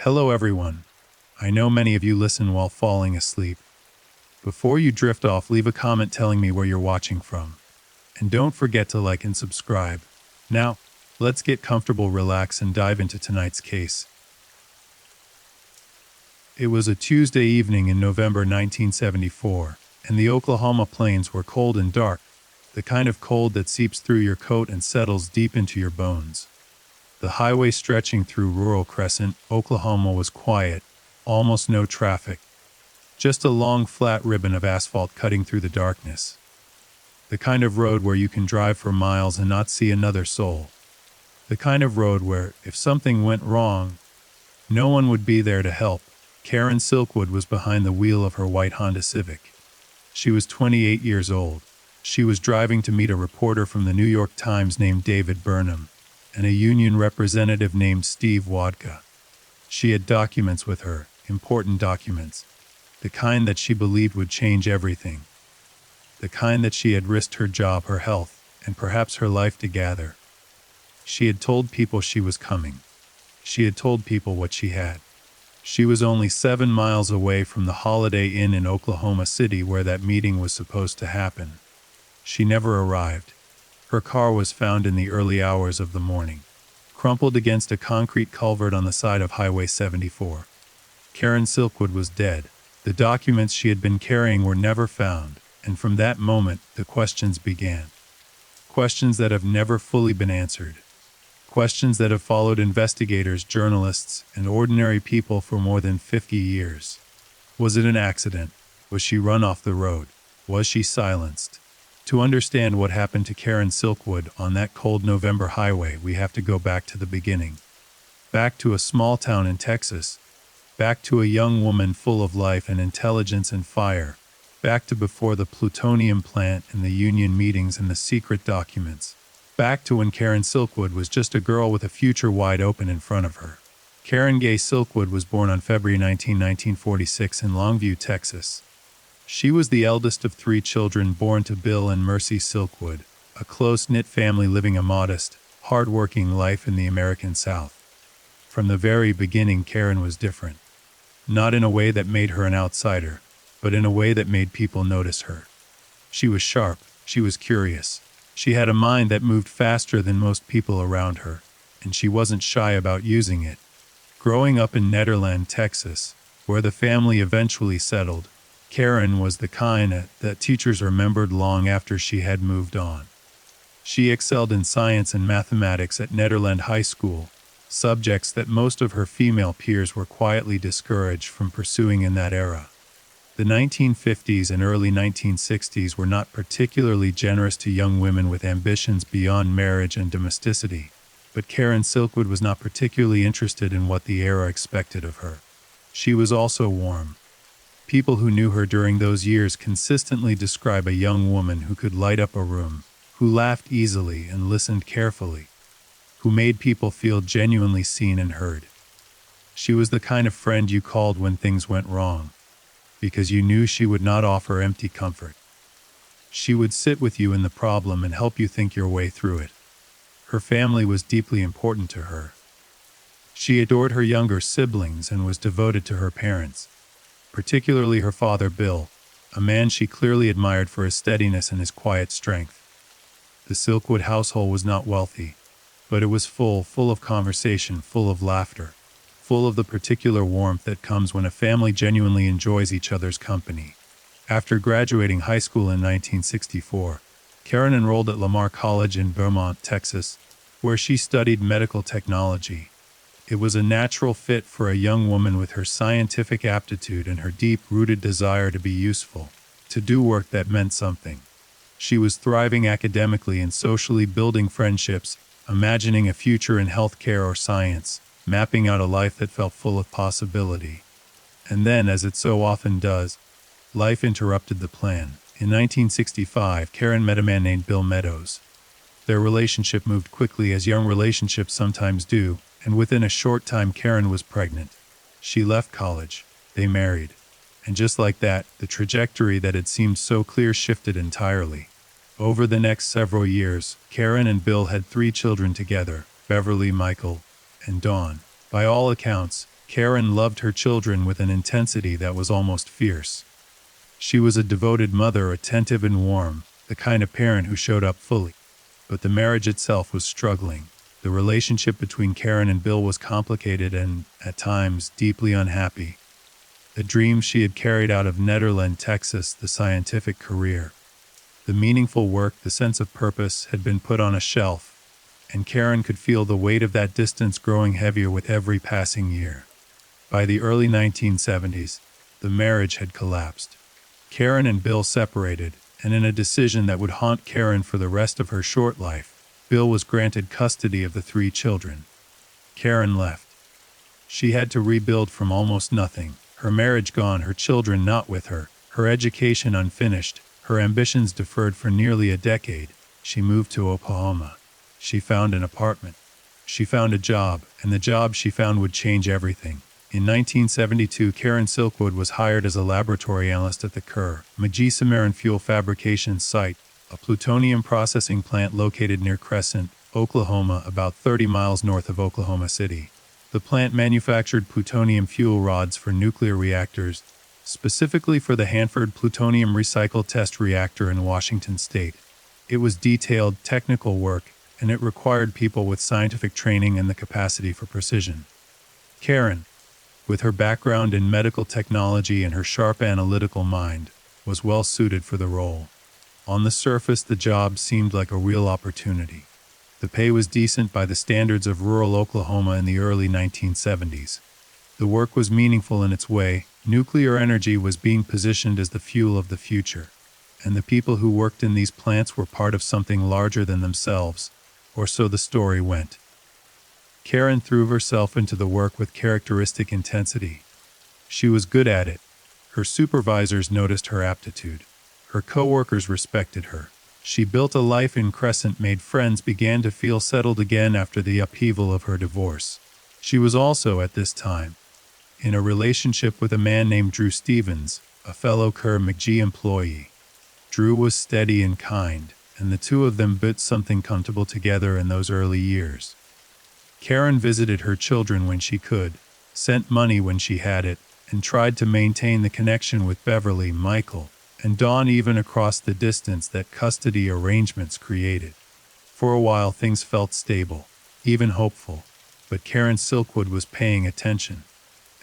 Hello everyone. I know many of you listen while falling asleep. Before you drift off, leave a comment telling me where you're watching from. And don't forget to like and subscribe. Now, let's get comfortable, relax, and dive into tonight's case. It was a Tuesday evening in November 1974, and the Oklahoma plains were cold and dark, the kind of cold that seeps through your coat and settles deep into your bones. The highway stretching through rural Crescent, Oklahoma was quiet, almost no traffic. Just a long flat ribbon of asphalt cutting through the darkness. The kind of road where you can drive for miles and not see another soul. The kind of road where, if something went wrong, no one would be there to help. Karen Silkwood was behind the wheel of her white Honda Civic. She was 28 years old. She was driving to meet a reporter from the New York Times named David Burnham and a union representative named Steve Wodka. She had documents with her, important documents, the kind that she believed would change everything, the kind that she had risked her job, her health, and perhaps her life to gather. She had told people she was coming. She had told people what she had. She was only 7 miles away from the Holiday Inn in Oklahoma City where that meeting was supposed to happen. She never arrived. Her car was found in the early hours of the morning, crumpled against a concrete culvert on the side of Highway 74. Karen Silkwood was dead. The documents she had been carrying were never found, and from that moment, the questions began. Questions that have never fully been answered. Questions that have followed investigators, journalists, and ordinary people for more than 50 years. Was it an accident? Was she run off the road? Was she silenced? To understand what happened to Karen Silkwood on that cold November highway, we have to go back to the beginning. Back to a small town in Texas. Back to a young woman full of life and intelligence and fire. Back to before the plutonium plant and the union meetings and the secret documents. Back to when Karen Silkwood was just a girl with a future wide open in front of her. Karen Gay Silkwood was born on February 19, 1946 in Longview, Texas. She was the eldest of 3 children born to Bill and Mercy Silkwood, a close-knit family living a modest, hard-working life in the American South. From the very beginning, Karen was different. Not in a way that made her an outsider, but in a way that made people notice her. She was sharp, she was curious. She had a mind that moved faster than most people around her, and she wasn't shy about using it. Growing up in Nederland, Texas, where the family eventually settled, Karen was the kind that teachers remembered long after she had moved on. She excelled in science and mathematics at Nederland High School, subjects that most of her female peers were quietly discouraged from pursuing in that era. The 1950s and early 1960s were not particularly generous to young women with ambitions beyond marriage and domesticity, but Karen Silkwood was not particularly interested in what the era expected of her. She was also warm. People who knew her during those years consistently describe a young woman who could light up a room, who laughed easily and listened carefully, who made people feel genuinely seen and heard. She was the kind of friend you called when things went wrong, because you knew she would not offer empty comfort. She would sit with you in the problem and help you think your way through it. Her family was deeply important to her. She adored her younger siblings and was devoted to her parents, particularly her father Bill, a man she clearly admired for his steadiness and his quiet strength. The Silkwood household was not wealthy, but it was full of conversation, full of laughter, full of the particular warmth that comes when a family genuinely enjoys each other's company. After graduating high school in 1964, Karen enrolled at Lamar College in Beaumont, Texas, where she studied medical technology. It was a natural fit for a young woman with her scientific aptitude and her deep-rooted desire to be useful, to do work that meant something. She was thriving academically and socially, building friendships, imagining a future in healthcare or science, mapping out a life that felt full of possibility. And then, as it so often does, life interrupted the plan. In 1965, Karen met a man named Bill Meadows. Their relationship moved quickly, as young relationships sometimes do, and within a short time Karen was pregnant. She left college. They married. And just like that, the trajectory that had seemed so clear shifted entirely. Over the next several years, Karen and Bill had 3 children together, Beverly, Michael, and Dawn. By all accounts, Karen loved her children with an intensity that was almost fierce. She was a devoted mother, attentive and warm, the kind of parent who showed up fully. But the marriage itself was struggling. The relationship between Karen and Bill was complicated and, at times, deeply unhappy. The dreams she had carried out of Nederland, Texas, the scientific career, the meaningful work, the sense of purpose, had been put on a shelf, and Karen could feel the weight of that distance growing heavier with every passing year. By the early 1970s, the marriage had collapsed. Karen and Bill separated, and in a decision that would haunt Karen for the rest of her short life, Bill was granted custody of the 3 children. Karen left. She had to rebuild from almost nothing, her marriage gone, her children not with her, her education unfinished, her ambitions deferred for nearly a decade. She moved to Oklahoma. She found an apartment. She found a job, and the job she found would change everything. In 1972, Karen Silkwood was hired as a laboratory analyst at the Kerr McGee Cimarron fuel fabrication site, a plutonium processing plant located near Crescent, Oklahoma, about 30 miles north of Oklahoma City. The plant manufactured plutonium fuel rods for nuclear reactors, specifically for the Hanford Plutonium Recycle Test Reactor in Washington State. It was detailed, technical work, and it required people with scientific training and the capacity for precision. Karen, with her background in medical technology and her sharp analytical mind, was well suited for the role. On the surface, the job seemed like a real opportunity. The pay was decent by the standards of rural Oklahoma in the early 1970s. The work was meaningful in its way. Nuclear energy was being positioned as the fuel of the future, and the people who worked in these plants were part of something larger than themselves, or so the story went. Karen threw herself into the work with characteristic intensity. She was good at it. Her supervisors noticed her aptitude. Her co-workers respected her. She built a life in Crescent, made friends, began to feel settled again after the upheaval of her divorce. She was also, at this time, in a relationship with a man named Drew Stevens, a fellow Kerr McGee employee. Drew was steady and kind, and the two of them built something comfortable together in those early years. Karen visited her children when she could, sent money when she had it, and tried to maintain the connection with Beverly, Michael, and Dawn even across the distance that custody arrangements created. For a while things felt stable, even hopeful, but Karen Silkwood was paying attention,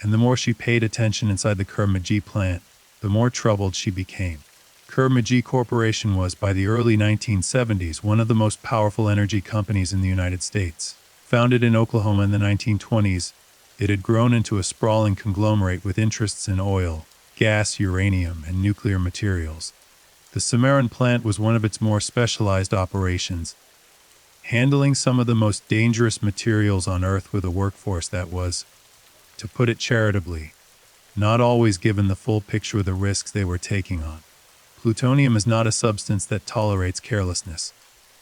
and the more she paid attention inside the Kerr McGee plant, the more troubled she became. Kerr McGee Corporation was, by the early 1970s, one of the most powerful energy companies in the United States. Founded in Oklahoma in the 1920s, it had grown into a sprawling conglomerate with interests in oil, gas, uranium, and nuclear materials. The Cimarron plant was one of its more specialized operations, handling some of the most dangerous materials on Earth with a workforce that was, to put it charitably, not always given the full picture of the risks they were taking on. Plutonium is not a substance that tolerates carelessness.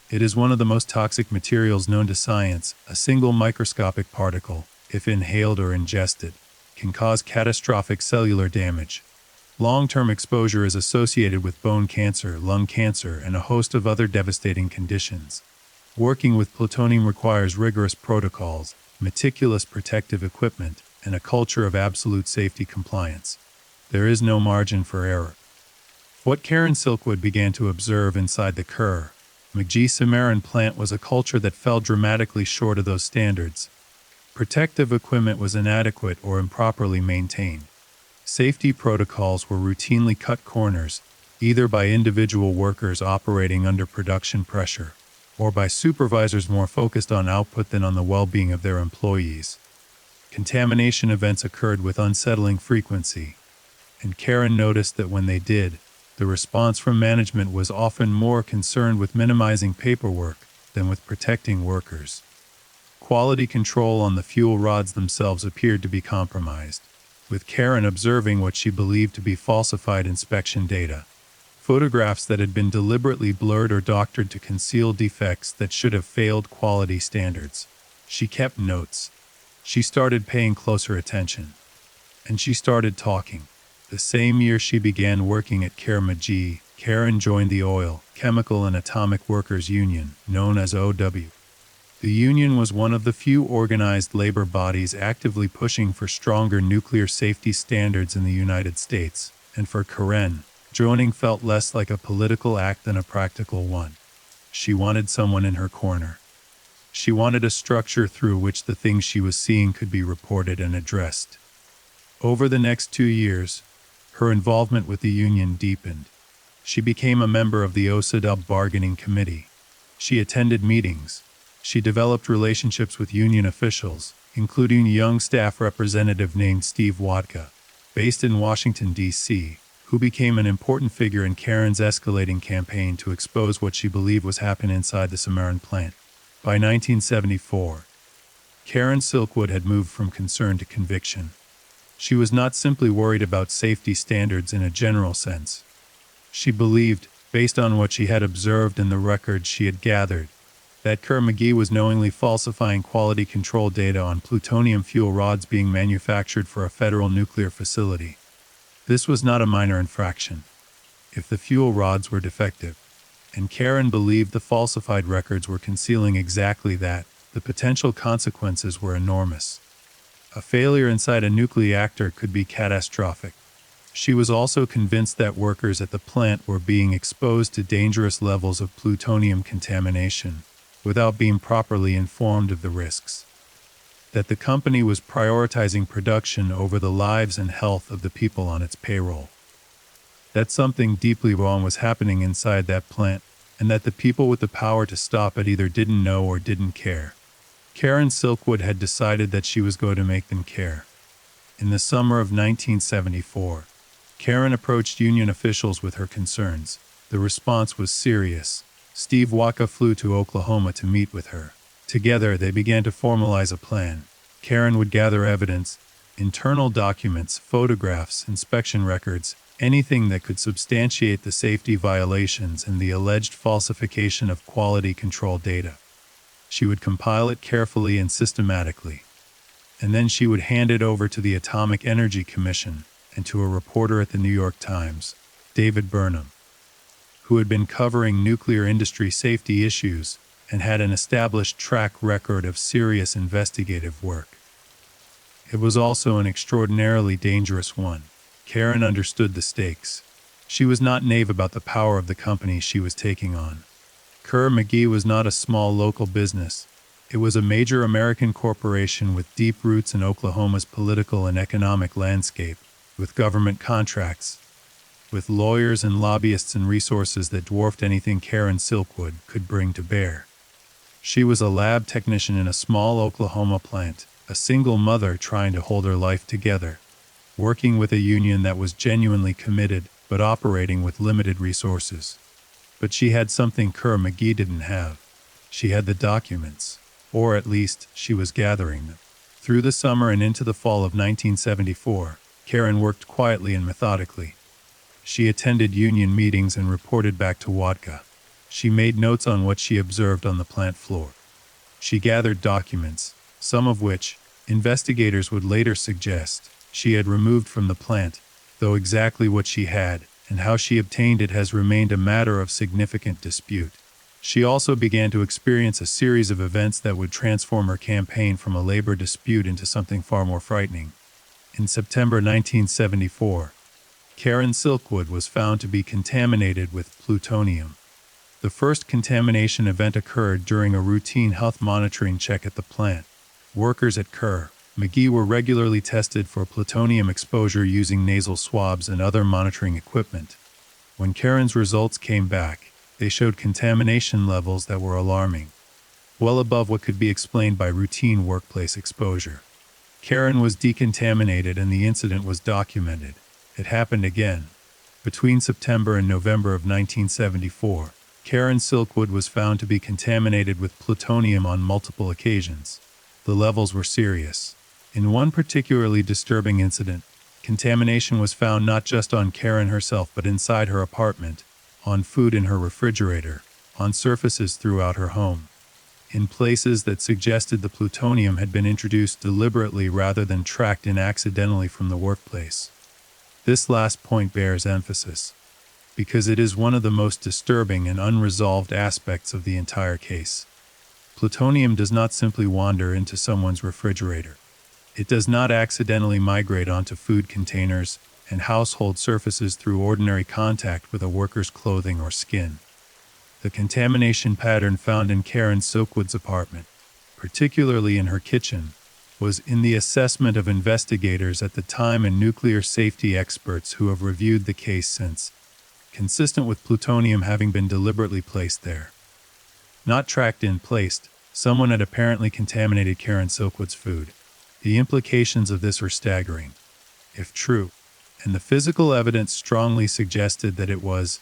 It is one of the most toxic materials known to science. A single microscopic particle, if inhaled or ingested, can cause catastrophic cellular damage. Long-term exposure is associated with bone cancer, lung cancer, and a host of other devastating conditions. Working with plutonium requires rigorous protocols, meticulous protective equipment, and a culture of absolute safety compliance. There is no margin for error. What Karen Silkwood began to observe inside the Kerr McGee Cimarron plant was a culture that fell dramatically short of those standards. Protective equipment was inadequate or improperly maintained. Safety protocols were routinely cut corners, either by individual workers operating under production pressure, or by supervisors more focused on output than on the well-being of their employees. Contamination events occurred with unsettling frequency, and Karen noticed that when they did, the response from management was often more concerned with minimizing paperwork than with protecting workers. Quality control on the fuel rods themselves appeared to be compromised, with Karen observing what she believed to be falsified inspection data, photographs that had been deliberately blurred or doctored to conceal defects that should have failed quality standards. She kept notes. She started paying closer attention. And she started talking. The same year she began working at Kerr McGee, Karen joined the Oil, Chemical and Atomic Workers Union, known as OW. The Union was one of the few organized labor bodies actively pushing for stronger nuclear safety standards in the United States, and for Karen, joining felt less like a political act than a practical one. She wanted someone in her corner. She wanted a structure through which the things she was seeing could be reported and addressed. Over the next 2 years, her involvement with the Union deepened. She became a member of the OSADUB bargaining committee. She attended meetings. She developed relationships with union officials, including a young staff representative named Steve Wadka, based in Washington, D.C., who became an important figure in Karen's escalating campaign to expose what she believed was happening inside the Cimarron plant. By 1974, Karen Silkwood had moved from concern to conviction. She was not simply worried about safety standards in a general sense. She believed, based on what she had observed and the records she had gathered, that Kerr McGee was knowingly falsifying quality control data on plutonium fuel rods being manufactured for a federal nuclear facility. This was not a minor infraction. If the fuel rods were defective, and Karen believed the falsified records were concealing exactly that, the potential consequences were enormous. A failure inside a nuclear reactor could be catastrophic. She was also convinced that workers at the plant were being exposed to dangerous levels of plutonium contamination, without being properly informed of the risks. That the company was prioritizing production over the lives and health of the people on its payroll. That something deeply wrong was happening inside that plant, and that the people with the power to stop it either didn't know or didn't care. Karen Silkwood had decided that she was going to make them care. In the summer of 1974, Karen approached union officials with her concerns. The response was serious. Steve Waka flew to Oklahoma to meet with her. Together, they began to formalize a plan. Karen would gather evidence, internal documents, photographs, inspection records, anything that could substantiate the safety violations and the alleged falsification of quality control data. She would compile it carefully and systematically. And then she would hand it over to the Atomic Energy Commission and to a reporter at the New York Times, David Burnham, who had been covering nuclear industry safety issues and had an established track record of serious investigative work. It was also an extraordinarily dangerous one. Karen understood the stakes. She was not naive about the power of the company she was taking on. Kerr McGee was not a small local business. It was a major American corporation with deep roots in Oklahoma's political and economic landscape, with government contracts, with lawyers and lobbyists and resources that dwarfed anything Karen Silkwood could bring to bear. She was a lab technician in a small Oklahoma plant, a single mother trying to hold her life together, working with a union that was genuinely committed but operating with limited resources. But she had something Kerr McGee didn't have. She had the documents, or at least she was gathering them. Through the summer and into the fall of 1974, Karen worked quietly and methodically. She attended union meetings and reported back to Wadka. She made notes on what she observed on the plant floor. She gathered documents, some of which, investigators would later suggest, she had removed from the plant, though exactly what she had and how she obtained it has remained a matter of significant dispute. She also began to experience a series of events that would transform her campaign from a labor dispute into something far more frightening. In September 1974, Karen Silkwood was found to be contaminated with plutonium. The first contamination event occurred during a routine health monitoring check at the plant. Workers at Kerr McGee were regularly tested for plutonium exposure using nasal swabs and other monitoring equipment. When Karen's results came back, they showed contamination levels that were alarming, well above what could be explained by routine workplace exposure. Karen was decontaminated and the incident was documented. It happened again. Between September and November of 1974, Karen Silkwood was found to be contaminated with plutonium on multiple occasions. The levels were serious. In one particularly disturbing incident, contamination was found not just on Karen herself but inside her apartment, on food in her refrigerator, on surfaces throughout her home, in places that suggested the plutonium had been introduced deliberately rather than tracked in accidentally from the workplace. This last point bears emphasis, because it is one of the most disturbing and unresolved aspects of the entire case. Plutonium does not simply wander into someone's refrigerator. It does not accidentally migrate onto food containers and household surfaces through ordinary contact with a worker's clothing or skin. The contamination pattern found in Karen Silkwood's apartment, particularly in her kitchen, was in the assessment of investigators at the time and nuclear safety experts who have reviewed the case since, consistent with plutonium having been deliberately placed there. Not tracked in, placed, someone had apparently contaminated Karen Silkwood's food. The implications of this were staggering, if true, and the physical evidence strongly suggested that it was.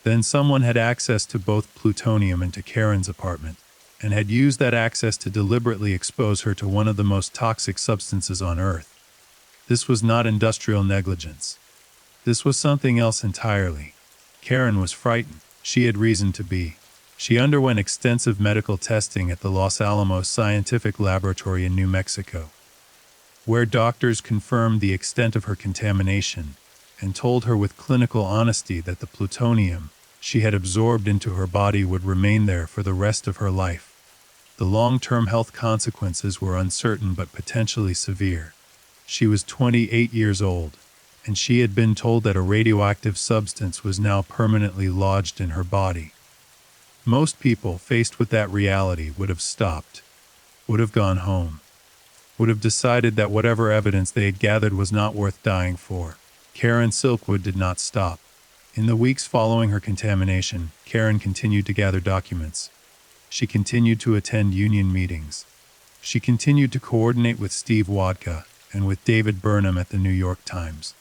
Then someone had access to both plutonium and to Karen's apartment, and had used that access to deliberately expose her to one of the most toxic substances on Earth. This was not industrial negligence. This was something else entirely. Karen was frightened. She had reason to be. She underwent extensive medical testing at the Los Alamos Scientific Laboratory in New Mexico, where doctors confirmed the extent of her contamination and told her with clinical honesty that the plutonium she had absorbed into her body would remain there for the rest of her life. The long-term health consequences were uncertain but potentially severe. She was 28 years old, and she had been told that a radioactive substance was now permanently lodged in her body. Most people faced with that reality would have stopped, would have gone home, would have decided that whatever evidence they had gathered was not worth dying for. Karen Silkwood did not stop. In the weeks following her contamination, Karen continued to gather documents. She continued to attend union meetings. She continued to coordinate with Steve Wodka and with David Burnham at the New York Times.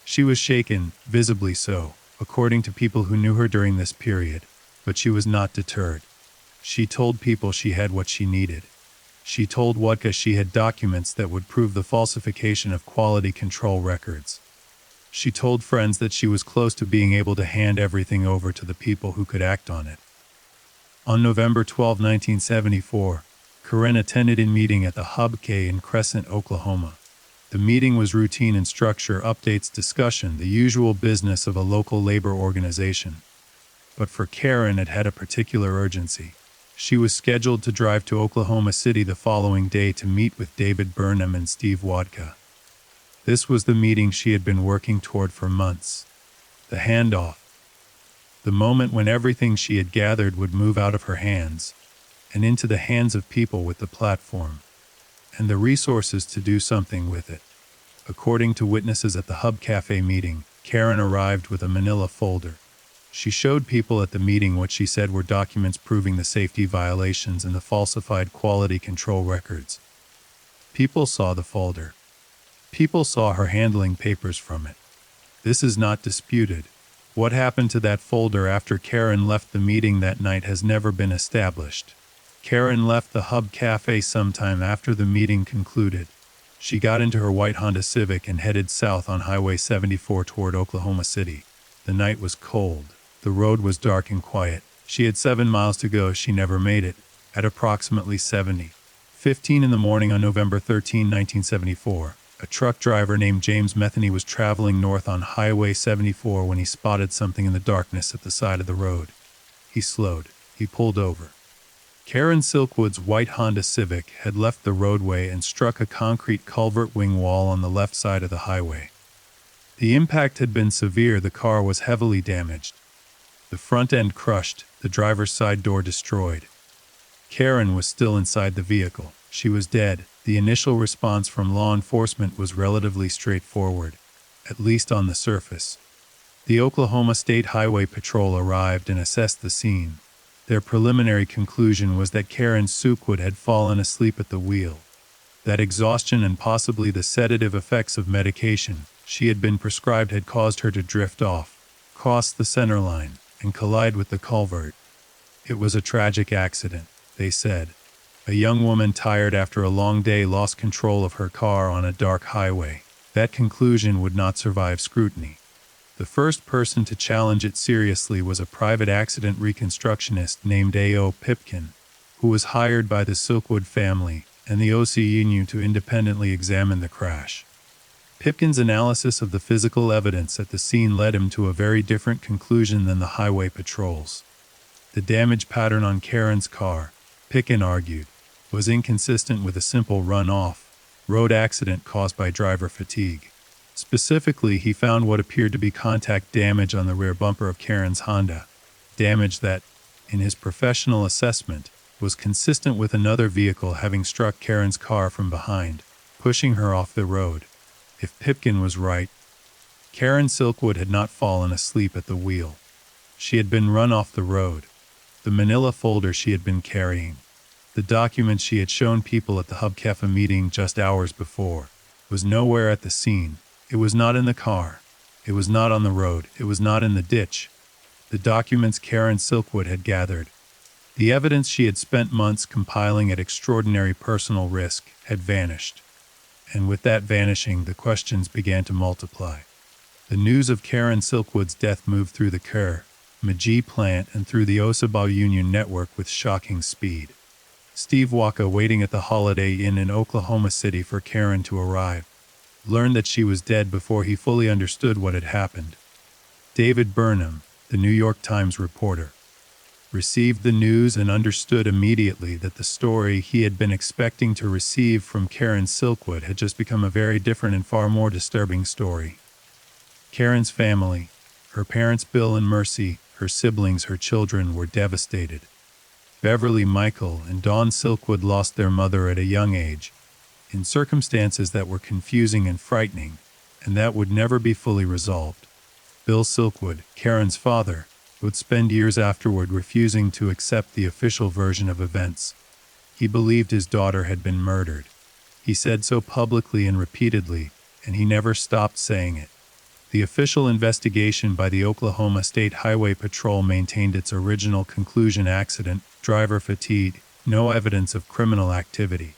She was shaken, visibly so, according to people who knew her during this period, but she was not deterred. She told people she had what she needed. She told Wodka she had documents that would prove the falsification of quality control records. She told friends that she was close to being able to hand everything over to the people who could act on it. On November 12, 1974, Karen attended a meeting at the Hub K in Crescent, Oklahoma. The meeting was routine in structure, updates, discussion, the usual business of a local labor organization. But for Karen, it had a particular urgency. She was scheduled to drive to Oklahoma City the following day to meet with David Burnham and Steve Wodka. This was the meeting she had been working toward for months. The handoff. The moment when everything she had gathered would move out of her hands and into the hands of people with the platform and the resources to do something with it. According to witnesses at the Hub Cafe meeting, Karen arrived with a manila folder. She showed people at the meeting what she said were documents proving the safety violations and the falsified quality control records. People saw the folder. People saw her handling papers from it. This is not disputed. What happened to that folder after Karen left the meeting that night has never been established. Karen left the Hub Cafe sometime after the meeting concluded. She got into her white Honda Civic and headed south on Highway 74 toward Oklahoma City. The night was cold. The road was dark and quiet. She had 7 miles to go. She never made it. At approximately 7:15 in the morning on November 13, 1974, a truck driver named James Metheny was traveling north on Highway 74 when he spotted something in the darkness at the side of the road. He slowed. He pulled over. Karen Silkwood's white Honda Civic had left the roadway and struck a concrete culvert wing wall on the left side of the highway. The impact had been severe. The car was heavily damaged. The front end crushed, the driver's side door destroyed. Karen was still inside the vehicle. She was dead. The initial response from law enforcement was relatively straightforward, at least on the surface. The Oklahoma State Highway Patrol arrived and assessed the scene. Their preliminary conclusion was that Karen Silkwood had fallen asleep at the wheel, that exhaustion and possibly the sedative effects of medication she had been prescribed had caused her to drift off, cross the center line, and collide with the culvert. It was a tragic accident, they said. A young woman tired after a long day lost control of her car on a dark highway. That conclusion would not survive scrutiny. The first person to challenge it seriously was a private accident reconstructionist named A.O. Pipkin, who was hired by the Silkwood family and the OCU to independently examine the crash. Pipkin's analysis of the physical evidence at the scene led him to a very different conclusion than the highway patrols. The damage pattern on Karen's car, Pitkin argued, was inconsistent with a simple run-off road accident caused by driver fatigue. Specifically, he found what appeared to be contact damage on the rear bumper of Karen's Honda, damage that, in his professional assessment, was consistent with another vehicle having struck Karen's car from behind, pushing her off the road. If Pipkin was right, Karen Silkwood had not fallen asleep at the wheel. She had been run off the road. The manila folder she had been carrying, the document she had shown people at the Hubkefa meeting just hours before, was nowhere at the scene. It was not in the car. It was not on the road. It was not in the ditch. The documents Karen Silkwood had gathered, the evidence she had spent months compiling at extraordinary personal risk, had vanished. And with that vanishing, the questions began to multiply. The news of Karen Silkwood's death moved through the Kerr, Magee plant and through the Osabal Union network with shocking speed. Steve Waka, waiting at the Holiday Inn in Oklahoma City for Karen to arrive, learned that she was dead before he fully understood what had happened. David Burnham, the New York Times reporter, received the news and understood immediately that the story he had been expecting to receive from Karen Silkwood had just become a very different and far more disturbing story. Karen's family, her parents Bill and Mercy, her siblings, her children, were devastated. Beverly, Michael, and Dawn Silkwood lost their mother at a young age, in circumstances that were confusing and frightening, and that would never be fully resolved. Bill Silkwood, Karen's father, would spend years afterward refusing to accept the official version of events. He believed his daughter had been murdered. He said so publicly and repeatedly, and he never stopped saying it. The official investigation by the Oklahoma State Highway Patrol maintained its original conclusion: accident, driver fatigue, no evidence of criminal activity.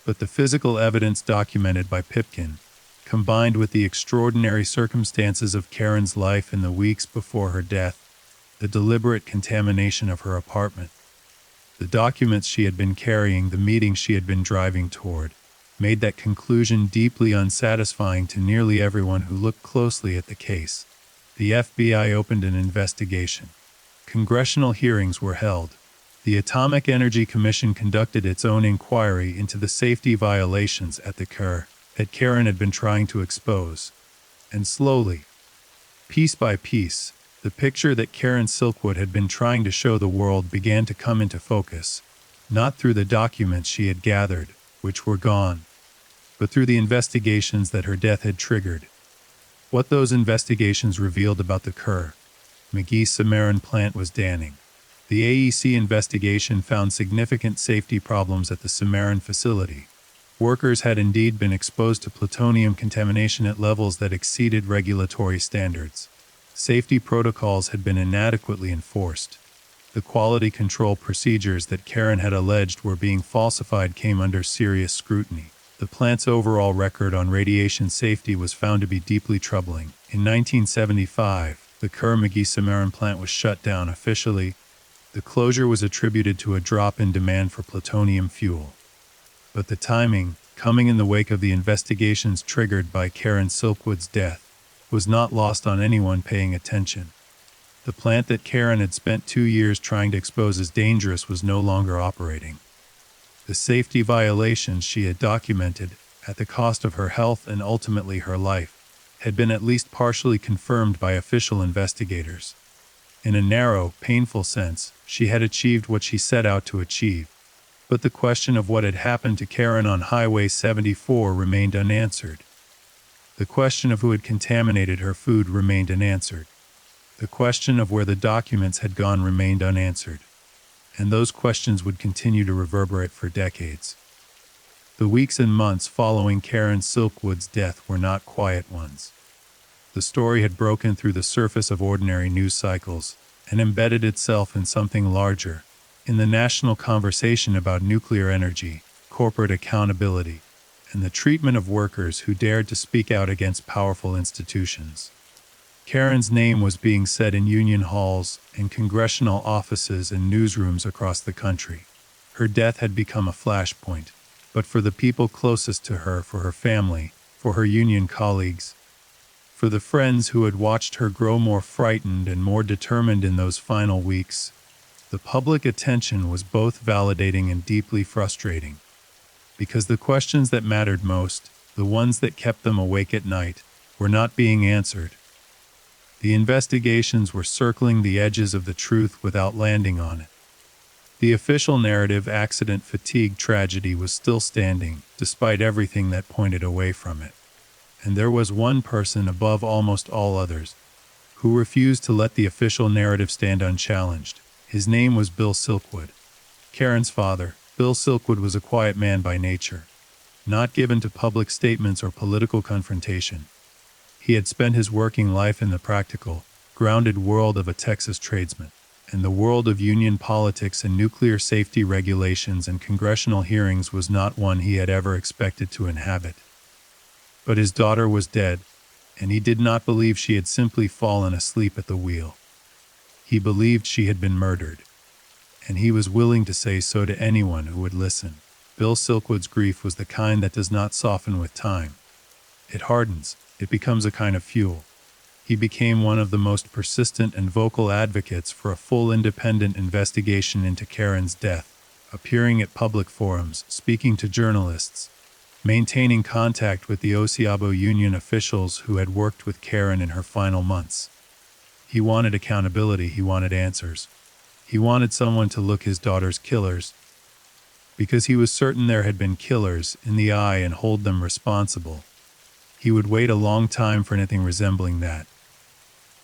But the physical evidence documented by Pipkin, combined with the extraordinary circumstances of Karen's life in the weeks before her death, the deliberate contamination of her apartment, the documents she had been carrying, the meeting she had been driving toward, made that conclusion deeply unsatisfying to nearly everyone who looked closely at the case. The FBI opened an investigation. Congressional hearings were held. The Atomic Energy Commission conducted its own inquiry into the safety violations at the Kerr that Karen had been trying to expose. And slowly, piece by piece, the picture that Karen Silkwood had been trying to show the world began to come into focus, not through the documents she had gathered, which were gone, but through the investigations that her death had triggered. What those investigations revealed about the Kerr, Magee Cimarron plant was damning. The AEC investigation found significant safety problems at the Cimarron facility. Workers had indeed been exposed to plutonium contamination at levels that exceeded regulatory standards. Safety protocols had been inadequately enforced. The quality control procedures that Karen had alleged were being falsified came under serious scrutiny. The plant's overall record on radiation safety was found to be deeply troubling. In 1975, the Kerr Magee Cimarron plant was shut down officially. The closure was attributed to a drop in demand for plutonium fuel. But the timing, coming in the wake of the investigations triggered by Karen Silkwood's death, was not lost on anyone paying attention. The plant that Karen had spent 2 years trying to expose as dangerous was no longer operating. The safety violations she had documented, at the cost of her health and ultimately her life, had been at least partially confirmed by official investigators. In a narrow, painful sense, she had achieved what she set out to achieve. But the question of what had happened to Karen on Highway 74 remained unanswered. The question of who had contaminated her food remained unanswered. The question of where the documents had gone remained unanswered. And those questions would continue to reverberate for decades. The weeks and months following Karen Silkwood's death were not quiet ones. The story had broken through the surface of ordinary news cycles and embedded itself in something larger, in the national conversation about nuclear energy, corporate accountability, and the treatment of workers who dared to speak out against powerful institutions. Karen's name was being said in union halls and congressional offices and newsrooms across the country. Her death had become a flashpoint, but for the people closest to her, for her family, for her union colleagues, for the friends who had watched her grow more frightened and more determined in those final weeks, The public attention was both validating and deeply frustrating, because the questions that mattered most, the ones that kept them awake at night, were not being answered. The investigations were circling the edges of the truth without landing on it. The official narrative, accident, fatigue, tragedy, was still standing, despite everything that pointed away from it. And there was one person above almost all others who refused to let the official narrative stand unchallenged. His name was Bill Silkwood. Karen's father, Bill Silkwood, was a quiet man by nature, not given to public statements or political confrontation. He had spent his working life in the practical, grounded world of a Texas tradesman, and the world of union politics and nuclear safety regulations and congressional hearings was not one he had ever expected to inhabit. But his daughter was dead, and he did not believe she had simply fallen asleep at the wheel. He believed she had been murdered, and he was willing to say so to anyone who would listen. Bill Silkwood's grief was the kind that does not soften with time. It hardens, it becomes a kind of fuel. He became one of the most persistent and vocal advocates for a full independent investigation into Karen's death, appearing at public forums, speaking to journalists, maintaining contact with the Osiabo union officials who had worked with Karen in her final months. He wanted accountability, he wanted answers. He wanted someone to look his daughter's killers, because he was certain there had been killers, in the eye and hold them responsible. He would wait a long time for anything resembling that.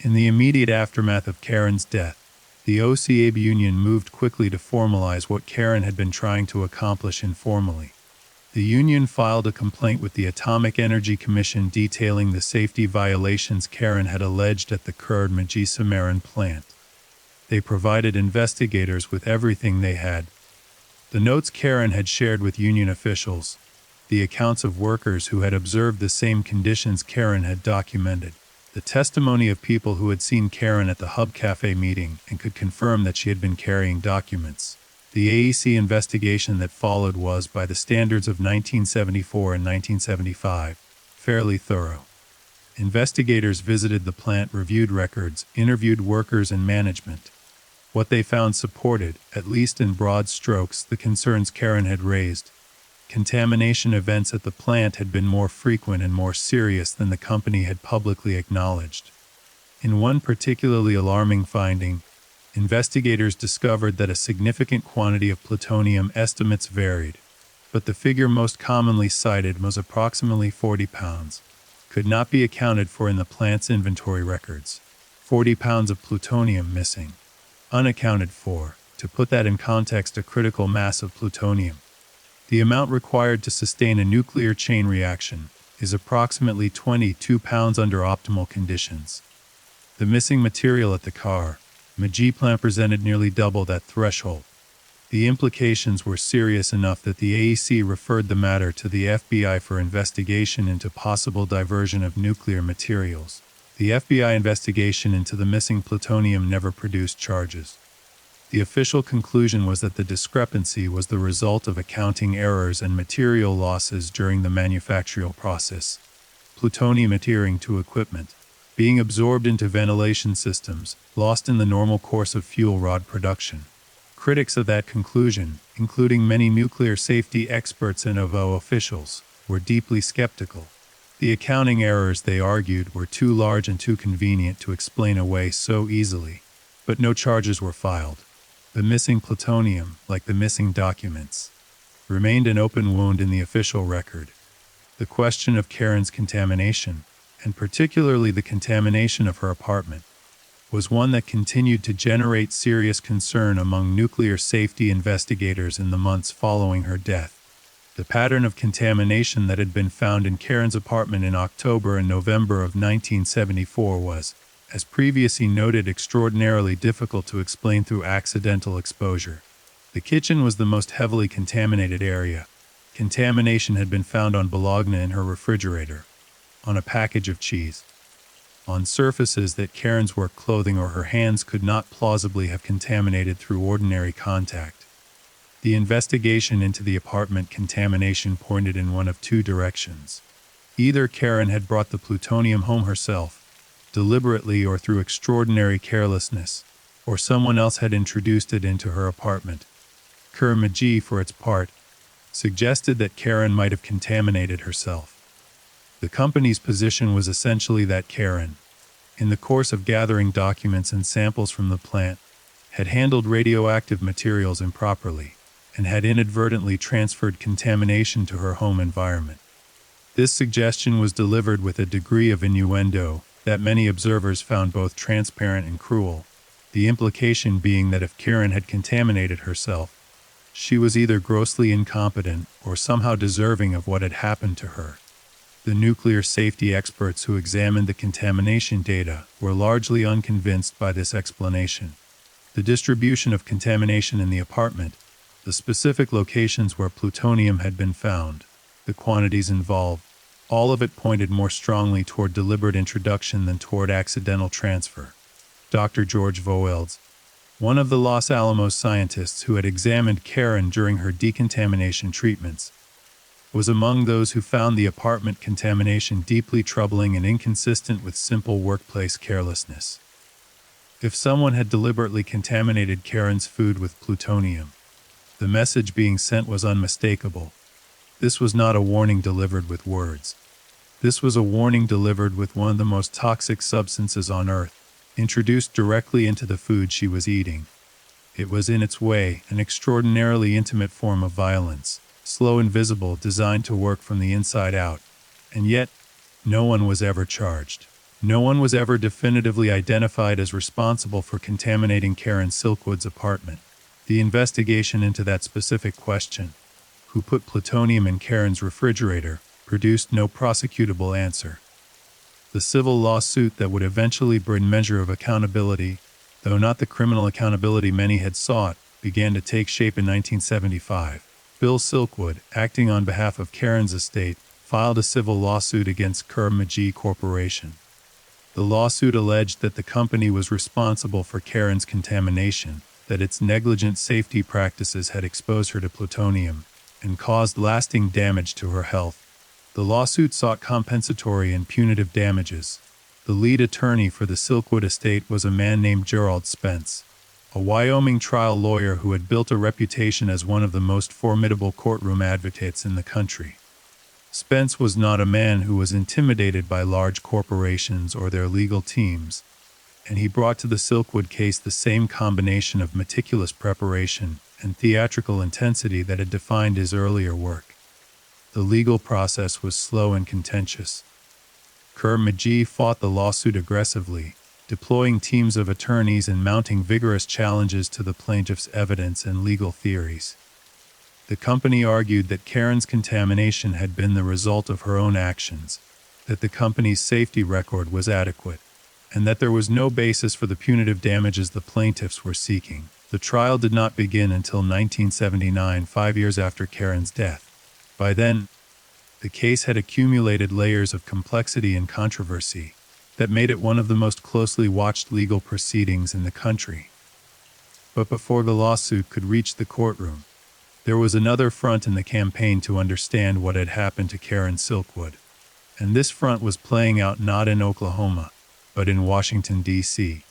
In the immediate aftermath of Karen's death, the Osiabo Union moved quickly to formalize what Karen had been trying to accomplish informally. The union filed a complaint with the Atomic Energy Commission detailing the safety violations Karen had alleged at the Kurd Magisamaran plant. They provided investigators with everything they had: the notes Karen had shared with union officials, the accounts of workers who had observed the same conditions Karen had documented, the testimony of people who had seen Karen at the Hub Cafe meeting and could confirm that she had been carrying documents. The AEC investigation that followed was, by the standards of 1974 and 1975, fairly thorough. Investigators visited the plant, reviewed records, interviewed workers and management. What they found supported, at least in broad strokes, the concerns Karen had raised. Contamination events at the plant had been more frequent and more serious than the company had publicly acknowledged. In one particularly alarming finding, investigators discovered that a significant quantity of plutonium, estimates varied, but the figure most commonly cited was approximately 40 pounds, could not be accounted for in the plant's inventory records. 40 pounds of plutonium missing. Unaccounted for. To put that in context, a critical mass of plutonium, the amount required to sustain a nuclear chain reaction, is approximately 22 pounds under optimal conditions. The missing material at the car, Magi plant, presented nearly double that threshold. The implications were serious enough that the AEC referred the matter to the FBI for investigation into possible diversion of nuclear materials. The FBI investigation into the missing plutonium never produced charges. The official conclusion was that the discrepancy was the result of accounting errors and material losses during the manufacturing process. Plutonium adhering to equipment, being absorbed into ventilation systems, lost in the normal course of fuel rod production. Critics of that conclusion, including many nuclear safety experts and OVO officials, were deeply skeptical. The accounting errors, they argued, were too large and too convenient to explain away so easily. But no charges were filed. The missing plutonium, like the missing documents, remained an open wound in the official record. The question of Karen's contamination, and particularly the contamination of her apartment, was one that continued to generate serious concern among nuclear safety investigators in the months following her death. The pattern of contamination that had been found in Karen's apartment in October and November of 1974 was, as previously noted, extraordinarily difficult to explain through accidental exposure. The kitchen was the most heavily contaminated area. Contamination had been found on bologna in her refrigerator, on a package of cheese, on surfaces that Karen's work clothing or her hands could not plausibly have contaminated through ordinary contact. The investigation into the apartment contamination pointed in one of two directions. Either Karen had brought the plutonium home herself, deliberately or through extraordinary carelessness, or someone else had introduced it into her apartment. Kerr-McGee, for its part, suggested that Karen might have contaminated herself. The company's position was essentially that Karen, in the course of gathering documents and samples from the plant, had handled radioactive materials improperly and had inadvertently transferred contamination to her home environment. This suggestion was delivered with a degree of innuendo that many observers found both transparent and cruel, the implication being that if Karen had contaminated herself, she was either grossly incompetent or somehow deserving of what had happened to her. The nuclear safety experts who examined the contamination data were largely unconvinced by this explanation. The distribution of contamination in the apartment, the specific locations where plutonium had been found, the quantities involved, all of it pointed more strongly toward deliberate introduction than toward accidental transfer. Dr. George Voelz, one of the Los Alamos scientists who had examined Karen during her decontamination treatments, was among those who found the apartment contamination deeply troubling and inconsistent with simple workplace carelessness. If someone had deliberately contaminated Karen's food with plutonium, the message being sent was unmistakable. This was not a warning delivered with words. This was a warning delivered with one of the most toxic substances on Earth, introduced directly into the food she was eating. It was in its way an extraordinarily intimate form of violence, slow and visible, designed to work from the inside out. And yet, no one was ever charged. No one was ever definitively identified as responsible for contaminating Karen Silkwood's apartment. The investigation into that specific question, who put plutonium in Karen's refrigerator, produced no prosecutable answer. The civil lawsuit that would eventually bring measure of accountability, though not the criminal accountability many had sought, began to take shape in 1975. Bill Silkwood, acting on behalf of Karen's estate, filed a civil lawsuit against Kerr-McGee Corporation. The lawsuit alleged that the company was responsible for Karen's contamination, that its negligent safety practices had exposed her to plutonium and caused lasting damage to her health. The lawsuit sought compensatory and punitive damages. The lead attorney for the Silkwood estate was a man named Gerald Spence, a Wyoming trial lawyer who had built a reputation as one of the most formidable courtroom advocates in the country. Spence was not a man who was intimidated by large corporations or their legal teams, and he brought to the Silkwood case the same combination of meticulous preparation and theatrical intensity that had defined his earlier work. The legal process was slow and contentious. Kerr-McGee fought the lawsuit aggressively, deploying teams of attorneys and mounting vigorous challenges to the plaintiff's evidence and legal theories. The company argued that Karen's contamination had been the result of her own actions, that the company's safety record was adequate, and that there was no basis for the punitive damages the plaintiffs were seeking. The trial did not begin until 1979, 5 years after Karen's death. By then, the case had accumulated layers of complexity and controversy that made it one of the most closely watched legal proceedings in the country. But before the lawsuit could reach the courtroom, there was another front in the campaign to understand what had happened to Karen Silkwood. And this front was playing out not in Oklahoma, but in Washington, D.C.,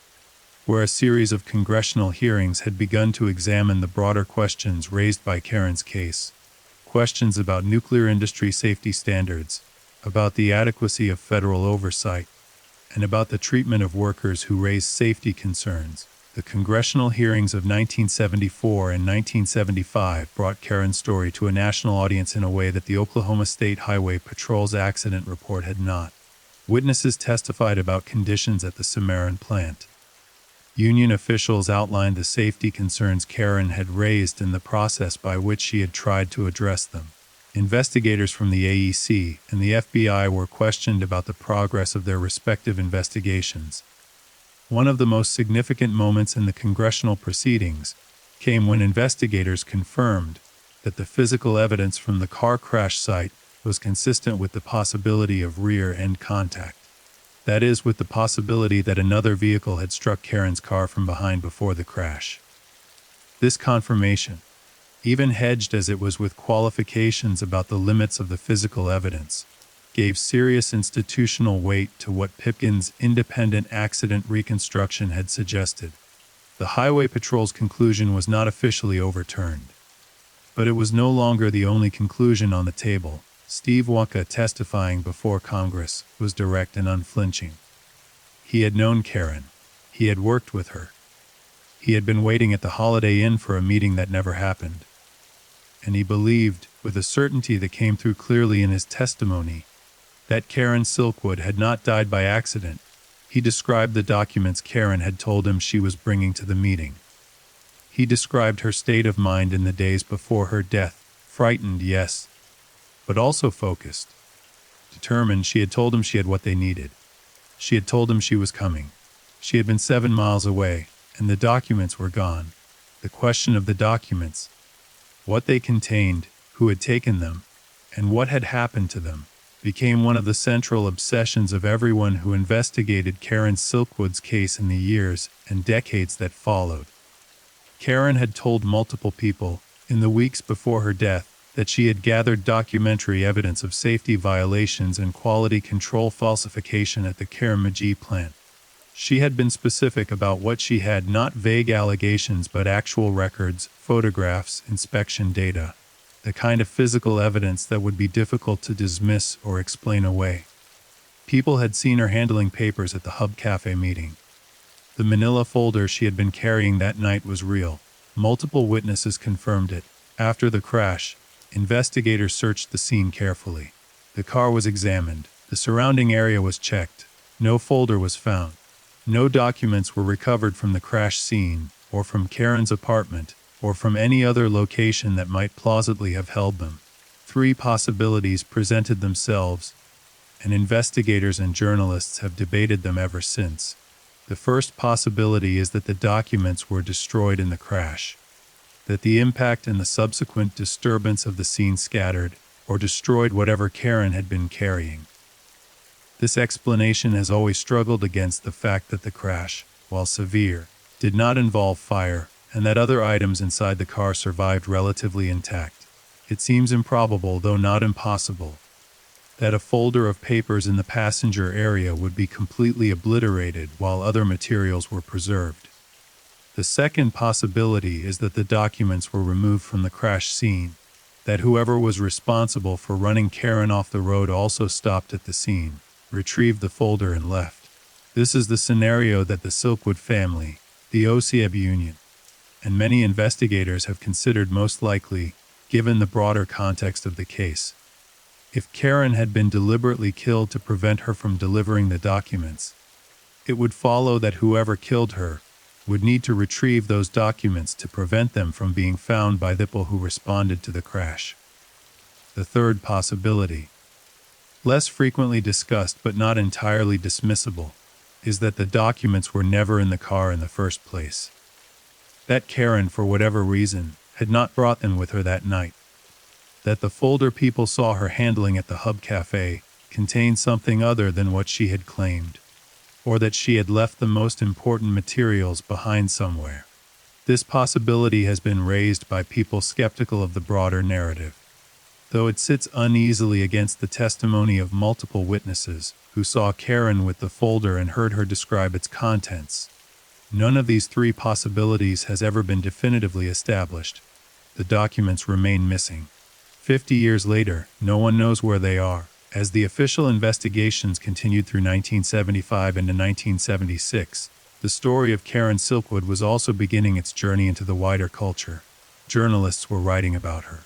where a series of congressional hearings had begun to examine the broader questions raised by Karen's case. Questions about nuclear industry safety standards, about the adequacy of federal oversight, and about the treatment of workers who raised safety concerns. The congressional hearings of 1974 and 1975 brought Karen's story to a national audience in a way that the Oklahoma State Highway Patrol's accident report had not. Witnesses testified about conditions at the Cimarron plant. Union officials outlined the safety concerns Karen had raised and the process by which she had tried to address them. Investigators from the AEC and the FBI were questioned about the progress of their respective investigations. One of the most significant moments in the congressional proceedings came when investigators confirmed that the physical evidence from the car crash site was consistent with the possibility of rear-end contact. That is, with the possibility that another vehicle had struck Karen's car from behind before the crash. This confirmation, even hedged as it was with qualifications about the limits of the physical evidence, gave serious institutional weight to what Pipkin's independent accident reconstruction had suggested. The Highway Patrol's conclusion was not officially overturned. But it was no longer the only conclusion on the table. Steve Waka, testifying before Congress, was direct and unflinching. He had known Karen. He had worked with her. He had been waiting at the Holiday Inn for a meeting that never happened. And he believed, with a certainty that came through clearly in his testimony, that Karen Silkwood had not died by accident. He described the documents Karen had told him she was bringing to the meeting. He described her state of mind in the days before her death, frightened, yes, but also focused. Determined. She had told him she had what they needed. She had told him she was coming. She had been 7 miles away, and the documents were gone. The question of the documents, what they contained, who had taken them, and what had happened to them, became one of the central obsessions of everyone who investigated Karen Silkwood's case in the years and decades that followed. Karen had told multiple people, in the weeks before her death, that she had gathered documentary evidence of safety violations and quality control falsification at the Karamagi plant. She had been specific about what she had, not vague allegations but actual records, photographs, inspection data, the kind of physical evidence that would be difficult to dismiss or explain away. People had seen her handling papers at the Hub Cafe meeting. The manila folder she had been carrying that night was real. Multiple witnesses confirmed it. After the crash, investigators searched the scene carefully. The car was examined. The surrounding area was checked. No folder was found. No documents were recovered from the crash scene, or from Karen's apartment, or from any other location that might plausibly have held them. 3 possibilities presented themselves, and investigators and journalists have debated them ever since. The first possibility is that the documents were destroyed in the crash, that the impact and the subsequent disturbance of the scene scattered or destroyed whatever Karen had been carrying. This explanation has always struggled against the fact that the crash, while severe, did not involve fire, and that other items inside the car survived relatively intact. It seems improbable, though not impossible, that a folder of papers in the passenger area would be completely obliterated while other materials were preserved. The second possibility is that the documents were removed from the crash scene, that whoever was responsible for running Karen off the road also stopped at the scene, retrieved the folder and left. This is the scenario that the Silkwood family, the Osieb Union, and many investigators have considered most likely, given the broader context of the case. If Karen had been deliberately killed to prevent her from delivering the documents, it would follow that whoever killed her would need to retrieve those documents to prevent them from being found by the people who responded to the crash. The third possibility, less frequently discussed but not entirely dismissible, is that the documents were never in the car in the first place. That Karen, for whatever reason, had not brought them with her that night. That the folder people saw her handling at the Hub Cafe contained something other than what she had claimed, or that she had left the most important materials behind somewhere. This possibility has been raised by people skeptical of the broader narrative, though it sits uneasily against the testimony of multiple witnesses who saw Karen with the folder and heard her describe its contents. None of these 3 possibilities has ever been definitively established. The documents remain missing. 50 years later, no one knows where they are. As the official investigations continued through 1975 into 1976, the story of Karen Silkwood was also beginning its journey into the wider culture. Journalists were writing about her.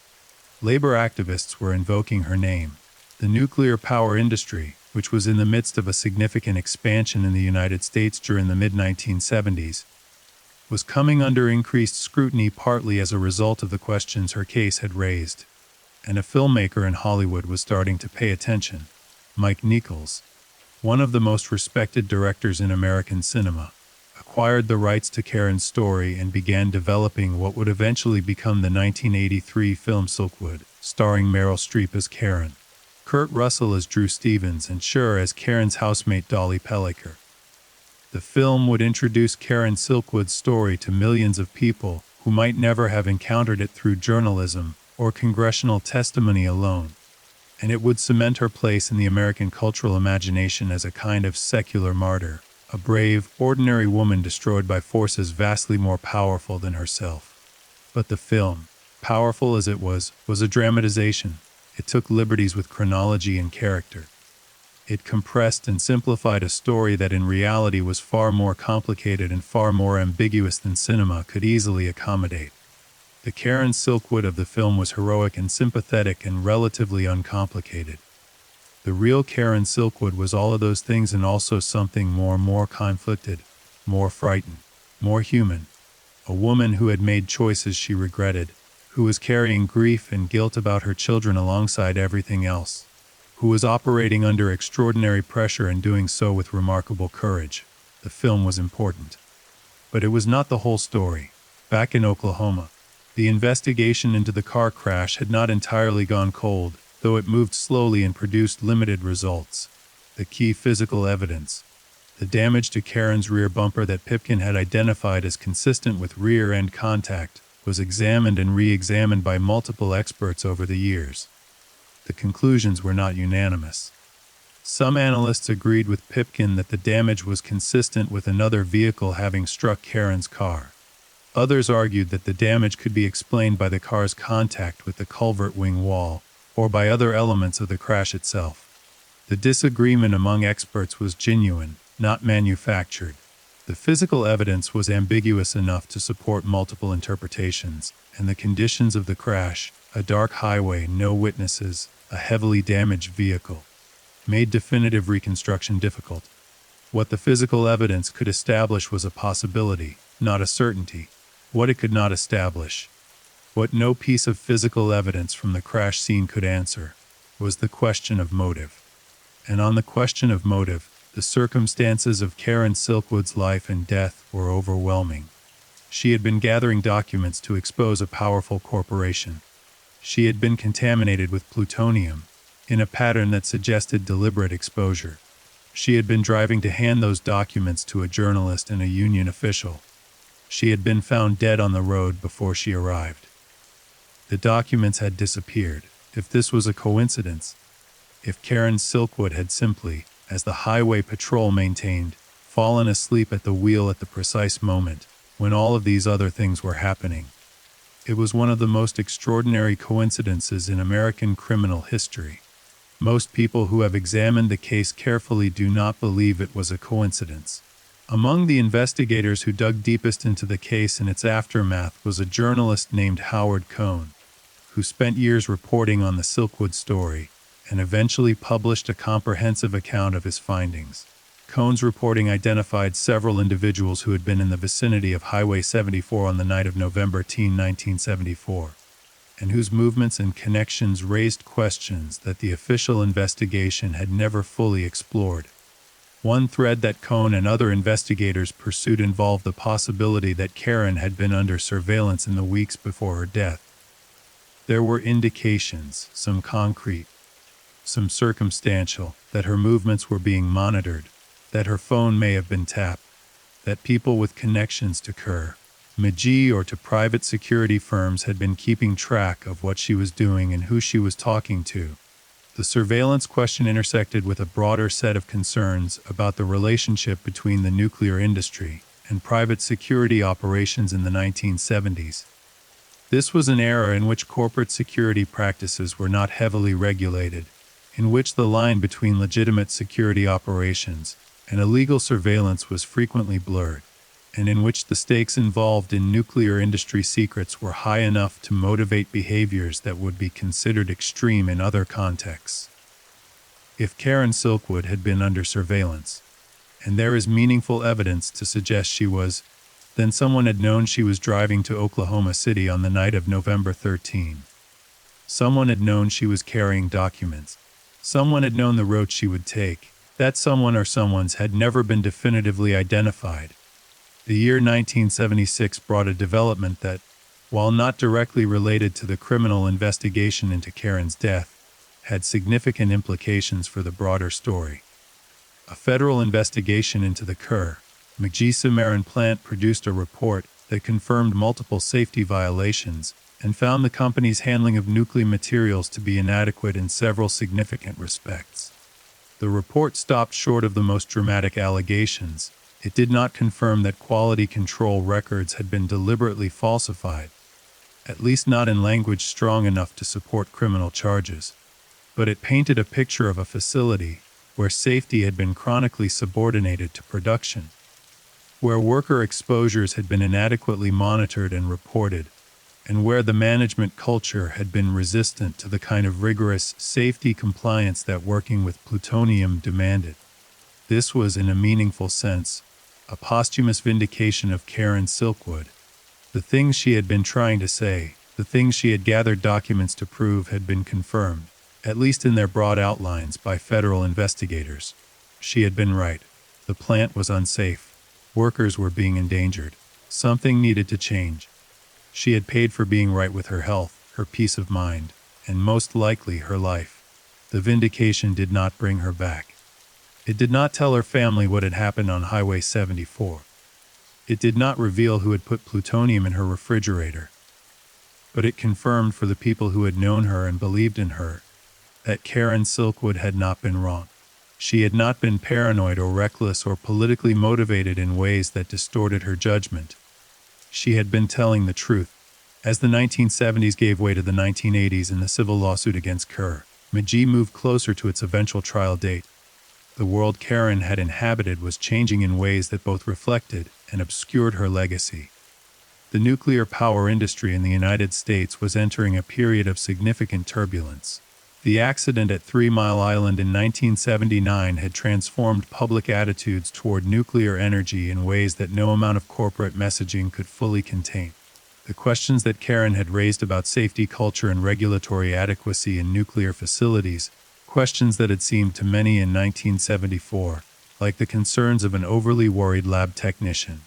Labor activists were invoking her name. The nuclear power industry, which was in the midst of a significant expansion in the United States during the mid-1970s, was coming under increased scrutiny, partly as a result of the questions her case had raised. And a filmmaker in Hollywood was starting to pay attention. Mike Nichols, one of the most respected directors in American cinema, acquired the rights to Karen's story and began developing what would eventually become the 1983 film Silkwood, starring Meryl Streep as Karen, Kurt Russell as Drew Stevens, and Cher as Karen's housemate Dolly Pellicker. The film would introduce Karen Silkwood's story to millions of people who might never have encountered it through journalism or congressional testimony alone, and it would cement her place in the American cultural imagination as a kind of secular martyr. A brave, ordinary woman destroyed by forces vastly more powerful than herself. But the film, powerful as it was a dramatization. It took liberties with chronology and character. It compressed and simplified a story that in reality was far more complicated and far more ambiguous than cinema could easily accommodate. The Karen Silkwood of the film was heroic and sympathetic and relatively uncomplicated. The real Karen Silkwood was all of those things and also something more conflicted, more frightened, more human. A woman who had made choices she regretted, who was carrying grief and guilt about her children alongside everything else, who was operating under extraordinary pressure and doing so with remarkable courage. The film was important. But it was not the whole story. Back in Oklahoma, the investigation into the car crash had not entirely gone cold, though it moved slowly and produced limited results. The key physical evidence, the damage to Karen's rear bumper that Pipkin had identified as consistent with rear-end contact, was examined and re-examined by multiple experts over the years. The conclusions were not unanimous. Some analysts agreed with Pipkin that the damage was consistent with another vehicle having struck Karen's car. Others argued that the damage could be explained by the car's contact with the culvert wing wall, or by other elements of the crash itself. The disagreement among experts was genuine, not manufactured. The physical evidence was ambiguous enough to support multiple interpretations, and the conditions of the crash, a dark highway, no witnesses, a heavily damaged vehicle, made definitive reconstruction difficult. What the physical evidence could establish was a possibility, not a certainty. What it could not establish, what no piece of physical evidence from the crash scene could answer, was the question of motive. And on the question of motive, the circumstances of Karen Silkwood's life and death were overwhelming. She had been gathering documents to expose a powerful corporation. She had been contaminated with plutonium, in a pattern that suggested deliberate exposure. She had been driving to hand those documents to a journalist and a union official. She had been found dead on the road before she arrived. The documents had disappeared. If this was a coincidence, if Karen Silkwood had simply, as the highway patrol maintained, fallen asleep at the wheel at the precise moment when all of these other things were happening, it was one of the most extraordinary coincidences in American criminal history. Most people who have examined the case carefully do not believe it was a coincidence. Among the investigators who dug deepest into the case and its aftermath was a journalist named Howard Cohn, who spent years reporting on the Silkwood story and eventually published a comprehensive account of his findings. Cohn's reporting identified several individuals who had been in the vicinity of Highway 74 on the night of November 10, 1974, and whose movements and connections raised questions that the official investigation had never fully explored. One thread that Cohn and other investigators pursued involved the possibility that Karen had been under surveillance in the weeks before her death. There were indications, some concrete, some circumstantial, that her movements were being monitored, that her phone may have been tapped, that people with connections to Kerr, McGee, or to private security firms had been keeping track of what she was doing and who she was talking to. The surveillance question intersected with a broader set of concerns about the relationship between the nuclear industry and private security operations in the 1970s. This was an era in which corporate security practices were not heavily regulated, in which the line between legitimate security operations and illegal surveillance was frequently blurred, and in which the stakes involved in nuclear industry secrets were high enough to motivate behaviors that would be considered extreme in other contexts. If Karen Silkwood had been under surveillance, and there is meaningful evidence to suggest she was, then someone had known she was driving to Oklahoma City on the night of November 13. Someone had known she was carrying documents. Someone had known the route she would take. That someone or someones had never been definitively identified. The year 1976 brought a development that, while not directly related to the criminal investigation into Karen's death, had significant implications for the broader story. A federal investigation into the Kerr, McGee Cimarron plant produced a report that confirmed multiple safety violations and found the company's handling of nuclear materials to be inadequate in several significant respects. The report stopped short of the most dramatic allegations. It did not confirm that quality control records had been deliberately falsified, at least not in language strong enough to support criminal charges. But it painted a picture of a facility where safety had been chronically subordinated to production, where worker exposures had been inadequately monitored and reported, and where the management culture had been resistant to the kind of rigorous safety compliance that working with plutonium demanded. This was, in a meaningful sense, a posthumous vindication of Karen Silkwood. The things she had been trying to say, the things she had gathered documents to prove, had been confirmed, at least in their broad outlines, by federal investigators. She had been right. The plant was unsafe. Workers were being endangered. Something needed to change. She had paid for being right with her health, her peace of mind, and most likely her life. The vindication did not bring her back. It did not tell her family what had happened on Highway 74. It did not reveal who had put plutonium in her refrigerator. But it confirmed for the people who had known her and believed in her that Karen Silkwood had not been wrong. She had not been paranoid or reckless or politically motivated in ways that distorted her judgment. She had been telling the truth. As the 1970s gave way to the 1980s in the civil lawsuit against Kerr, McGee moved closer to its eventual trial date. The world Karen had inhabited was changing in ways that both reflected and obscured her legacy. The nuclear power industry in the United States was entering a period of significant turbulence. The accident at 3 Mile Island in 1979 had transformed public attitudes toward nuclear energy in ways that no amount of corporate messaging could fully contain. The questions that Karen had raised about safety culture and regulatory adequacy in nuclear facilities, questions that had seemed to many in 1974 like the concerns of an overly worried lab technician,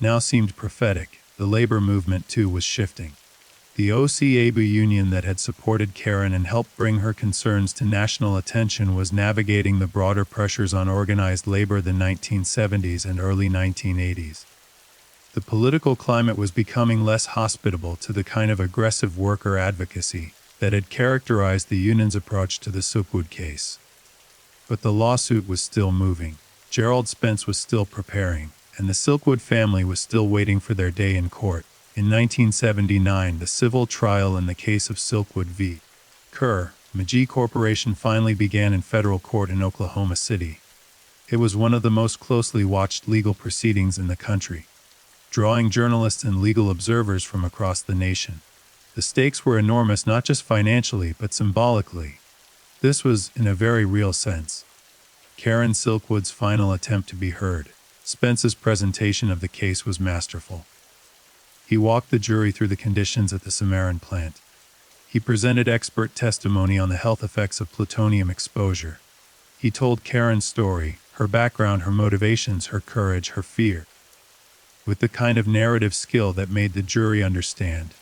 now seemed prophetic. The labor movement, too, was shifting. The OCABU union that had supported Karen and helped bring her concerns to national attention was navigating the broader pressures on organized labor of the 1970s and early 1980s. The political climate was becoming less hospitable to the kind of aggressive worker advocacy that had characterized the union's approach to the Silkwood case. But the lawsuit was still moving. Gerald Spence was still preparing, and the Silkwood family was still waiting for their day in court. In 1979, the civil trial in the case of Silkwood v. Kerr, McGee Corporation finally began in federal court in Oklahoma City. It was one of the most closely watched legal proceedings in the country, drawing journalists and legal observers from across the nation. The stakes were enormous, not just financially, but symbolically. This was, in a very real sense, Karen Silkwood's final attempt to be heard. Spence's presentation of the case was masterful. He walked the jury through the conditions at the Cimarron plant. He presented expert testimony on the health effects of plutonium exposure. He told Karen's story, her background, her motivations, her courage, her fear, with the kind of narrative skill that made the jury understand,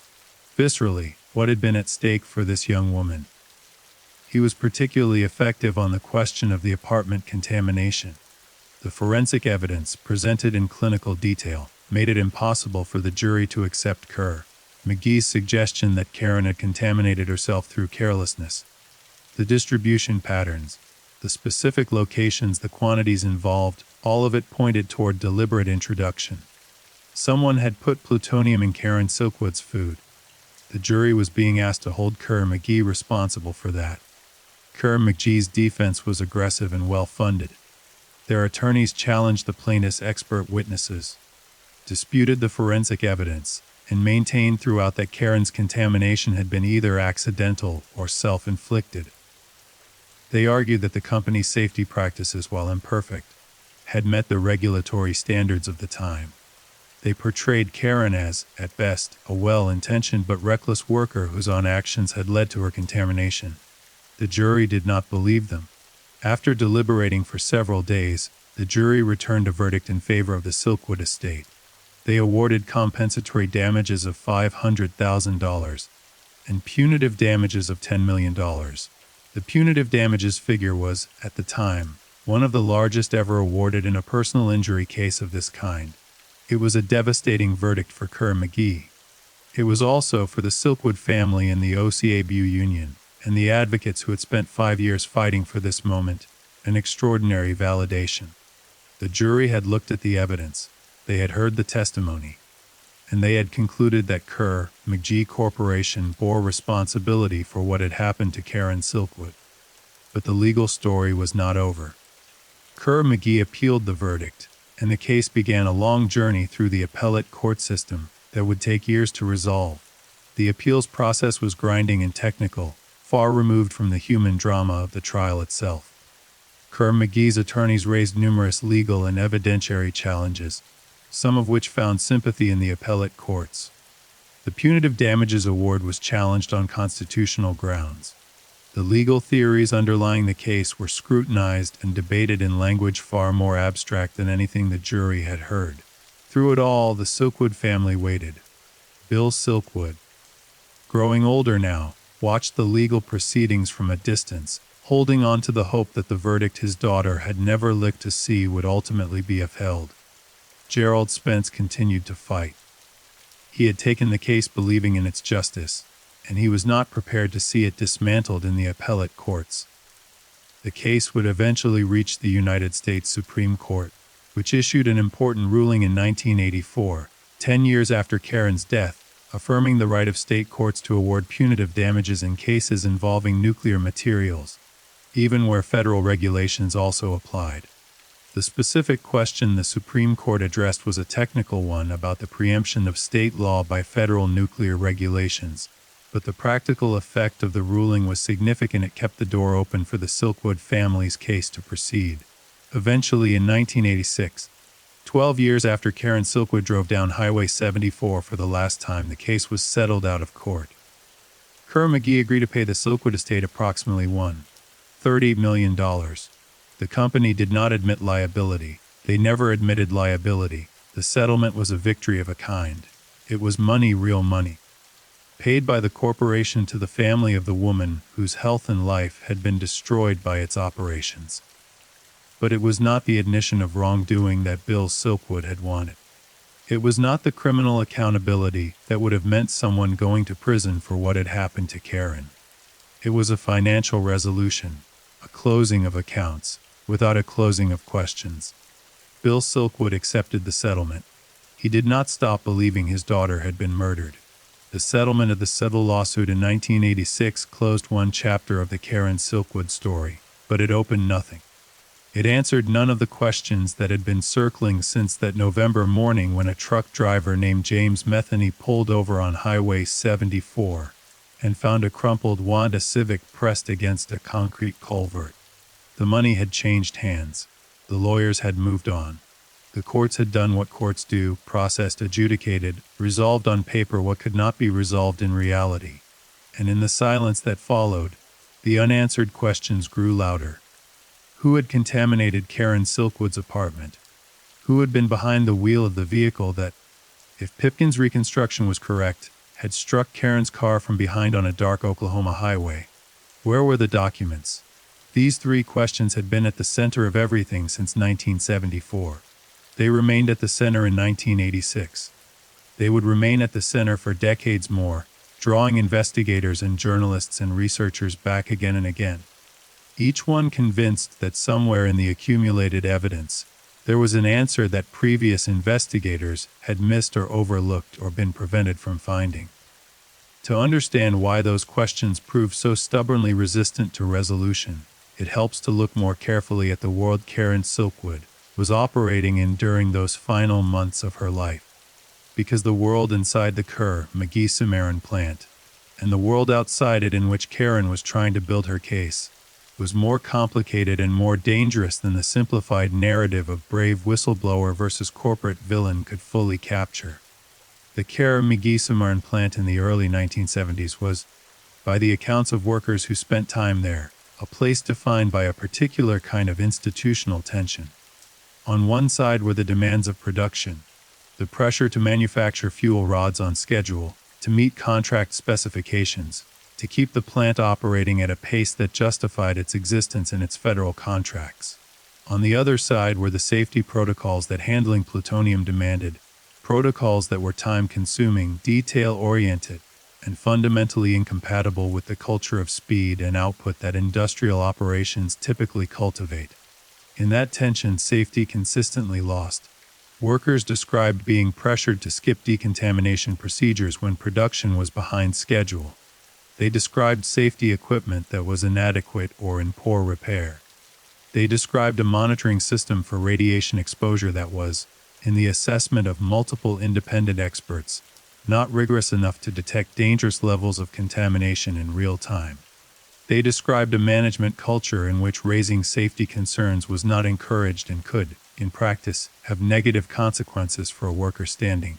viscerally, what had been at stake for this young woman. He was particularly effective on the question of the apartment contamination. The forensic evidence, presented in clinical detail, made it impossible for the jury to accept Kerr, McGee's suggestion that Karen had contaminated herself through carelessness. The distribution patterns, the specific locations, the quantities involved, all of it pointed toward deliberate introduction. Someone had put plutonium in Karen Silkwood's food. The jury was being asked to hold Kerr McGee responsible for that. Kerr McGee's defense was aggressive and well-funded. Their attorneys challenged the plaintiff's expert witnesses, disputed the forensic evidence, and maintained throughout that Karen's contamination had been either accidental or self-inflicted. They argued that the company's safety practices, while imperfect, had met the regulatory standards of the time. They portrayed Karen as, at best, a well-intentioned but reckless worker whose own actions had led to her contamination. The jury did not believe them. After deliberating for several days, the jury returned a verdict in favor of the Silkwood estate. They awarded compensatory damages of $500,000 and punitive damages of $10 million. The punitive damages figure was, at the time, one of the largest ever awarded in a personal injury case of this kind. It was a devastating verdict for Kerr McGee. It was also for the Silkwood family and the OCABU union, and the advocates who had spent 5 years fighting for this moment. An extraordinary validation. The jury had looked at the evidence, they had heard the testimony, and they had concluded that Kerr-McGee Corporation bore responsibility for what had happened to Karen Silkwood. But the legal story was not over. Kerr-McGee appealed the verdict, and the case began a long journey through the appellate court system that would take years to resolve. The appeals process was grinding and technical, far removed from the human drama of the trial itself. Kerr-McGee's attorneys raised numerous legal and evidentiary challenges, some of which found sympathy in the appellate courts. The punitive damages award was challenged on constitutional grounds. The legal theories underlying the case were scrutinized and debated in language far more abstract than anything the jury had heard. Through it all, the Silkwood family waited. Bill Silkwood, growing older now, watched the legal proceedings from a distance, holding on to the hope that the verdict his daughter had never lived to see would ultimately be upheld. Gerald Spence continued to fight. He had taken the case believing in its justice, and he was not prepared to see it dismantled in the appellate courts. The case would eventually reach the United States Supreme Court, which issued an important ruling in 1984, 10 years after Karen's death, affirming the right of state courts to award punitive damages in cases involving nuclear materials, even where federal regulations also applied. The specific question the Supreme Court addressed was a technical one about the preemption of state law by federal nuclear regulations, but the practical effect of the ruling was significant. It kept the door open for the Silkwood family's case to proceed. Eventually, in 1986, 12 years after Karen Silkwood drove down Highway 74 for the last time, the case was settled out of court. Kerr-McGee agreed to pay the Silkwood estate approximately $1.30 million. The company did not admit liability. They never admitted liability. The settlement was a victory of a kind. It was money, real money, paid by the corporation to the family of the woman whose health and life had been destroyed by its operations. But it was not the admission of wrongdoing that Bill Silkwood had wanted. It was not the criminal accountability that would have meant someone going to prison for what had happened to Karen. It was a financial resolution, a closing of accounts, without a closing of questions. Bill Silkwood accepted the settlement. He did not stop believing his daughter had been murdered. The settlement of the civil lawsuit in 1986 closed one chapter of the Karen Silkwood story, but it opened nothing. It answered none of the questions that had been circling since that November morning when a truck driver named James Metheny pulled over on Highway 74 and found a crumpled Honda Civic pressed against a concrete culvert. The money had changed hands. The lawyers had moved on. The courts had done what courts do, processed, adjudicated, resolved on paper what could not be resolved in reality. And in the silence that followed, the unanswered questions grew louder. Who had contaminated Karen Silkwood's apartment? Who had been behind the wheel of the vehicle that, if Pipkin's reconstruction was correct, had struck Karen's car from behind on a dark Oklahoma highway? Where were the documents? These three questions had been at the center of everything since 1974. They remained at the center in 1986. They would remain at the center for decades more, drawing investigators and journalists and researchers back again and again. Each one convinced that somewhere in the accumulated evidence, there was an answer that previous investigators had missed or overlooked or been prevented from finding. To understand why those questions proved so stubbornly resistant to resolution, it helps to look more carefully at the world Karen Silkwood was operating in during those final months of her life. Because the world inside the Kerr-McGee Cimarron plant, and the world outside it in which Karen was trying to build her case, was more complicated and more dangerous than the simplified narrative of brave whistleblower versus corporate villain could fully capture. The Kerr-McGee Cimarron plant in the early 1970s was, by the accounts of workers who spent time there, a place defined by a particular kind of institutional tension. On one side were the demands of production, the pressure to manufacture fuel rods on schedule, to meet contract specifications, to keep the plant operating at a pace that justified its existence in its federal contracts. On the other side were the safety protocols that handling plutonium demanded, protocols that were time-consuming, detail-oriented, and fundamentally incompatible with the culture of speed and output that industrial operations typically cultivate. In that tension, safety consistently lost. Workers described being pressured to skip decontamination procedures when production was behind schedule. They described safety equipment that was inadequate or in poor repair. They described a monitoring system for radiation exposure that was, in the assessment of multiple independent experts, not rigorous enough to detect dangerous levels of contamination in real time. They described a management culture in which raising safety concerns was not encouraged and could, in practice, have negative consequences for a worker standing.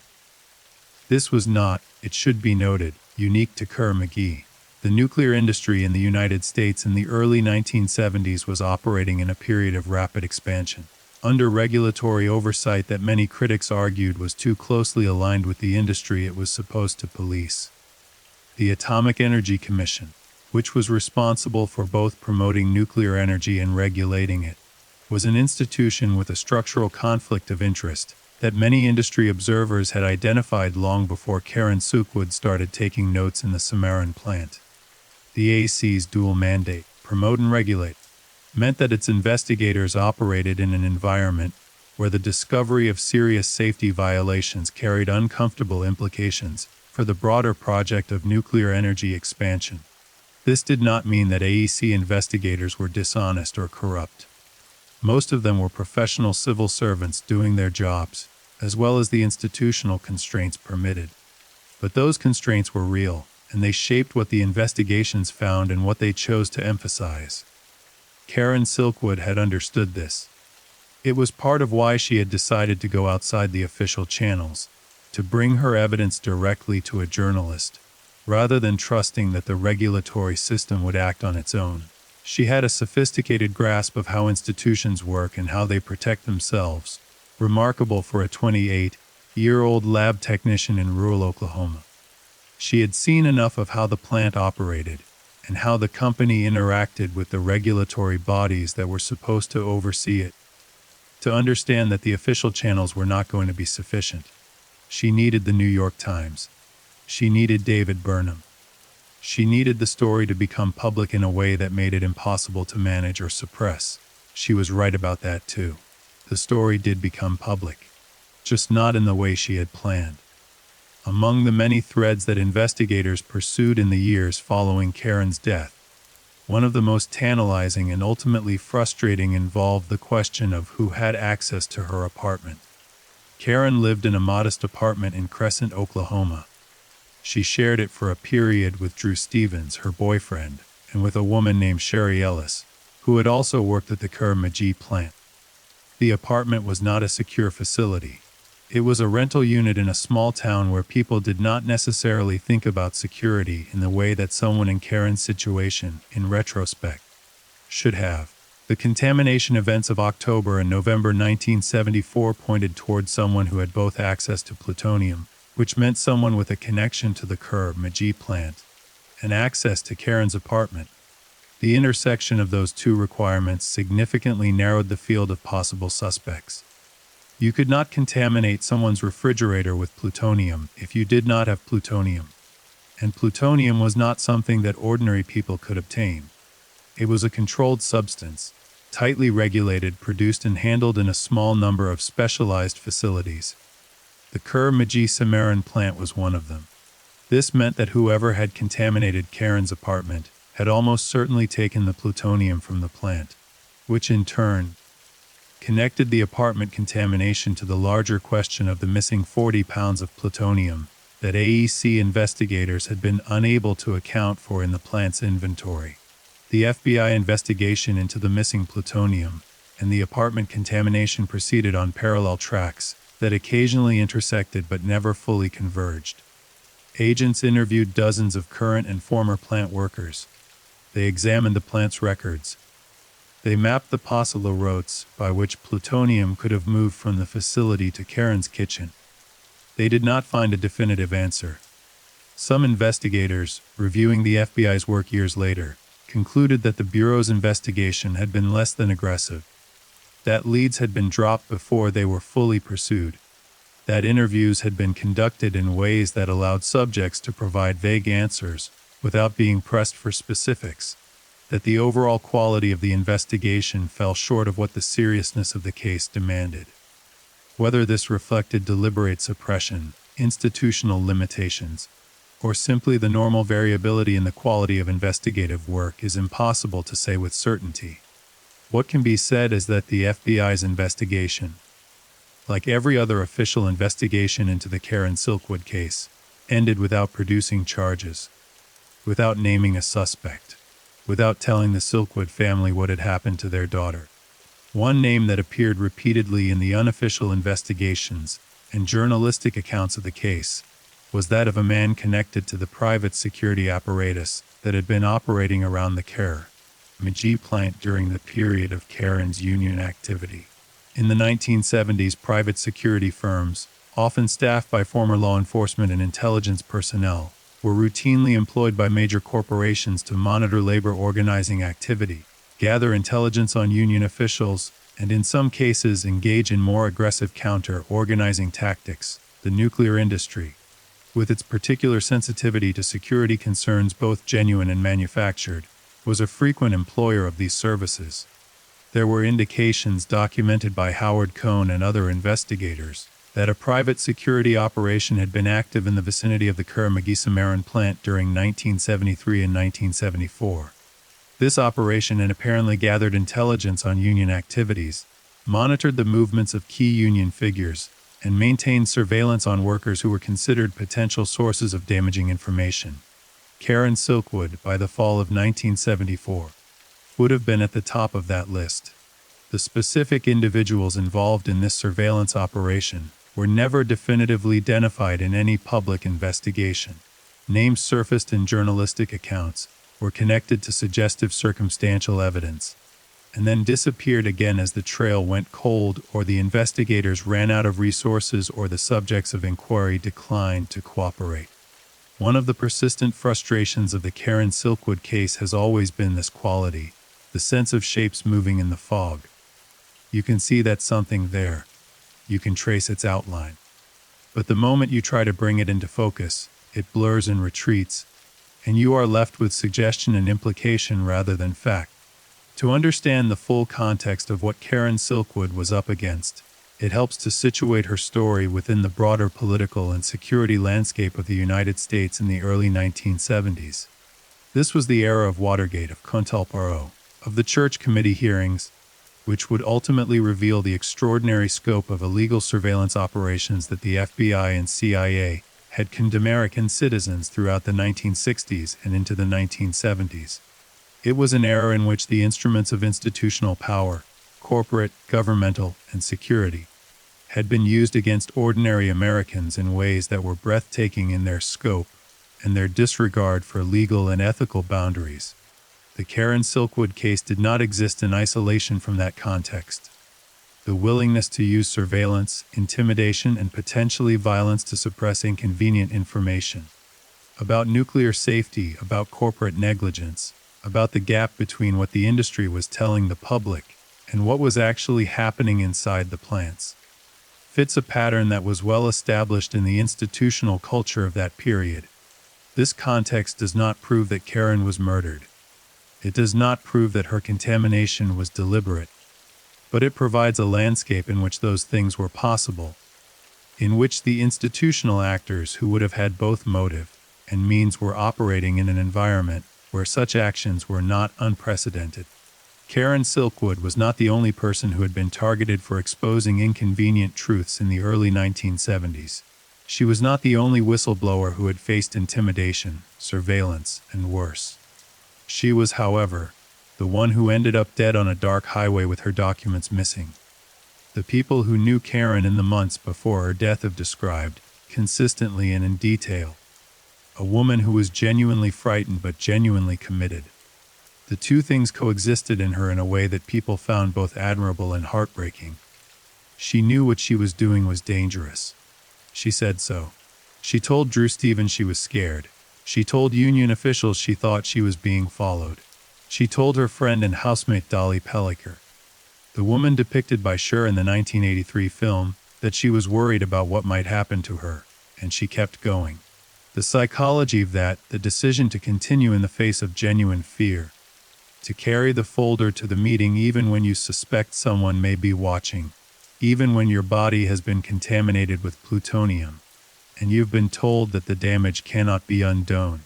This was not, it should be noted, unique to Kerr-McGee. The nuclear industry in the United States in the early 1970s was operating in a period of rapid expansion, under regulatory oversight that many critics argued was too closely aligned with the industry it was supposed to police. The Atomic Energy Commission, which was responsible for both promoting nuclear energy and regulating it, was an institution with a structural conflict of interest that many industry observers had identified long before Karen Silkwood started taking notes in the Cimarron plant. The AEC's dual mandate, promote and regulate, meant that its investigators operated in an environment where the discovery of serious safety violations carried uncomfortable implications for the broader project of nuclear energy expansion. This did not mean that AEC investigators were dishonest or corrupt. Most of them were professional civil servants doing their jobs, as well as the institutional constraints permitted. But those constraints were real, and they shaped what the investigations found and what they chose to emphasize. Karen Silkwood had understood this. It was part of why she had decided to go outside the official channels, to bring her evidence directly to a journalist, rather than trusting that the regulatory system would act on its own. She had a sophisticated grasp of how institutions work and how they protect themselves, remarkable for a 28-year-old lab technician in rural Oklahoma. She had seen enough of how the plant operated and how the company interacted with the regulatory bodies that were supposed to oversee it, to understand that the official channels were not going to be sufficient. She needed the New York Times. She needed David Burnham. She needed the story to become public in a way that made it impossible to manage or suppress. She was right about that too. The story did become public, just not in the way she had planned. Among the many threads that investigators pursued in the years following Karen's death, one of the most tantalizing and ultimately frustrating involved the question of who had access to her apartment. Karen lived in a modest apartment in Crescent, Oklahoma. She shared it for a period with Drew Stevens, her boyfriend, and with a woman named Sherry Ellis, who had also worked at the Kerr-McGee plant. The apartment was not a secure facility. It was a rental unit in a small town where people did not necessarily think about security in the way that someone in Karen's situation, in retrospect, should have. The contamination events of October and November 1974 pointed towards someone who had both access to plutonium, which meant someone with a connection to the Kerr-McGee plant, and access to Karen's apartment. The intersection of those two requirements significantly narrowed the field of possible suspects. You could not contaminate someone's refrigerator with plutonium if you did not have plutonium. And plutonium was not something that ordinary people could obtain. It was a controlled substance, tightly regulated, produced and handled in a small number of specialized facilities. The Kerr-McGee Cimarron plant was one of them. This meant that whoever had contaminated Karen's apartment had almost certainly taken the plutonium from the plant, which in turn connected the apartment contamination to the larger question of the missing 40 pounds of plutonium that AEC investigators had been unable to account for in the plant's inventory. The FBI investigation into the missing plutonium and the apartment contamination proceeded on parallel tracks that occasionally intersected but never fully converged. Agents interviewed dozens of current and former plant workers. They examined the plant's records. They mapped the possible routes by which plutonium could have moved from the facility to Karen's kitchen. They did not find a definitive answer. Some investigators, reviewing the FBI's work years later, concluded that the Bureau's investigation had been less than aggressive, that leads had been dropped before they were fully pursued, that interviews had been conducted in ways that allowed subjects to provide vague answers without being pressed for specifics, that the overall quality of the investigation fell short of what the seriousness of the case demanded. Whether this reflected deliberate suppression, institutional limitations, or simply the normal variability in the quality of investigative work is impossible to say with certainty. What can be said is that the FBI's investigation, like every other official investigation into the Karen Silkwood case, ended without producing charges, without naming a suspect, without telling the Silkwood family what had happened to their daughter. One name that appeared repeatedly in the unofficial investigations and journalistic accounts of the case was that of a man connected to the private security apparatus that had been operating around the Karen plant during the period of Karen's union activity. In the 1970s, private security firms, often staffed by former law enforcement and intelligence personnel, were routinely employed by major corporations to monitor labor organizing activity, gather intelligence on union officials, and in some cases engage in more aggressive counter-organizing tactics. The nuclear industry, with its particular sensitivity to security concerns both genuine and manufactured, was a frequent employer of these services. There were indications documented by Howard Cohn and other investigators that a private security operation had been active in the vicinity of the Karen plant during 1973 and 1974. This operation had apparently gathered intelligence on union activities, monitored the movements of key union figures, and maintained surveillance on workers who were considered potential sources of damaging information. Karen Silkwood, by the fall of 1974, would have been at the top of that list. The specific individuals involved in this surveillance operation were never definitively identified in any public investigation. Names surfaced in journalistic accounts were connected to suggestive circumstantial evidence, and then disappeared again as the trail went cold or the investigators ran out of resources or the subjects of inquiry declined to cooperate. One of the persistent frustrations of the Karen Silkwood case has always been this quality, the sense of shapes moving in the fog. You can see that something there. You can trace its outline. But the moment you try to bring it into focus, it blurs and retreats, and you are left with suggestion and implication rather than fact. To understand the full context of what Karen Silkwood was up against, it helps to situate her story within the broader political and security landscape of the United States in the early 1970s. This was the era of Watergate, of Contalparo, of the Church Committee hearings, which would ultimately reveal the extraordinary scope of illegal surveillance operations that the FBI and CIA had condemned American citizens throughout the 1960s and into the 1970s. It was an era in which the instruments of institutional power, corporate, governmental, and security, had been used against ordinary Americans in ways that were breathtaking in their scope and their disregard for legal and ethical boundaries. The Karen Silkwood case did not exist in isolation from that context. The willingness to use surveillance, intimidation, and potentially violence to suppress inconvenient information about nuclear safety, about corporate negligence, about the gap between what the industry was telling the public and what was actually happening inside the plants, fits a pattern that was well established in the institutional culture of that period. This context does not prove that Karen was murdered. It does not prove that her contamination was deliberate, but it provides a landscape in which those things were possible, in which the institutional actors who would have had both motive and means were operating in an environment where such actions were not unprecedented. Karen Silkwood was not the only person who had been targeted for exposing inconvenient truths in the early 1970s. She was not the only whistleblower who had faced intimidation, surveillance, and worse. She was, however, the one who ended up dead on a dark highway with her documents missing. The people who knew Karen in the months before her death have described, consistently and in detail, a woman who was genuinely frightened but genuinely committed. The two things coexisted in her in a way that people found both admirable and heartbreaking. She knew what she was doing was dangerous. She said so. She told Drew Stevens she was scared. She told union officials she thought she was being followed. She told her friend and housemate Dolly Pellicker. The woman depicted by Schur in the 1983 film, that she was worried about what might happen to her, and she kept going. The psychology of that, the decision to continue in the face of genuine fear, to carry the folder to the meeting even when you suspect someone may be watching, even when your body has been contaminated with plutonium, and you've been told that the damage cannot be undone,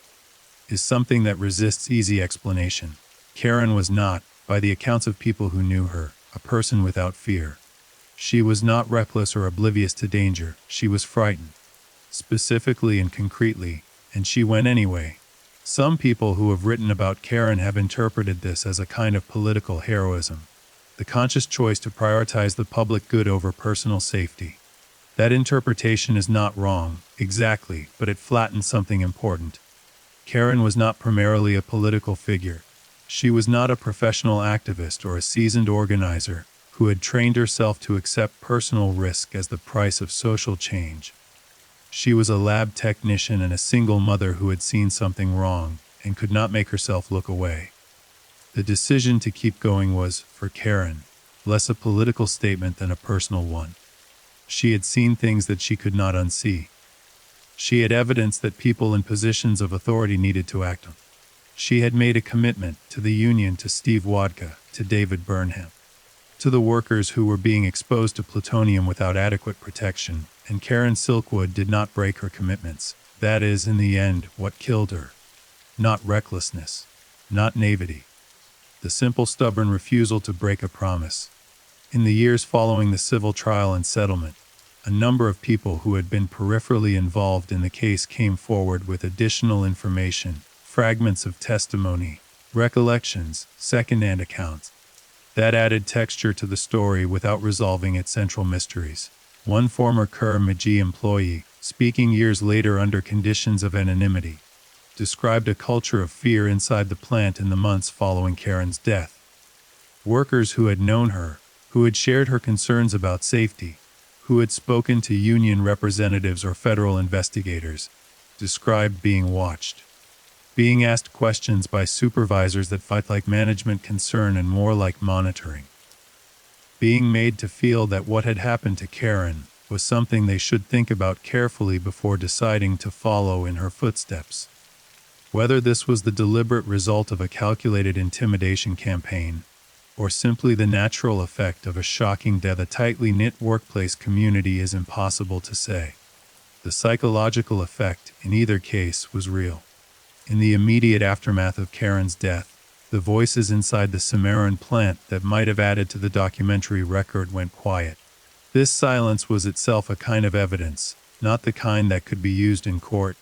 is something that resists easy explanation. Karen was not, by the accounts of people who knew her, a person without fear. She was not reckless or oblivious to danger. She was frightened, specifically and concretely, and she went anyway. Some people who have written about Karen have interpreted this as a kind of political heroism, the conscious choice to prioritize the public good over personal safety. That interpretation is not wrong, exactly, but it flattens something important. Karen was not primarily a political figure. She was not a professional activist or a seasoned organizer who had trained herself to accept personal risk as the price of social change. She was a lab technician and a single mother who had seen something wrong and could not make herself look away. The decision to keep going was, for Karen, less a political statement than a personal one. She had seen things that she could not unsee. She had evidence that people in positions of authority needed to act on. She had made a commitment to the union, to Steve Wodka, to David Burnham, to the workers who were being exposed to plutonium without adequate protection, and Karen Silkwood did not break her commitments. That is, in the end, what killed her. Not recklessness, not naivety. The simple, stubborn refusal to break a promise. In the years following the civil trial and settlement, a number of people who had been peripherally involved in the case came forward with additional information, fragments of testimony, recollections, second-hand accounts. That added texture to the story without resolving its central mysteries. One former Kerr-McGee employee, speaking years later under conditions of anonymity, described a culture of fear inside the plant in the months following Karen's death. Workers who had known her, who had shared her concerns about safety, who had spoken to union representatives or federal investigators, described being watched, being asked questions by supervisors that felt like management concern and more like monitoring, being made to feel that what had happened to Karen was something they should think about carefully before deciding to follow in her footsteps. Whether this was the deliberate result of a calculated intimidation campaign, or simply the natural effect of a shocking death, a tightly knit workplace community is impossible to say. The psychological effect, in either case, was real. In the immediate aftermath of Karen's death, the voices inside the Cimarron plant that might have added to the documentary record went quiet. This silence was itself a kind of evidence, not the kind that could be used in court,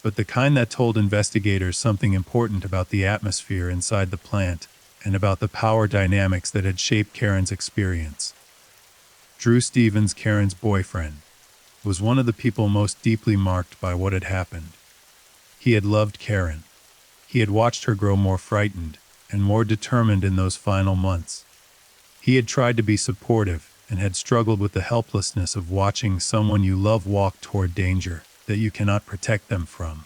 but the kind that told investigators something important about the atmosphere inside the plant and about the power dynamics that had shaped Karen's experience. Drew Stevens, Karen's boyfriend, was one of the people most deeply marked by what had happened. He had loved Karen. He had watched her grow more frightened and more determined in those final months. He had tried to be supportive and had struggled with the helplessness of watching someone you love walk toward danger that you cannot protect them from.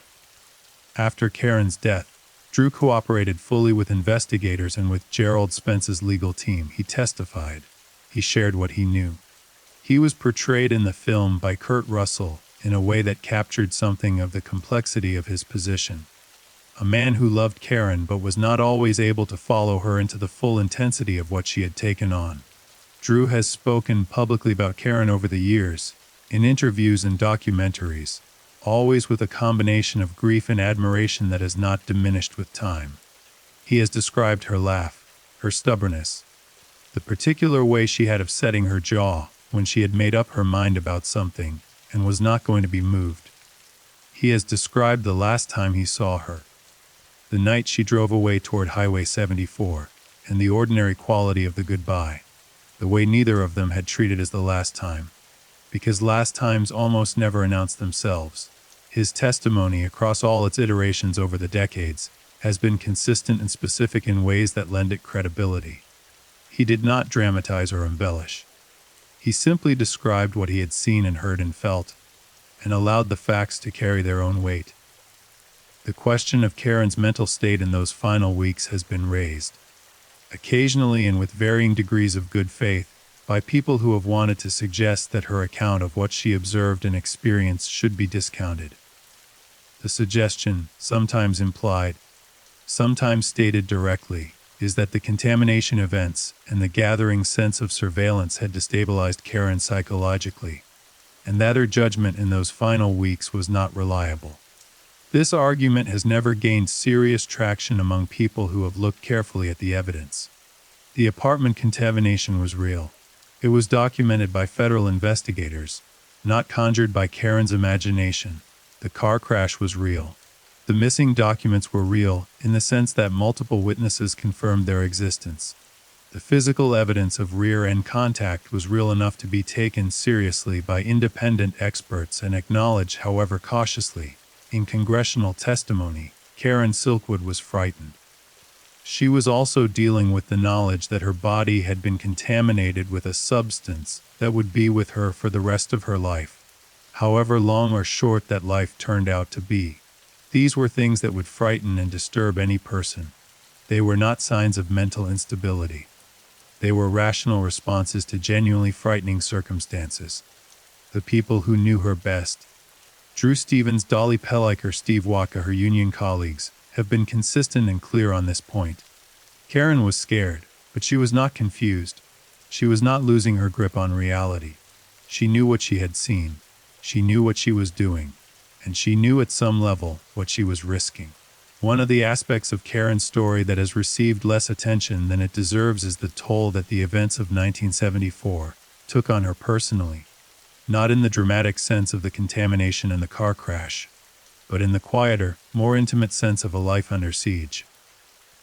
After Karen's death, Drew cooperated fully with investigators and with Gerald Spence's legal team. He testified. He shared what he knew. He was portrayed in the film by Kurt Russell in a way that captured something of the complexity of his position. A man who loved Karen but was not always able to follow her into the full intensity of what she had taken on. Drew has spoken publicly about Karen over the years, in interviews and documentaries, always with a combination of grief and admiration that has not diminished with time. He has described her laugh, her stubbornness, the particular way she had of setting her jaw when she had made up her mind about something and was not going to be moved. He has described the last time he saw her, the night she drove away toward Highway 74, and the ordinary quality of the goodbye, the way neither of them had treated as the last time, because last times almost never announce themselves. His testimony, across all its iterations over the decades, has been consistent and specific in ways that lend it credibility. He did not dramatize or embellish. He simply described what he had seen and heard and felt, and allowed the facts to carry their own weight. The question of Karen's mental state in those final weeks has been raised. Occasionally and with varying degrees of good faith, by people who have wanted to suggest that her account of what she observed and experienced should be discounted. The suggestion, sometimes implied, sometimes stated directly, is that the contamination events and the gathering sense of surveillance had destabilized Karen psychologically, and that her judgment in those final weeks was not reliable. This argument has never gained serious traction among people who have looked carefully at the evidence. The apartment contamination was real. It was documented by federal investigators, not conjured by Karen's imagination. The car crash was real. The missing documents were real, in the sense that multiple witnesses confirmed their existence. The physical evidence of rear-end contact was real enough to be taken seriously by independent experts and acknowledged, however cautiously. In congressional testimony, Karen Silkwood was frightened. She was also dealing with the knowledge that her body had been contaminated with a substance that would be with her for the rest of her life, however long or short that life turned out to be. These were things that would frighten and disturb any person. They were not signs of mental instability. They were rational responses to genuinely frightening circumstances. The people who knew her best, Drew Stevens, Dolly Pelliker, Steve Waka, her union colleagues, have been consistent and clear on this point. Karen was scared, but she was not confused. She was not losing her grip on reality. She knew what she had seen. She knew what she was doing. And she knew at some level what she was risking. One of the aspects of Karen's story that has received less attention than it deserves is the toll that the events of 1974 took on her personally. Not in the dramatic sense of the contamination and the car crash, but in the quieter, more intimate sense of a life under siege.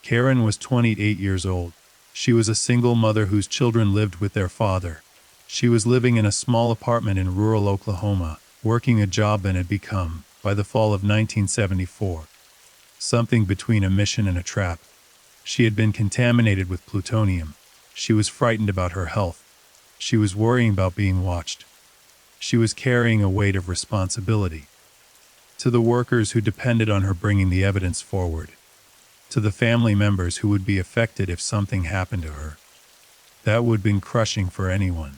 Karen was 28 years old. She was a single mother whose children lived with their father. She was living in a small apartment in rural Oklahoma, working a job that had become, by the fall of 1974, something between a mission and a trap. She had been contaminated with plutonium. She was frightened about her health. She was worrying about being watched. She was carrying a weight of responsibility. To the workers who depended on her bringing the evidence forward. To the family members who would be affected if something happened to her. That would have been crushing for anyone.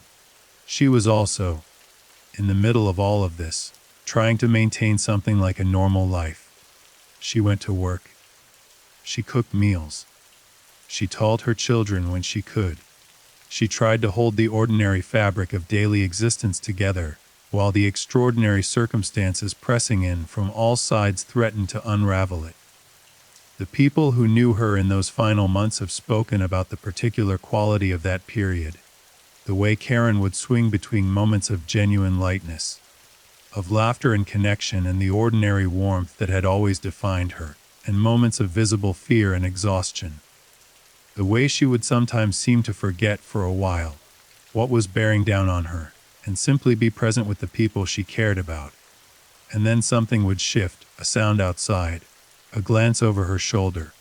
She was also, in the middle of all of this, trying to maintain something like a normal life. She went to work. She cooked meals. She taught her children when she could. She tried to hold the ordinary fabric of daily existence together, while the extraordinary circumstances pressing in from all sides threatened to unravel it. The people who knew her in those final months have spoken about the particular quality of that period, the way Karen would swing between moments of genuine lightness, of laughter and connection and the ordinary warmth that had always defined her, and moments of visible fear and exhaustion. The way she would sometimes seem to forget for a while what was bearing down on her, and simply be present with the people she cared about. And then something would shift, a sound outside, a glance over her shoulder,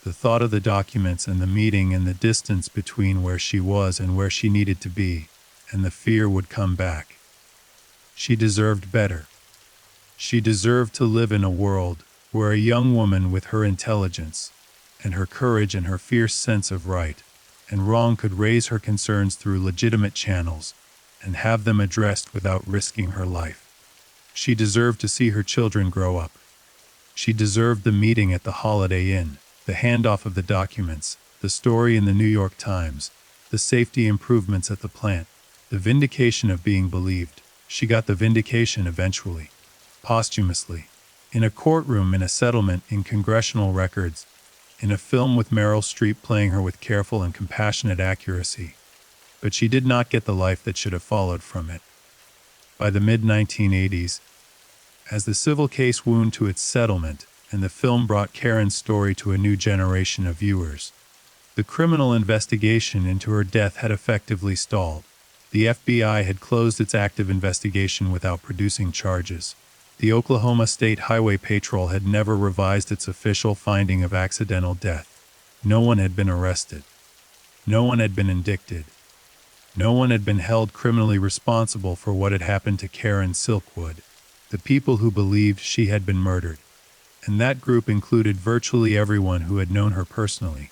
the thought of the documents and the meeting and the distance between where she was and where she needed to be, and the fear would come back. She deserved better. She deserved to live in a world where a young woman with her intelligence, and her courage and her fierce sense of right and wrong could raise her concerns through legitimate channels and have them addressed without risking her life. She deserved to see her children grow up. She deserved the meeting at the Holiday Inn, the handoff of the documents, the story in the New York Times, the safety improvements at the plant, the vindication of being believed. She got the vindication eventually, posthumously, in a courtroom, in a settlement, in congressional records, in a film with Meryl Streep playing her with careful and compassionate accuracy. But she did not get the life that should have followed from it. By the mid-1980s, as the civil case wound to its settlement and the film brought Karen's story to a new generation of viewers, the criminal investigation into her death had effectively stalled. The FBI had closed its active investigation without producing charges. The Oklahoma State Highway Patrol had never revised its official finding of accidental death. No one had been arrested. No one had been indicted. No one had been held criminally responsible for what had happened to Karen Silkwood, the people who believed she had been murdered. And that group included virtually everyone who had known her personally,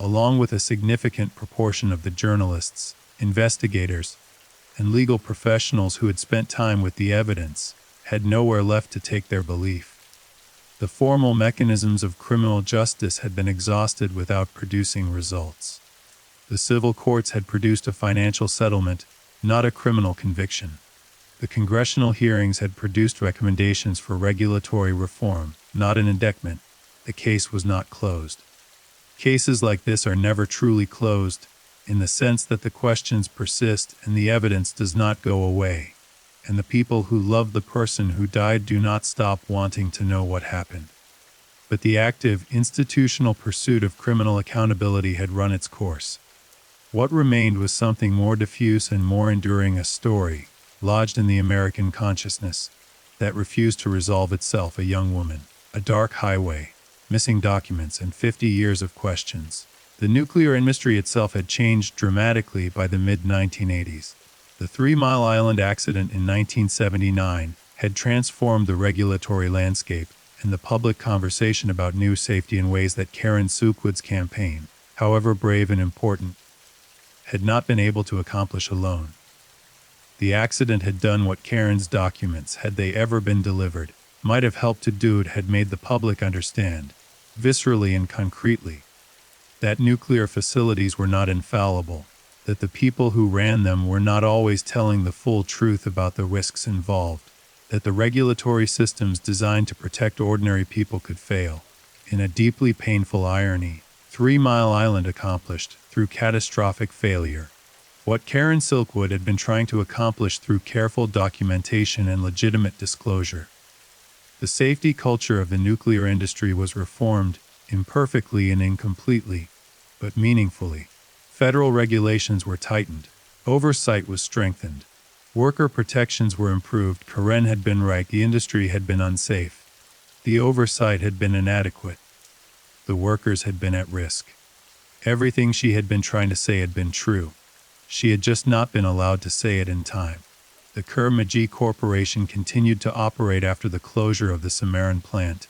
along with a significant proportion of the journalists, Investigators and legal professionals who had spent time with the evidence had nowhere left to take their belief. The formal mechanisms of criminal justice had been exhausted without producing results. The civil courts had produced a financial settlement, not a criminal conviction. The congressional hearings had produced recommendations for regulatory reform, not an indictment. The case was not closed. Cases like this are never truly closed, in the sense that the questions persist and the evidence does not go away, and the people who love the person who died do not stop wanting to know what happened. But the active, institutional pursuit of criminal accountability had run its course. What remained was something more diffuse and more enduring, a story, lodged in the American consciousness, that refused to resolve itself: a young woman, a dark highway, missing documents, and 50 years of questions. The nuclear industry itself had changed dramatically by the mid-1980s. The 3 Mile Island accident in 1979 had transformed the regulatory landscape and the public conversation about new safety in ways that Karen Silkwood's campaign, however brave and important, had not been able to accomplish alone. The accident had done what Karen's documents, had they ever been delivered, might have helped to do. It had made the public understand, viscerally and concretely, that nuclear facilities were not infallible, that the people who ran them were not always telling the full truth about the risks involved, that the regulatory systems designed to protect ordinary people could fail. In a deeply painful irony, 3 Mile Island accomplished, through catastrophic failure, what Karen Silkwood had been trying to accomplish through careful documentation and legitimate disclosure. The safety culture of the nuclear industry was reformed, imperfectly and incompletely, but meaningfully. Federal regulations were tightened, oversight was strengthened, worker protections were improved. Karen had been right, the industry had been unsafe. The oversight had been inadequate. The workers had been at risk. Everything she had been trying to say had been true. She had just not been allowed to say it in time. The Kerr-McGee Corporation continued to operate after the closure of the Cimarron plant,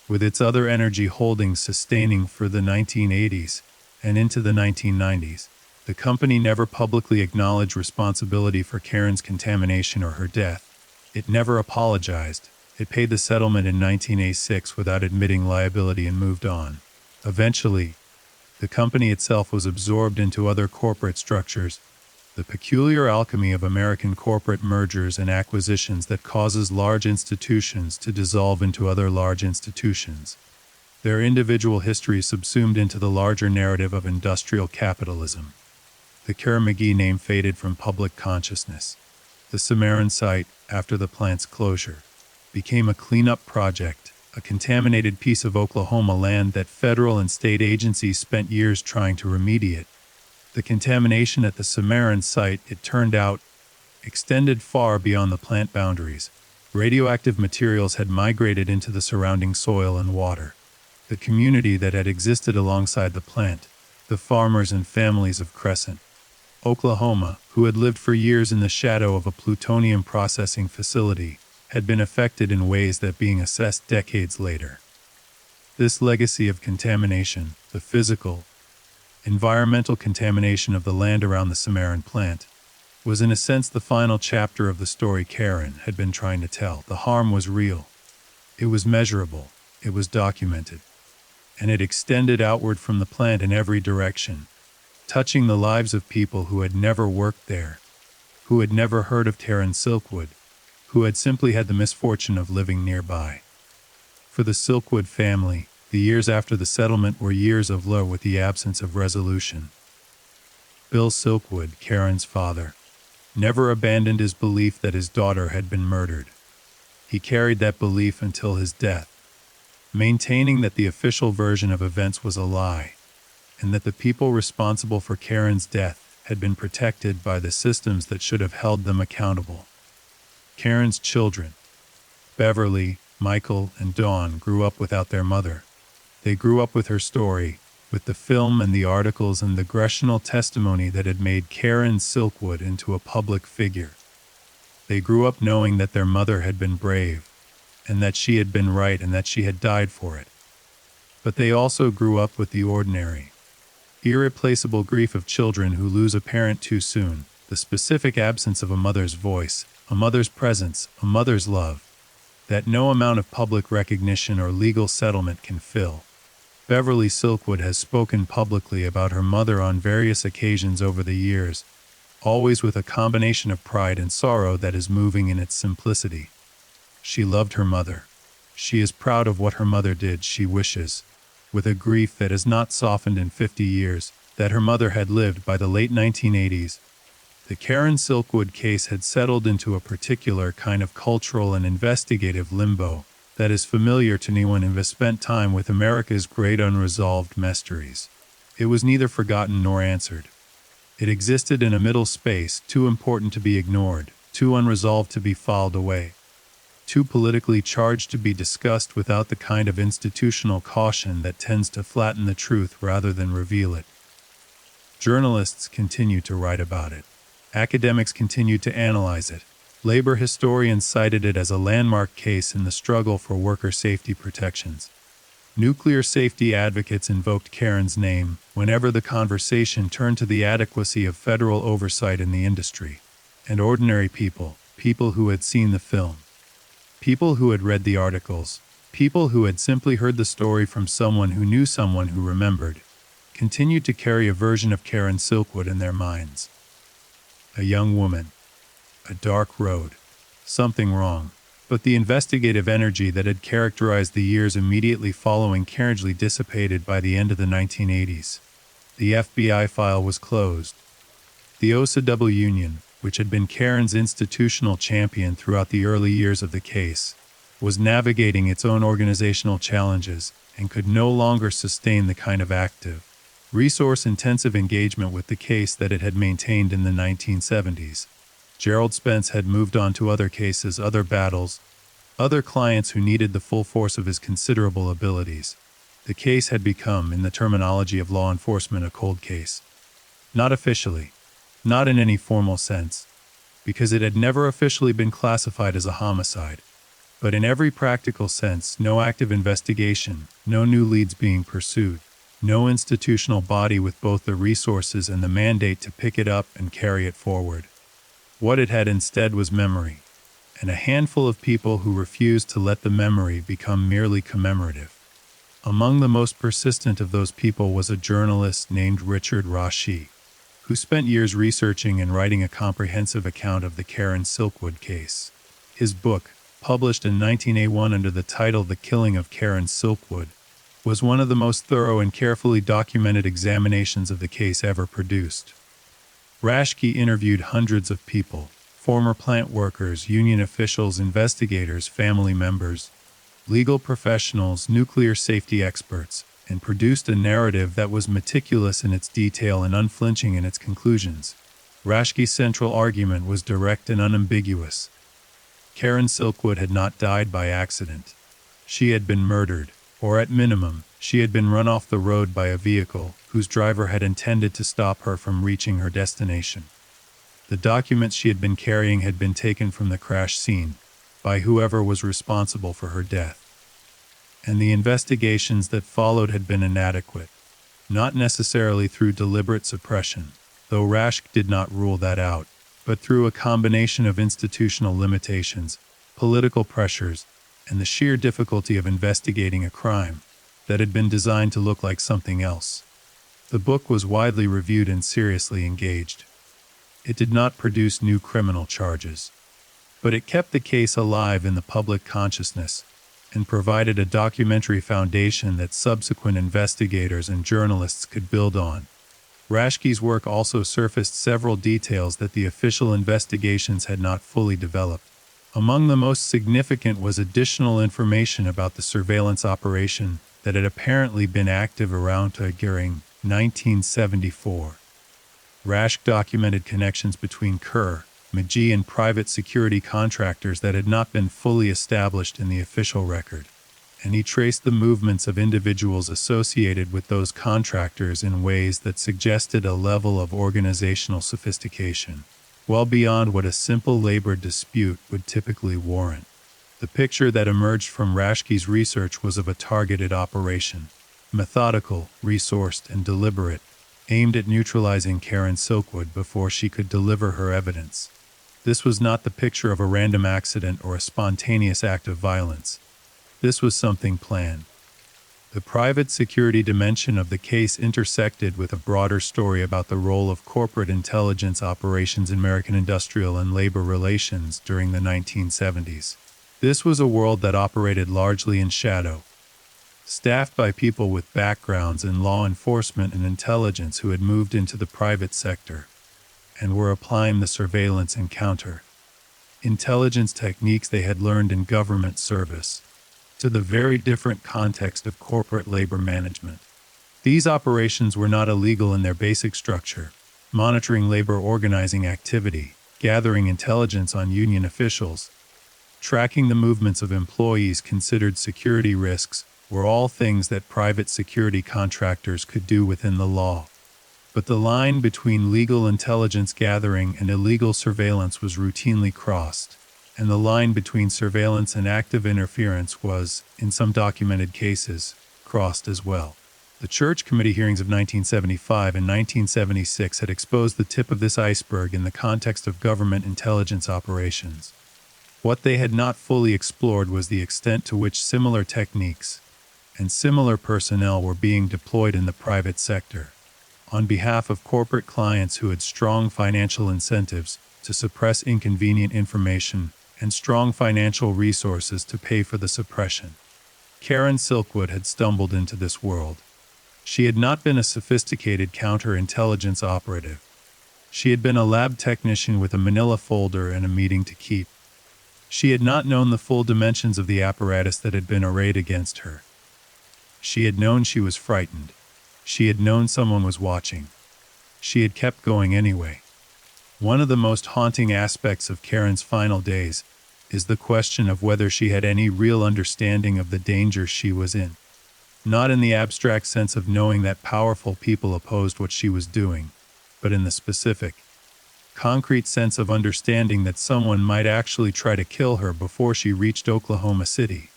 with its other energy holdings sustaining for the 1980s and into the 1990s. The company never publicly acknowledged responsibility for Karen's contamination or her death. It never apologized. It paid the settlement in 1986 without admitting liability and moved on. Eventually, the company itself was absorbed into other corporate structures, the peculiar alchemy of American corporate mergers and acquisitions that causes large institutions to dissolve into other large institutions, their individual histories subsumed into the larger narrative of industrial capitalism. The Kerr-McGee name faded from public consciousness. The Cimarron site, after the plant's closure, became a cleanup project, a contaminated piece of Oklahoma land that federal and state agencies spent years trying to remediate. The contamination at the Cimarron site, it turned out, extended far beyond the plant boundaries. Radioactive materials had migrated into the surrounding soil and water. The community that had existed alongside the plant, the farmers and families of Crescent, Oklahoma, who had lived for years in the shadow of a plutonium processing facility, had been affected in ways that being assessed decades later. This legacy of contamination, the physical, environmental contamination of the land around the Cimarron plant, was in a sense the final chapter of the story Karen had been trying to tell. The harm was real. It was measurable. It was documented. And it extended outward from the plant in every direction, touching the lives of people who had never worked there, who had never heard of Karen Silkwood, who had simply had the misfortune of living nearby. For the Silkwood family, the years after the settlement were years of low with the absence of resolution. Bill Silkwood, Karen's father, never abandoned his belief that his daughter had been murdered. He carried that belief until his death, maintaining that the official version of events was a lie, and that the people responsible for Karen's death had been protected by the systems that should have held them accountable. Karen's children, Beverly, Michael, and Dawn, grew up without their mother. They grew up with her story, with the film and the articles and the congressional testimony that had made Karen Silkwood into a public figure. They grew up knowing that their mother had been brave, and that she had been right and that she had died for it. But they also grew up with the ordinary, irreplaceable grief of children who lose a parent too soon, the specific absence of a mother's voice, a mother's presence, a mother's love, that no amount of public recognition or legal settlement can fill. Beverly Silkwood has spoken publicly about her mother on various occasions over the years, always with a combination of pride and sorrow that is moving in its simplicity. She loved her mother. She is proud of what her mother did. She wishes, with a grief that has not softened in 50 years, that her mother had lived by the late 1980s. The Karen Silkwood case had settled into a particular kind of cultural and investigative limbo that is familiar to anyone who has spent time with America's great unresolved mysteries. It was neither forgotten nor answered. It existed in a middle space, too important to be ignored, too unresolved to be filed away, too politically charged to be discussed without the kind of institutional caution that tends to flatten the truth rather than reveal it. Journalists continue to write about it. Academics continued to analyze it. Labor historians cited it as a landmark case in the struggle for worker safety protections. Nuclear safety advocates invoked Karen's name whenever the conversation turned to the adequacy of federal oversight in the industry. And ordinary people, people who had seen the film, people who had read the articles, people who had simply heard the story from someone who knew someone who remembered, continued to carry a version of Karen Silkwood in their minds. A young woman. A dark road. Something wrong. But the investigative energy that had characterized the years immediately following Carnegie dissipated by the end of the 1980s. The FBI file was closed. The OSAW Union, which had been Karen's institutional champion throughout the early years of the case, was navigating its own organizational challenges and could no longer sustain the kind of active, resource-intensive engagement with the case that it had maintained in the 1970s. Gerald Spence had moved on to other cases, other battles, other clients who needed the full force of his considerable abilities. The case had become, in the terminology of law enforcement, a cold case. Not officially, not in any formal sense, because it had never officially been classified as a homicide, but in every practical sense, no active investigation, no new leads being pursued, no institutional body with both the resources and the mandate to pick it up and carry it forward. What it had instead was memory, and a handful of people who refused to let the memory become merely commemorative. Among the most persistent of those people was a journalist named Richard Rashi, who spent years researching and writing a comprehensive account of the Karen Silkwood case. His book, published in 1981 under the title The Killing of Karen Silkwood, was one of the most thorough and carefully documented examinations of the case ever produced. Raschke interviewed hundreds of people, former plant workers, union officials, investigators, family members, legal professionals, nuclear safety experts, and produced a narrative that was meticulous in its detail and unflinching in its conclusions. Raschke's central argument was direct and unambiguous. Karen Silkwood had not died by accident. She had been murdered, or at minimum, she had been run off the road by a vehicle whose driver had intended to stop her from reaching her destination. The documents she had been carrying had been taken from the crash scene by whoever was responsible for her death. And the investigations that followed had been inadequate, not necessarily through deliberate suppression, though Raschke did not rule that out, but through a combination of institutional limitations, political pressures, and the sheer difficulty of investigating a crime that had been designed to look like something else. The book was widely reviewed and seriously engaged. It did not produce new criminal charges, but it kept the case alive in the public consciousness and provided a documentary foundation that subsequent investigators and journalists could build on. Raschke's work also surfaced several details that the official investigations had not fully developed. Among the most significant was additional information about the surveillance operation that had apparently been active around during 1974. Raschke documented connections between Kerr, McGee, and private security contractors that had not been fully established in the official record, and he traced the movements of individuals associated with those contractors in ways that suggested a level of organizational sophistication, well beyond what a simple labor dispute would typically warrant. The picture that emerged from Raschke's research was of a targeted operation, methodical, resourced, and deliberate, aimed at neutralizing Karen Silkwood before she could deliver her evidence. This was not the picture of a random accident or a spontaneous act of violence. This was something planned. The private security dimension of the case intersected with a broader story about the role of corporate intelligence operations in American industrial and labor relations during the 1970s. This was a world that operated largely in shadow, staffed by people with backgrounds in law enforcement and intelligence who had moved into the private sector and were applying the surveillance and counter-intelligence techniques they had learned in government service to the very different context of corporate labor management. These operations were not illegal in their basic structure, monitoring labor organizing activity, gathering intelligence on union officials, tracking the movements of employees considered security risks, were all things that private security contractors could do within the law. But the line between legal intelligence gathering and illegal surveillance was routinely crossed, and the line between surveillance and active interference was, in some documented cases, crossed as well. The Church Committee hearings of 1975 and 1976 had exposed the tip of this iceberg in the context of government intelligence operations. What they had not fully explored was the extent to which similar techniques and similar personnel were being deployed in the private sector, on behalf of corporate clients who had strong financial incentives to suppress inconvenient information and strong financial resources to pay for the suppression. Karen Silkwood had stumbled into this world. She had not been a sophisticated counterintelligence operative. She had been a lab technician with a manila folder and a meeting to keep. She had not known the full dimensions of the apparatus that had been arrayed against her. She had known she was frightened. She had known someone was watching. She had kept going anyway. One of the most haunting aspects of Karen's final days is the question of whether she had any real understanding of the danger she was in. Not in the abstract sense of knowing that powerful people opposed what she was doing, but in the specific, concrete sense of understanding that someone might actually try to kill her before she reached Oklahoma City.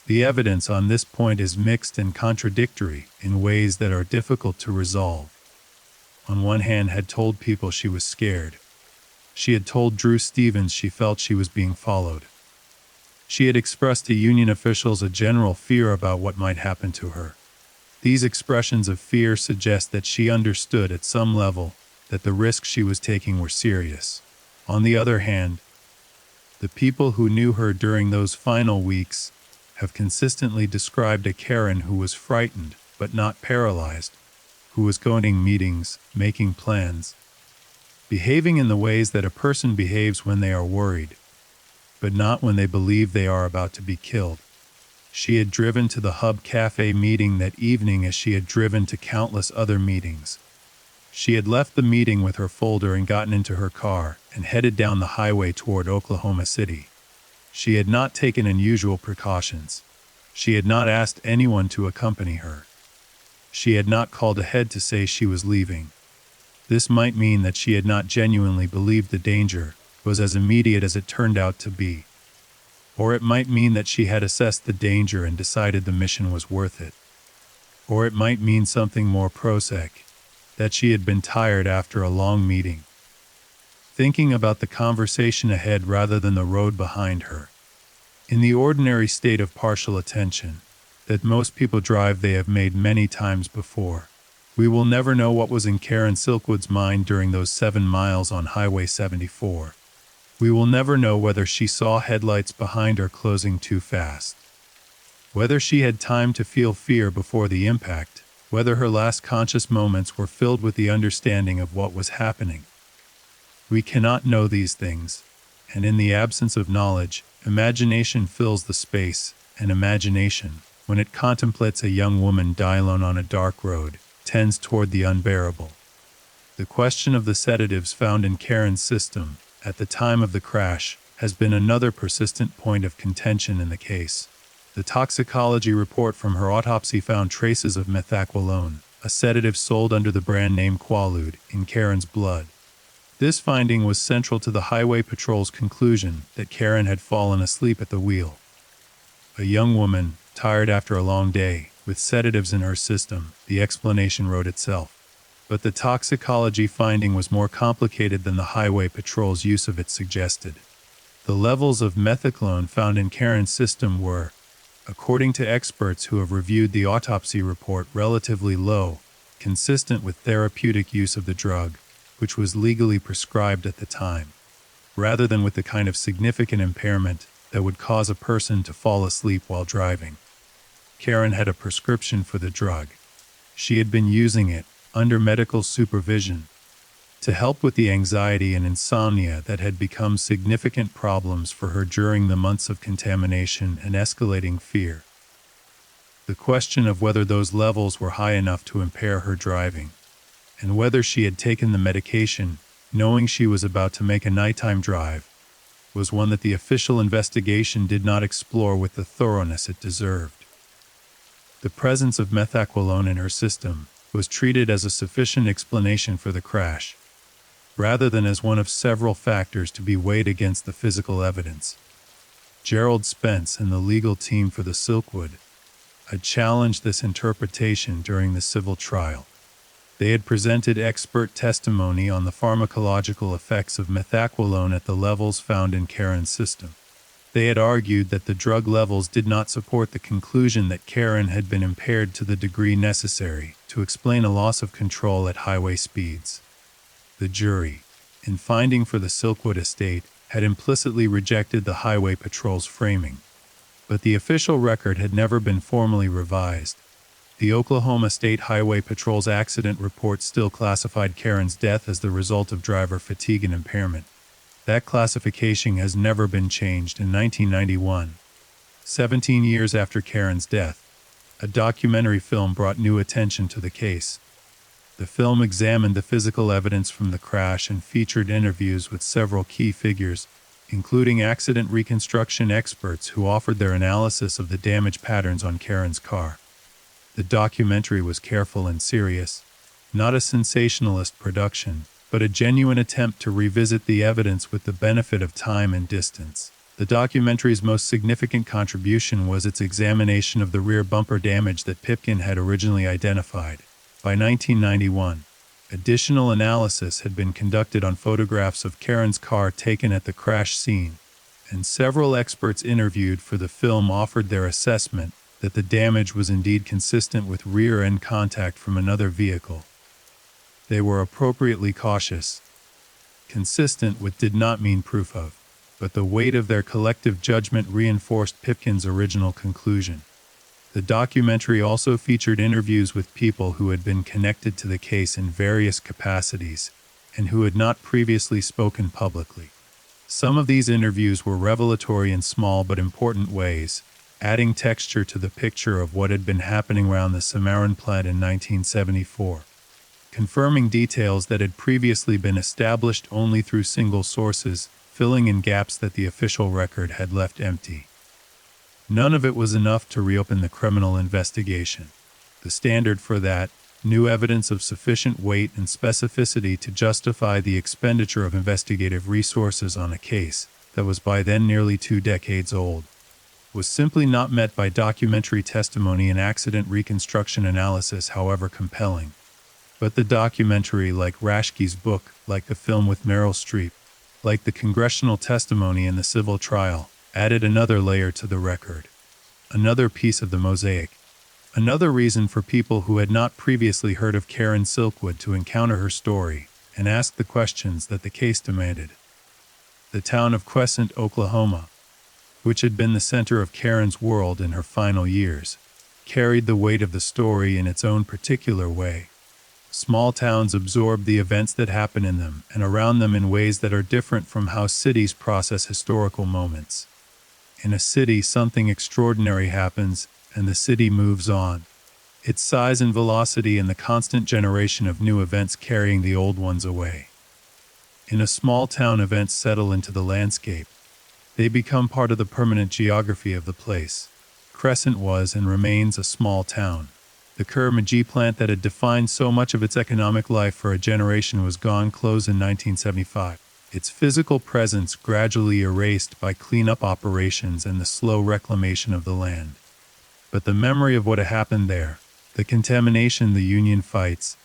The evidence on this point is mixed and contradictory in ways that are difficult to resolve. On one hand, had told people she was scared. She had told Drew Stevens she felt she was being followed. She had expressed to union officials a general fear about what might happen to her. These expressions of fear suggest that she understood at some level that the risks she was taking were serious. On the other hand, the people who knew her during those final weeks have consistently described a Karen who was frightened but not paralyzed, who was going to meetings, making plans, behaving in the ways that a person behaves when they are worried, but not when they believe they are about to be killed. She had driven to the Hub Cafe meeting that evening as she had driven to countless other meetings. She had left the meeting with her folder and gotten into her car and headed down the highway toward Oklahoma City. She had not taken unusual precautions. She had not asked anyone to accompany her. She had not called ahead to say she was leaving. This might mean that she had not genuinely believed the danger was as immediate as it turned out to be. Or it might mean that she had assessed the danger and decided the mission was worth it. Or it might mean something more prosaic, that she had been tired after a long meeting, thinking about the conversation ahead rather than the road behind her. In the ordinary state of partial attention that most people drive they have made many times before, we will never know what was in Karen Silkwood's mind during those 7 miles on Highway 74. We will never know whether she saw headlights behind her closing too fast, whether she had time to feel fear before the impact, whether her last conscious moments were filled with the understanding of what was happening. We cannot know these things, and in the absence of knowledge, imagination fills the space, and imagination, when it contemplates a young woman die alone on a dark road, tends toward the unbearable. The question of the sedatives found in Karen's system at the time of the crash has been another persistent point of contention in the case. The toxicology report from her autopsy found traces of methaqualone, a sedative sold under the brand name Quaalude, in Karen's blood. This finding was central to the Highway Patrol's conclusion that Karen had fallen asleep at the wheel. A young woman, tired after a long day, with sedatives in her system, the explanation wrote itself. But the toxicology finding was more complicated than the highway patrol's use of it suggested. The levels of methaclone found in Karen's system were, according to experts who have reviewed the autopsy report, relatively low, consistent with therapeutic use of the drug, which was legally prescribed at the time, rather than with the kind of significant impairment that would cause a person to fall asleep while driving. Karen had a prescription for the drug. She had been using it, under medical supervision, to help with the anxiety and insomnia that had become significant problems for her during the months of contamination and escalating fear. The question of whether those levels were high enough to impair her driving, and whether she had taken the medication, knowing she was about to make a nighttime drive, was one that the official investigation did not explore with the thoroughness it deserved. The presence of methaqualone in her system was treated as a sufficient explanation for the crash, rather than as one of several factors to be weighed against the physical evidence. Gerald Spence and the legal team for the Silkwood had challenged this interpretation during the civil trial. They had presented expert testimony on the pharmacological effects of methaqualone at the levels found in Karen's system. They had argued that the drug levels did not support the conclusion that Karen had been impaired to the degree necessary to explain a loss of control at highway speeds. The jury, in finding for the Silkwood estate, had implicitly rejected the highway patrol's framing. But the official record had never been formally revised. The Oklahoma State Highway Patrol's accident report still classified Karen's death as the result of driver fatigue and impairment. That classification has never been changed. In 1991, 17 years after Karen's death, a documentary film brought new attention to the case. The film examined the physical evidence from the crash and featured interviews with several key figures, including accident reconstruction experts who offered their analysis of the damage patterns on Karen's car. The documentary was careful and serious, not a sensationalist production, but a genuine attempt to revisit the evidence with the benefit of time and distance. The documentary's most significant contribution was its examination of the rear bumper damage that Pipkin had originally identified. By 1991, additional analysis had been conducted on photographs of Karen's car taken at the crash scene, and several experts interviewed for the film offered their assessment that the damage was indeed consistent with rear-end contact from another vehicle. They were appropriately cautious. Consistent with did not mean proof of, but the weight of their collective judgment reinforced Pipkin's original conclusion. The documentary also featured interviews with people who had been connected to the case in various capacities and who had not previously spoken publicly. Some of these interviews were revelatory in small but important ways, adding texture to the picture of what had been happening around the Cimarron plant in 1974, confirming details that had previously been established only through single sources, filling in gaps that the official record had left empty. None of it was enough to reopen the criminal investigation. The standard for that, new evidence of sufficient weight and specificity to justify the expenditure of investigative resources on a case that was by then nearly 2 decades old, was simply not met by documentary testimony and accident reconstruction analysis, however compelling. But the documentary, like Rashke's book, like the film with Meryl Streep, like the congressional testimony in the civil trial, added another layer to the record, another piece of the mosaic, another reason for people who had not previously heard of Karen Silkwood to encounter her story and ask the questions that the case demanded. The town of Crescent, Oklahoma, which had been the center of Karen's world in her final years, carried the weight of the story in its own particular way. Small towns absorb the events that happen in them and around them in ways that are different from how cities process historical moments. In a city, something extraordinary happens, and the city moves on. Its size and velocity and the constant generation of new events carrying the old ones away. In a small town, events settle into the landscape. They become part of the permanent geography of the place. Crescent was and remains a small town. The Kerr-McGee plant that had defined so much of its economic life for a generation was gone, closed in 1975. Its physical presence gradually erased by cleanup operations and the slow reclamation of the land. But the memory of what had happened there, the contamination, the union fights,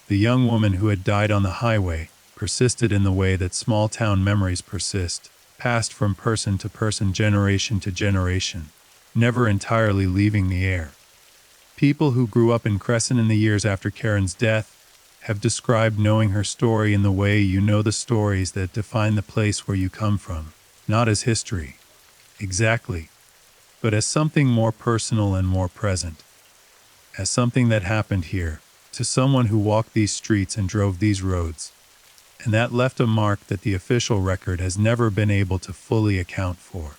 The young woman who had died on the highway persisted in the way that small-town memories persist, passed from person to person, generation to generation, never entirely leaving the air. People who grew up in Crescent in the years after Karen's death have described knowing her story in the way you know the stories that define the place where you come from, not as history, exactly, but as something more personal and more present, as something that happened here, to someone who walked these streets and drove these roads, and that left a mark that the official record has never been able to fully account for.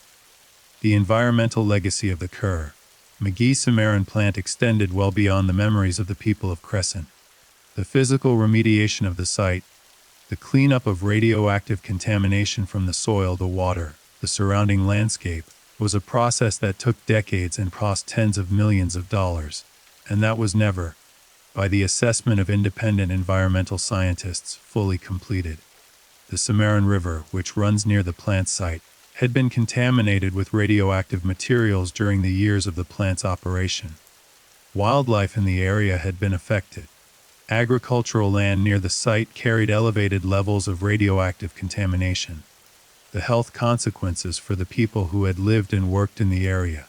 The environmental legacy of the Kerr McGee Cimarron plant extended well beyond the memories of the people of Crescent. The physical remediation of the site, the cleanup of radioactive contamination from the soil, the water, the surrounding landscape, was a process that took decades and cost tens of millions of dollars, and that was never, by the assessment of independent environmental scientists, fully completed. The Cimarron River, which runs near the plant site, had been contaminated with radioactive materials during the years of the plant's operation. Wildlife in the area had been affected. Agricultural land near the site carried elevated levels of radioactive contamination. The health consequences for the people who had lived and worked in the area,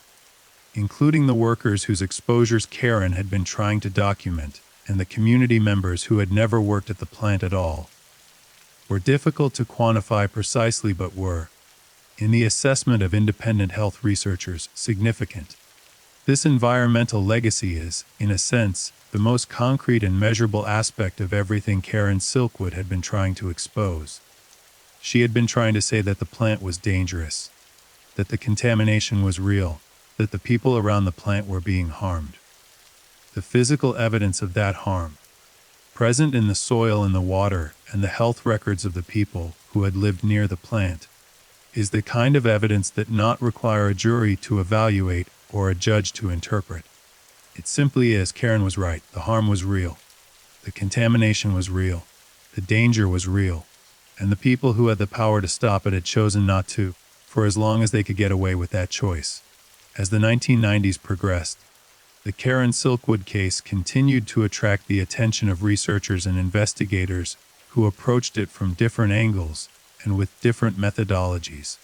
including the workers whose exposures Karen had been trying to document, and the community members who had never worked at the plant at all, were difficult to quantify precisely but were, in the assessment of independent health researchers, significant. This environmental legacy is, in a sense, the most concrete and measurable aspect of everything Karen Silkwood had been trying to expose. She had been trying to say that the plant was dangerous, that the contamination was real, that the people around the plant were being harmed. The physical evidence of that harm, present in the soil and the water and the health records of the people who had lived near the plant, is the kind of evidence that not require a jury to evaluate or a judge to interpret. It simply is. Karen was right. The harm was real. The contamination was real. The danger was real. And the people who had the power to stop it had chosen not to, for as long as they could get away with that choice. As the 1990s progressed, the Karen Silkwood case continued to attract the attention of researchers and investigators who approached it from different angles and with different methodologies.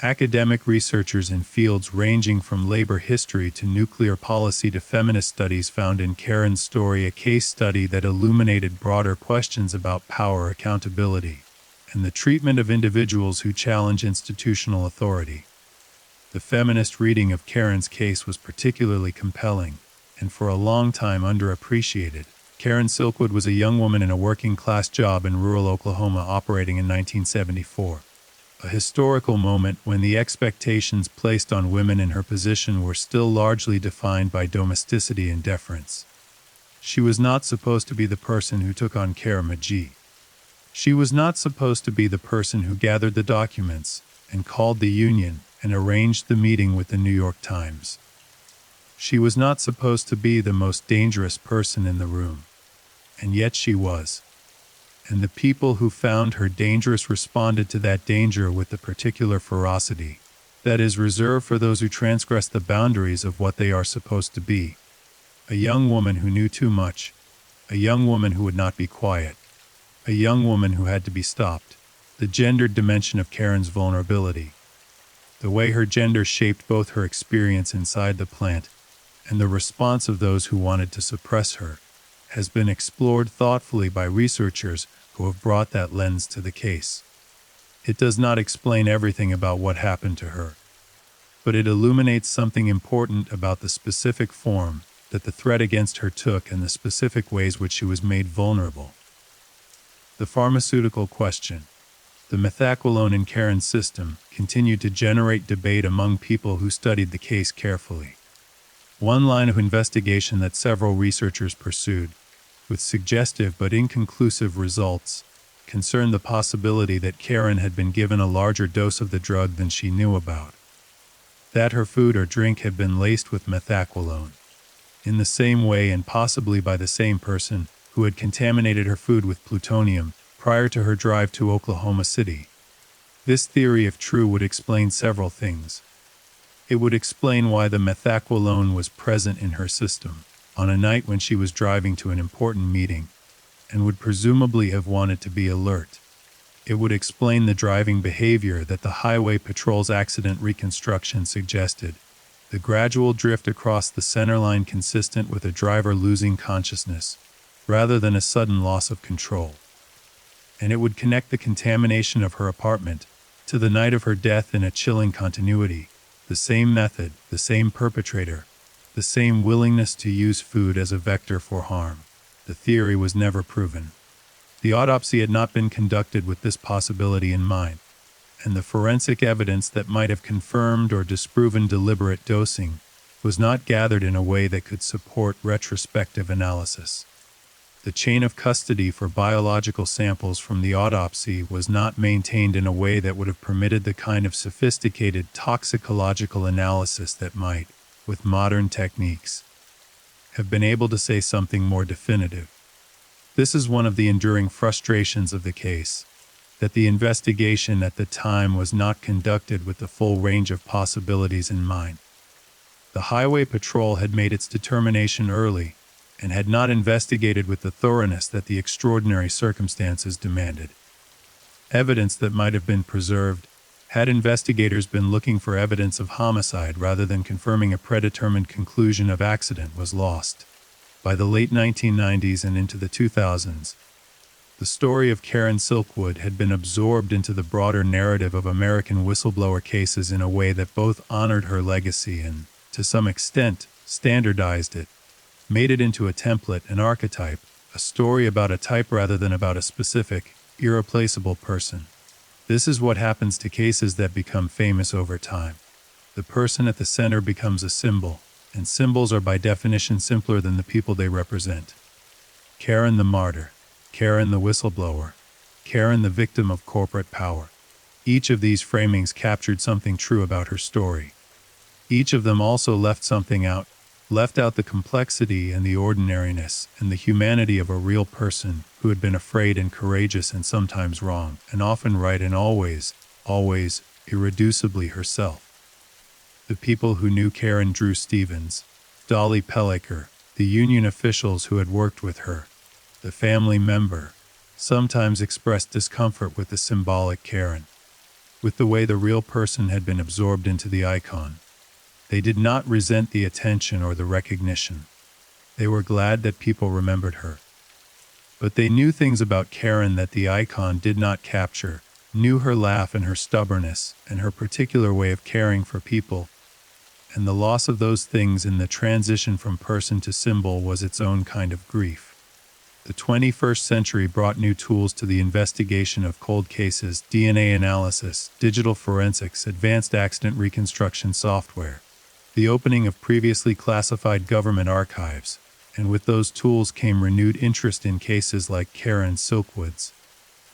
Academic researchers in fields ranging from labor history to nuclear policy to feminist studies found in Karen's story a case study that illuminated broader questions about power, accountability, and the treatment of individuals who challenge institutional authority. The feminist reading of Karen's case was particularly compelling, and for a long time underappreciated. Karen Silkwood was a young woman in a working-class job in rural Oklahoma operating in 1974. A historical moment when the expectations placed on women in her position were still largely defined by domesticity and deference. She was not supposed to be the person who took on Kara McGee. She was not supposed to be the person who gathered the documents and called the union and arranged the meeting with the New York Times. She was not supposed to be the most dangerous person in the room. And yet she was. And the people who found her dangerous responded to that danger with the particular ferocity that is reserved for those who transgress the boundaries of what they are supposed to be. A young woman who knew too much, a young woman who would not be quiet, a young woman who had to be stopped. The gendered dimension of Karen's vulnerability, the way her gender shaped both her experience inside the plant and the response of those who wanted to suppress her, has been explored thoughtfully by researchers who have brought that lens to the case. It does not explain everything about what happened to her, but it illuminates something important about the specific form that the threat against her took and the specific ways which she was made vulnerable. The pharmaceutical question, the methaqualone in Karen's system, continued to generate debate among people who studied the case carefully. One line of investigation that several researchers pursued, with suggestive but inconclusive results, concerned the possibility that Karen had been given a larger dose of the drug than she knew about, that her food or drink had been laced with methaqualone, in the same way and possibly by the same person who had contaminated her food with plutonium prior to her drive to Oklahoma City. This theory, if true, would explain several things. It would explain why the methaqualone was present in her system on a night when she was driving to an important meeting, and would presumably have wanted to be alert. It would explain the driving behavior that the Highway Patrol's accident reconstruction suggested, the gradual drift across the centerline consistent with a driver losing consciousness, rather than a sudden loss of control. And it would connect the contamination of her apartment to the night of her death in a chilling continuity, the same method, the same perpetrator, the same willingness to use food as a vector for harm. The theory was never proven. The autopsy had not been conducted with this possibility in mind, and the forensic evidence that might have confirmed or disproven deliberate dosing was not gathered in a way that could support retrospective analysis. The chain of custody for biological samples from the autopsy was not maintained in a way that would have permitted the kind of sophisticated toxicological analysis that might, with modern techniques, have been able to say something more definitive. This is one of the enduring frustrations of the case, that the investigation at the time was not conducted with the full range of possibilities in mind. The Highway Patrol had made its determination early, and had not investigated with the thoroughness that the extraordinary circumstances demanded. Evidence that might have been preserved, had investigators been looking for evidence of homicide rather than confirming a predetermined conclusion of accident, was lost. By the late 1990s and into the 2000s, the story of Karen Silkwood had been absorbed into the broader narrative of American whistleblower cases in a way that both honored her legacy and, to some extent, standardized it, made it into a template, an archetype, a story about a type rather than about a specific, irreplaceable person. This is what happens to cases that become famous over time. The person at the center becomes a symbol, and symbols are by definition simpler than the people they represent. Karen the martyr, Karen the whistleblower, Karen the victim of corporate power. Each of these framings captured something true about her story. Each of them also left something out, left out the complexity and the ordinariness and the humanity of a real person who had been afraid and courageous and sometimes wrong, and often right and always, irreducibly herself. The people who knew Karen Drew Stevens, Dolly Pellaker, the union officials who had worked with her, the family member, sometimes expressed discomfort with the symbolic Karen, with the way the real person had been absorbed into the icon. They did not resent the attention or the recognition. They were glad that people remembered her. But they knew things about Karen that the icon did not capture, knew her laugh and her stubbornness and her particular way of caring for people. And the loss of those things in the transition from person to symbol was its own kind of grief. The 21st century brought new tools to the investigation of cold cases, DNA analysis, digital forensics, advanced accident reconstruction software, the opening of previously classified government archives, and with those tools came renewed interest in cases like Karen Silkwood's.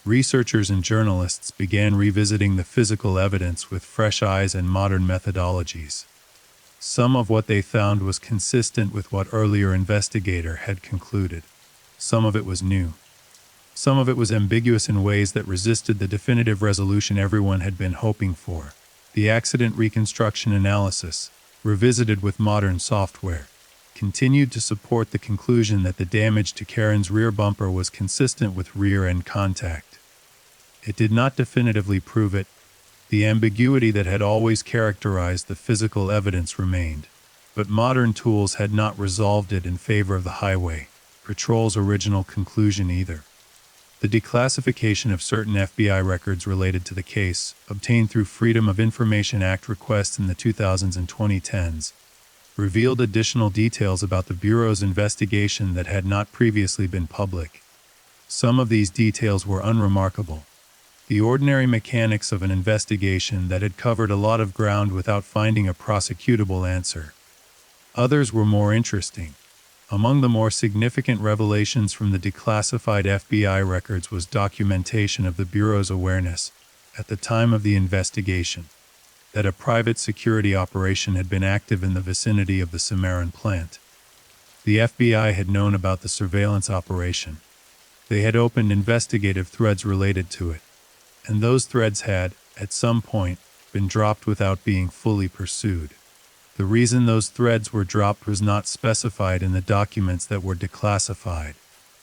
Researchers and journalists began revisiting the physical evidence with fresh eyes and modern methodologies. Some of what they found was consistent with what earlier investigators had concluded. Some of it was new. Some of it was ambiguous in ways that resisted the definitive resolution everyone had been hoping for. The accident reconstruction analysis, revisited with modern software, continued to support the conclusion that the damage to Karen's rear bumper was consistent with rear-end contact. It did not definitively prove it. The ambiguity that had always characterized the physical evidence remained, but modern tools had not resolved it in favor of the Highway Patrol's original conclusion either. The declassification of certain FBI records related to the case, obtained through Freedom of Information Act requests in the 2000s and 2010s, revealed additional details about the Bureau's investigation that had not previously been public. Some of these details were unremarkable. The ordinary mechanics of an investigation that had covered a lot of ground without finding a prosecutable answer. Others were more interesting. Among the more significant revelations from the declassified FBI records was documentation of the Bureau's awareness, at the time of the investigation, that a private security operation had been active in the vicinity of the Cimarron plant. The FBI had known about the surveillance operation. They had opened investigative threads related to it, and those threads had, at some point, been dropped without being fully pursued. The reason those threads were dropped was not specified in the documents that were declassified,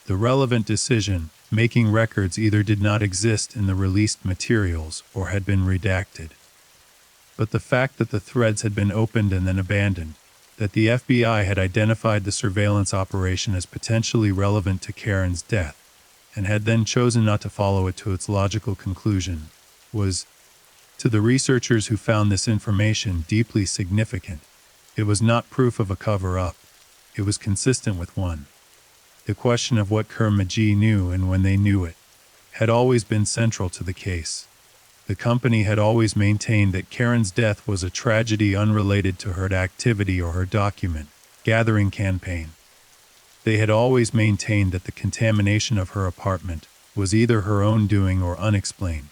The relevant decision-making records either did not exist in the released materials or had been redacted. But the fact that the threads had been opened and then abandoned, that the FBI had identified the surveillance operation as potentially relevant to Karen's death, and had then chosen not to follow it to its logical conclusion, was, to the researchers who found this information, deeply significant. It was not proof of a cover-up. It was consistent with one. The question of what Kerr-McGee knew and when they knew it had always been central to the case. The company had always maintained that Karen's death was a tragedy unrelated to her activity or her document-gathering campaign. They had always maintained that the contamination of her apartment was either her own doing or unexplained.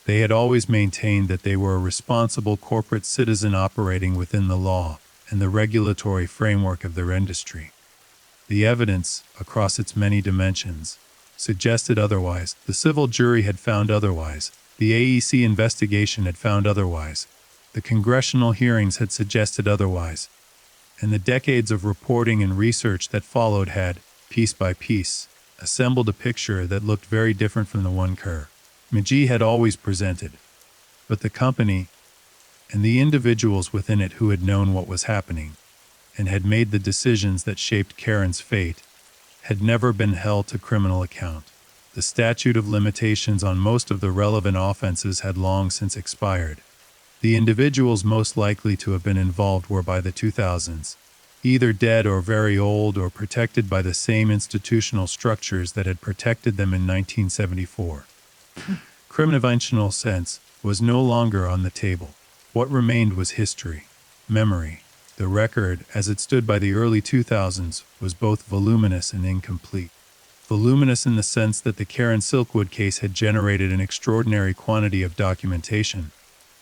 They had always maintained that they were a responsible corporate citizen operating within the law and the regulatory framework of their industry. The evidence, across its many dimensions, suggested otherwise. The civil jury had found otherwise. The AEC investigation had found otherwise. The congressional hearings had suggested otherwise. And the decades of reporting and research that followed had, piece by piece, assembled a picture that looked very different from the one Kerr-McGee had always presented. But the company, and the individuals within it who had known what was happening, and had made the decisions that shaped Karen's fate, had never been held to criminal account. The statute of limitations on most of the relevant offenses had long since expired. The individuals most likely to have been involved were by the 2000s, either dead or very old or protected by the same institutional structures that had protected them in 1974. Criminal sense was no longer on the table. What remained was history, memory. The record, as it stood by the early 2000s, was both voluminous and incomplete. Voluminous in the sense that the Karen Silkwood case had generated an extraordinary quantity of documentation,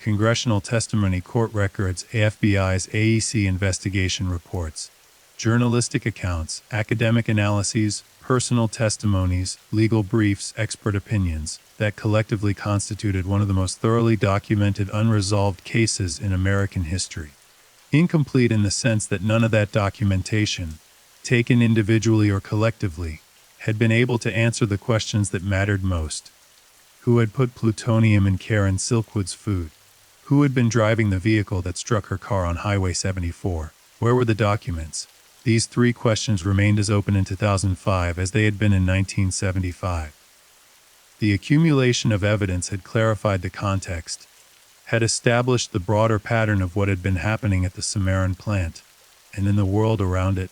congressional testimony, court records, FBI's AEC investigation reports, journalistic accounts, academic analyses, personal testimonies, legal briefs, expert opinions, that collectively constituted one of the most thoroughly documented unresolved cases in American history. Incomplete in the sense that none of that documentation, taken individually or collectively, had been able to answer the questions that mattered most. Who had put plutonium in Karen Silkwood's food? Who had been driving the vehicle that struck her car on Highway 74? Where were the documents? These three questions remained as open in 2005 as they had been in 1975. The accumulation of evidence had clarified the context, had established the broader pattern of what had been happening at the Cimarron plant, and in the world around it,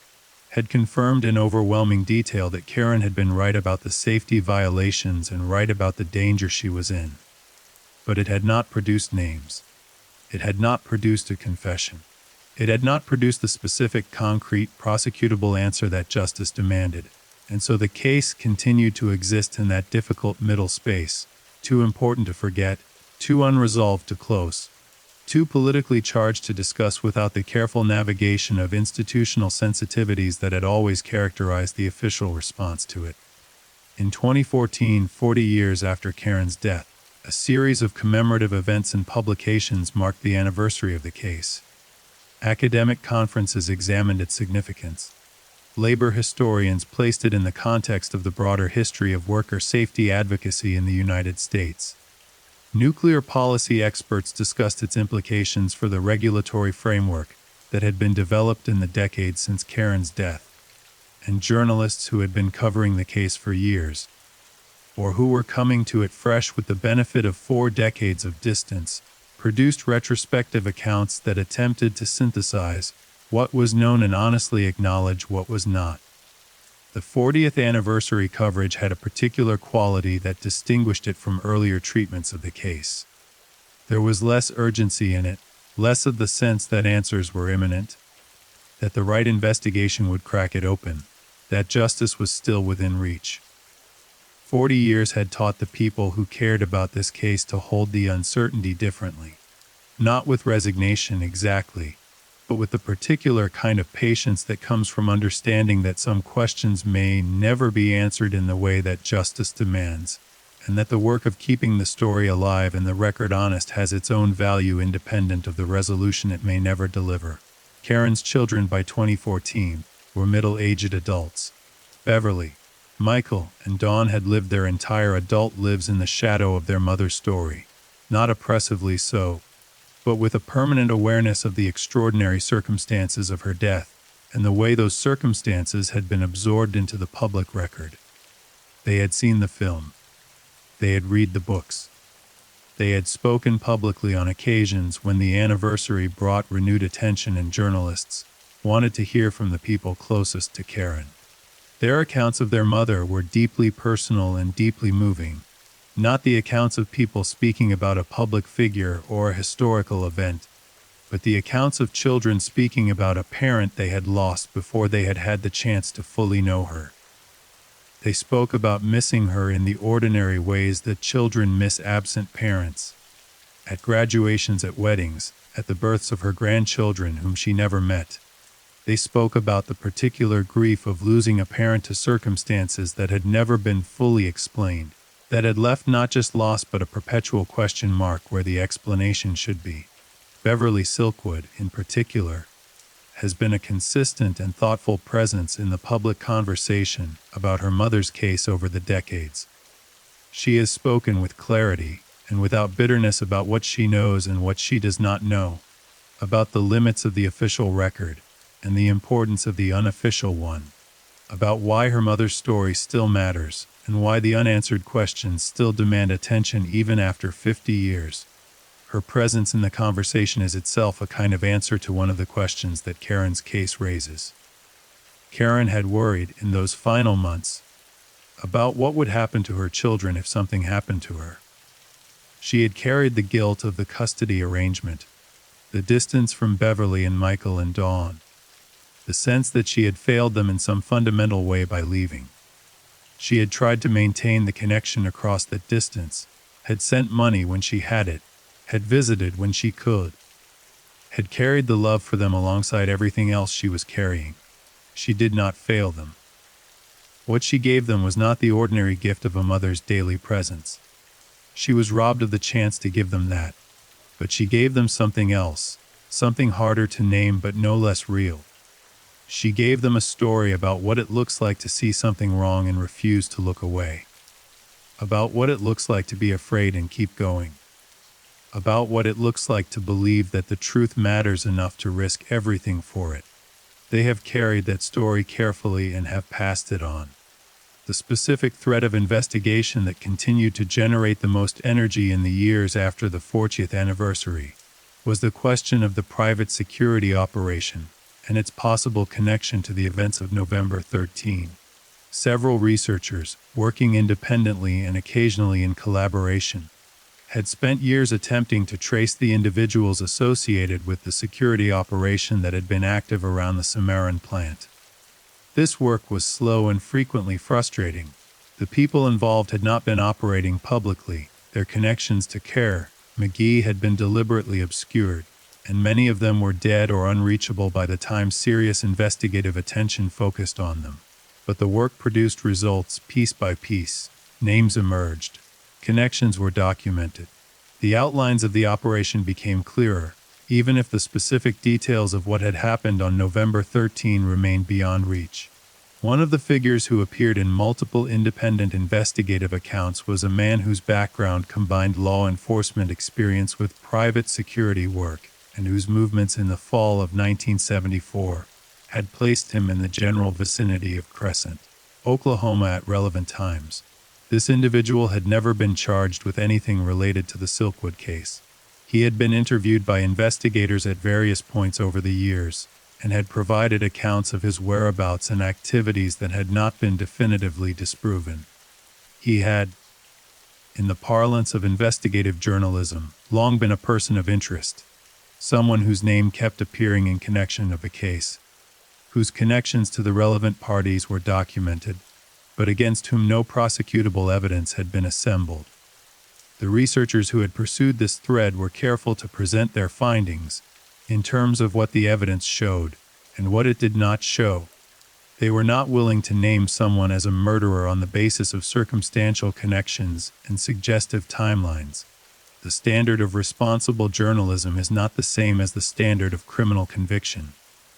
had confirmed in overwhelming detail that Karen had been right about the safety violations and right about the danger she was in. But it had not produced names. It had not produced a confession. It had not produced the specific, concrete, prosecutable answer that justice demanded. And so the case continued to exist in that difficult middle space, too important to forget, too unresolved to close, too politically charged to discuss without the careful navigation of institutional sensitivities that had always characterized the official response to it. In 2014, 40 years after Karen's death, a series of commemorative events and publications marked the anniversary of the case. Academic conferences examined its significance. Labor historians placed it in the context of the broader history of worker safety advocacy in the United States. Nuclear policy experts discussed its implications for the regulatory framework that had been developed in the decades since Karen's death, and journalists who had been covering the case for years, or who were coming to it fresh with the benefit of 4 decades of distance, produced retrospective accounts that attempted to synthesize what was known and honestly acknowledge what was not. The 40th anniversary coverage had a particular quality that distinguished it from earlier treatments of the case. There was less urgency in it, less of the sense that answers were imminent, that the right investigation would crack it open, that justice was still within reach. 40 years had taught the people who cared about this case to hold the uncertainty differently. Not with resignation exactly, but with the particular kind of patience that comes from understanding that some questions may never be answered in the way that justice demands, and that the work of keeping the story alive and the record honest has its own value independent of the resolution it may never deliver. Karen's children by 2014 were middle-aged adults. Beverly, Michael and Dawn had lived their entire adult lives in the shadow of their mother's story, not oppressively so, but with a permanent awareness of the extraordinary circumstances of her death and the way those circumstances had been absorbed into the public record. They had seen the film. They had read the books. They had spoken publicly on occasions when the anniversary brought renewed attention and journalists wanted to hear from the people closest to Karen. Their accounts of their mother were deeply personal and deeply moving, not the accounts of people speaking about a public figure or a historical event, but the accounts of children speaking about a parent they had lost before they had had the chance to fully know her. They spoke about missing her in the ordinary ways that children miss absent parents. At graduations, at weddings, at the births of her grandchildren whom she never met. They spoke about the particular grief of losing a parent to circumstances that had never been fully explained, that had left not just loss but a perpetual question mark where the explanation should be. Beverly Silkwood, in particular, has been a consistent and thoughtful presence in the public conversation about her mother's case over the decades. She has spoken with clarity and without bitterness about what she knows and what she does not know, about the limits of the official record and the importance of the unofficial one, about why her mother's story still matters and why the unanswered questions still demand attention even after 50 years. Her presence in the conversation is itself a kind of answer to one of the questions that Karen's case raises. Karen had worried in those final months about what would happen to her children if something happened to her. She had carried the guilt of the custody arrangement, the distance from Beverly and Michael and Dawn, the sense that she had failed them in some fundamental way by leaving. She had tried to maintain the connection across that distance, had sent money when she had it, had visited when she could, had carried the love for them alongside everything else she was carrying. She did not fail them. What she gave them was not the ordinary gift of a mother's daily presence. She was robbed of the chance to give them that, but she gave them something else, something harder to name but no less real. She gave them a story about what it looks like to see something wrong and refuse to look away, about what it looks like to be afraid and keep going, about what it looks like to believe that the truth matters enough to risk everything for it. They have carried that story carefully and have passed it on. The specific thread of investigation that continued to generate the most energy in the years after the 40th anniversary was the question of the private security operation and its possible connection to the events of November 13. Several researchers, working independently and occasionally in collaboration, had spent years attempting to trace the individuals associated with the security operation that had been active around the Cimarron plant. This work was slow and frequently frustrating. The people involved had not been operating publicly, their connections to Kerr McGee had been deliberately obscured, and many of them were dead or unreachable by the time serious investigative attention focused on them. But the work produced results piece by piece. Names emerged. Connections were documented. The outlines of the operation became clearer, even if the specific details of what had happened on November 13 remained beyond reach. One of the figures who appeared in multiple independent investigative accounts was a man whose background combined law enforcement experience with private security work, and whose movements in the fall of 1974 had placed him in the general vicinity of Crescent, Oklahoma at relevant times. This individual had never been charged with anything related to the Silkwood case. He had been interviewed by investigators at various points over the years, and had provided accounts of his whereabouts and activities that had not been definitively disproven. He had, in the parlance of investigative journalism, long been a person of interest, someone whose name kept appearing in connection of a case, whose connections to the relevant parties were documented, but against whom no prosecutable evidence had been assembled. The researchers who had pursued this thread were careful to present their findings in terms of what the evidence showed and what it did not show. They were not willing to name someone as a murderer on the basis of circumstantial connections and suggestive timelines. The standard of responsible journalism is not the same as the standard of criminal conviction,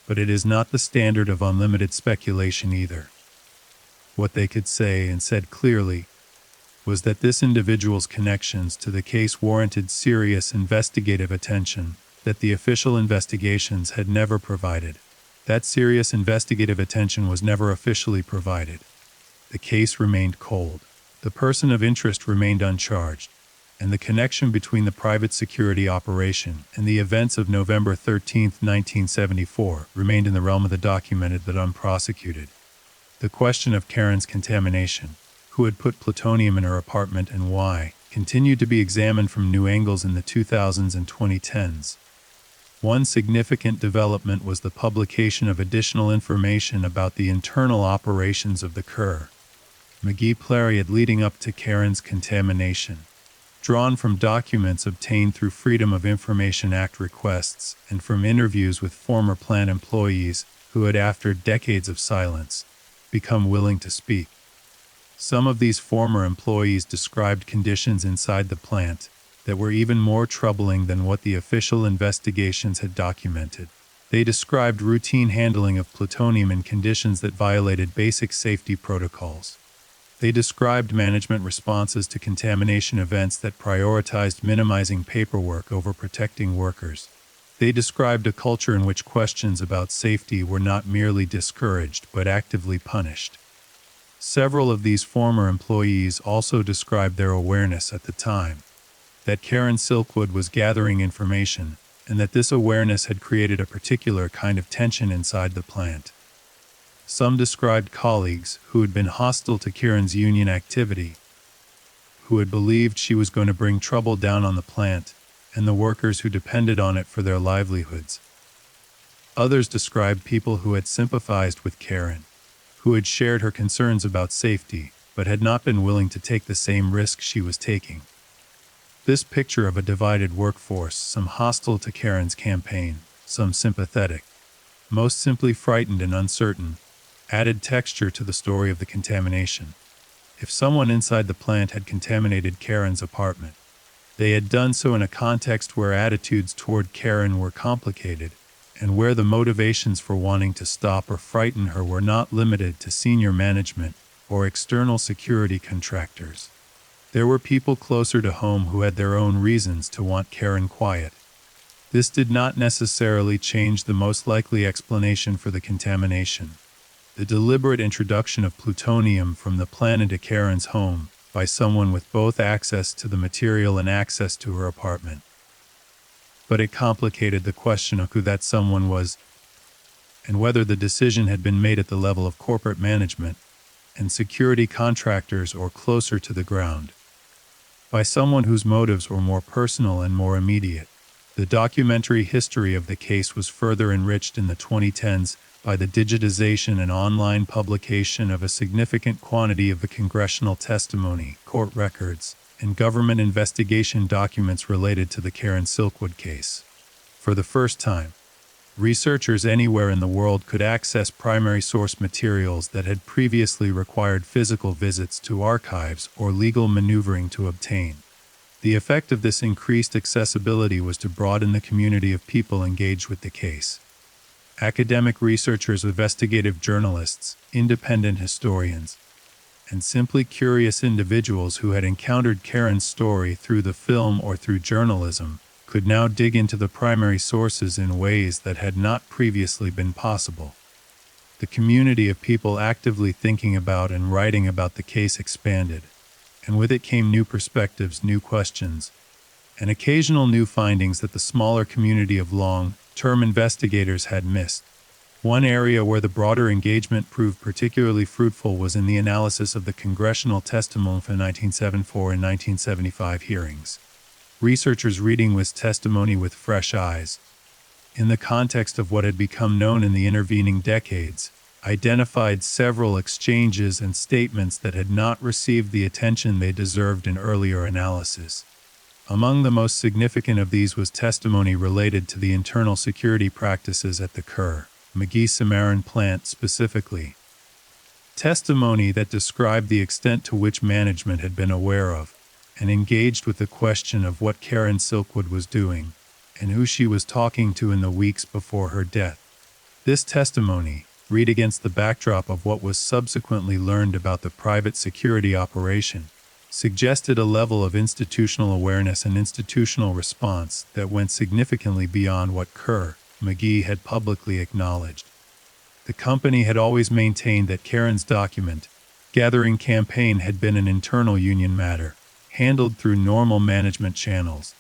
but it is not the standard of unlimited speculation either. What they could say, and said clearly, was that this individual's connections to the case warranted serious investigative attention that the official investigations had never provided. That serious investigative attention was never officially provided. The case remained cold. The person of interest remained uncharged, and the connection between the private security operation and the events of November 13, 1974, remained in the realm of the documented but unprosecuted. The question of Karen's contamination, who had put plutonium in her apartment and why, continued to be examined from new angles in the 2000s and 2010s. One significant development was the publication of additional information about the internal operations of the Kerr McGee period leading up to Karen's contamination, drawn from documents obtained through Freedom of Information Act requests and from interviews with former plant employees who had, after decades of silence, become willing to speak. Some of these former employees described conditions inside the plant that were even more troubling than what the official investigations had documented. They described routine handling of plutonium in conditions that violated basic safety protocols. They described management responses to contamination events that prioritized minimizing paperwork over protecting workers. They described a culture in which questions about safety were not merely discouraged but actively punished. Several of these former employees also described their awareness at the time that Karen Silkwood was gathering information, and that this awareness had created a particular kind of tension inside the plant. Some described colleagues who had been hostile to Karen's union activity, who had believed she was going to bring trouble down on the plant and the workers who depended on it for their livelihoods. Others described people who had sympathized with Karen, who had shared her concerns about safety, but had not been willing to take the same risk she was taking. This picture of a divided workforce, some hostile to Karen's campaign, some sympathetic, most simply frightened and uncertain, added texture to the story of the contamination. If someone inside the plant had contaminated Karen's apartment, they had done so in a context where attitudes toward Karen were complicated, and where the motivations for wanting to stop or frighten her were not limited to senior management or external security contractors. There were people closer to home who had their own reasons to want Karen quiet. This did not necessarily change the most likely explanation for the contamination: the deliberate introduction of plutonium from the plant into Karen's home by someone with both access to the material and access to her apartment. But it complicated the question of who that someone was, and whether the decision had been made at the level of corporate management and security contractors or closer to the ground, by someone whose motives were more personal and more immediate. The documentary history of the case was further enriched in the 2010s by the digitization and online publication of a significant quantity of the congressional testimony, court records, and government investigation documents related to the Karen Silkwood case. For the first time, researchers anywhere in the world could access primary source materials that had previously required physical visits to archives or legal maneuvering to obtain. The effect of this increased accessibility was to broaden the community of people engaged with the case. Academic researchers, investigative journalists, independent historians, and simply curious individuals who had encountered Karen's story through the film or through journalism could now dig into the primary sources in ways that had not previously been possible. The community of people actively thinking about and writing about the case expanded, and with it came new perspectives, new questions, and occasional new findings that the smaller community of long-term investigators had missed. One area where the broader engagement proved particularly fruitful was in the analysis of the congressional testimony from 1974 and 1975 hearings. Researchers reading this testimony with fresh eyes, in the context of what had become known in the intervening decades, identified several exchanges and statements that had not received the attention they deserved in earlier analysis. Among the most significant of these was testimony related to the internal security practices at the Kerr McGee Cimarron plant specifically. Testimony that described the extent to which management had been aware of and engaged with the question of what Karen Silkwood was doing and who she was talking to in the weeks before her death. This testimony, read against the backdrop of what was subsequently learned about the private security operation, suggested a level of institutional awareness and institutional response that went significantly beyond what Kerr, McGee had publicly acknowledged. The company had always maintained that Karen's document-gathering campaign had been an internal union matter, handled through normal management channels,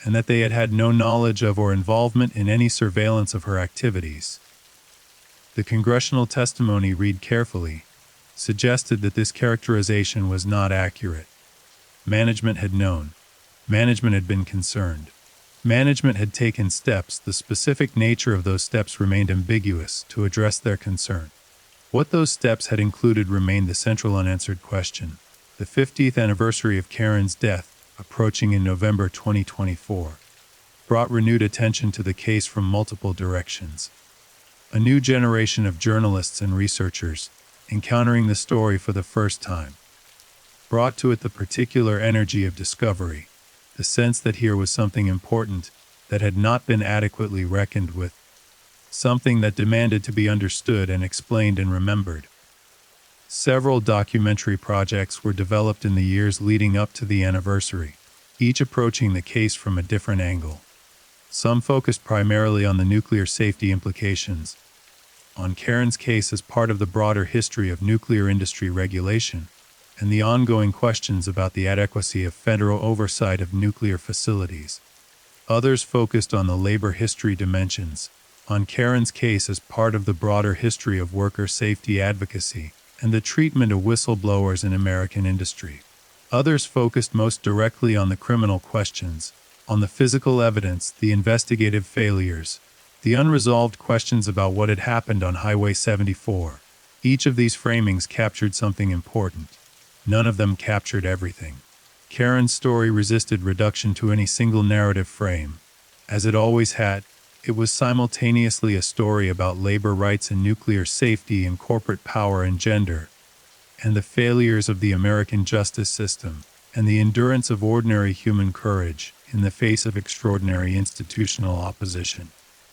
and that they had had no knowledge of or involvement in any surveillance of her activities. The congressional testimony, read carefully, suggested that this characterization was not accurate. Management had known. Management had been concerned. Management had taken steps. The specific nature of those steps remained ambiguous to address their concern. What those steps had included remained the central unanswered question. The 50th anniversary of Karen's death, approaching in November 2024, brought renewed attention to the case from multiple directions. A new generation of journalists and researchers, encountering the story for the first time, brought to it the particular energy of discovery, the sense that here was something important that had not been adequately reckoned with, something that demanded to be understood and explained and remembered. Several documentary projects were developed in the years leading up to the anniversary, each approaching the case from a different angle. Some focused primarily on the nuclear safety implications, on Karen's case as part of the broader history of nuclear industry regulation, and the ongoing questions about the adequacy of federal oversight of nuclear facilities. Others focused on the labor history dimensions, on Karen's case as part of the broader history of worker safety advocacy, and the treatment of whistleblowers in American industry. Others focused most directly on the criminal questions, on the physical evidence, the investigative failures, the unresolved questions about what had happened on Highway 74. Each of these framings captured something important. None of them captured everything. Karen's story resisted reduction to any single narrative frame. As it always had, it was simultaneously a story about labor rights and nuclear safety and corporate power and gender, and the failures of the American justice system, and the endurance of ordinary human courage in the face of extraordinary institutional opposition.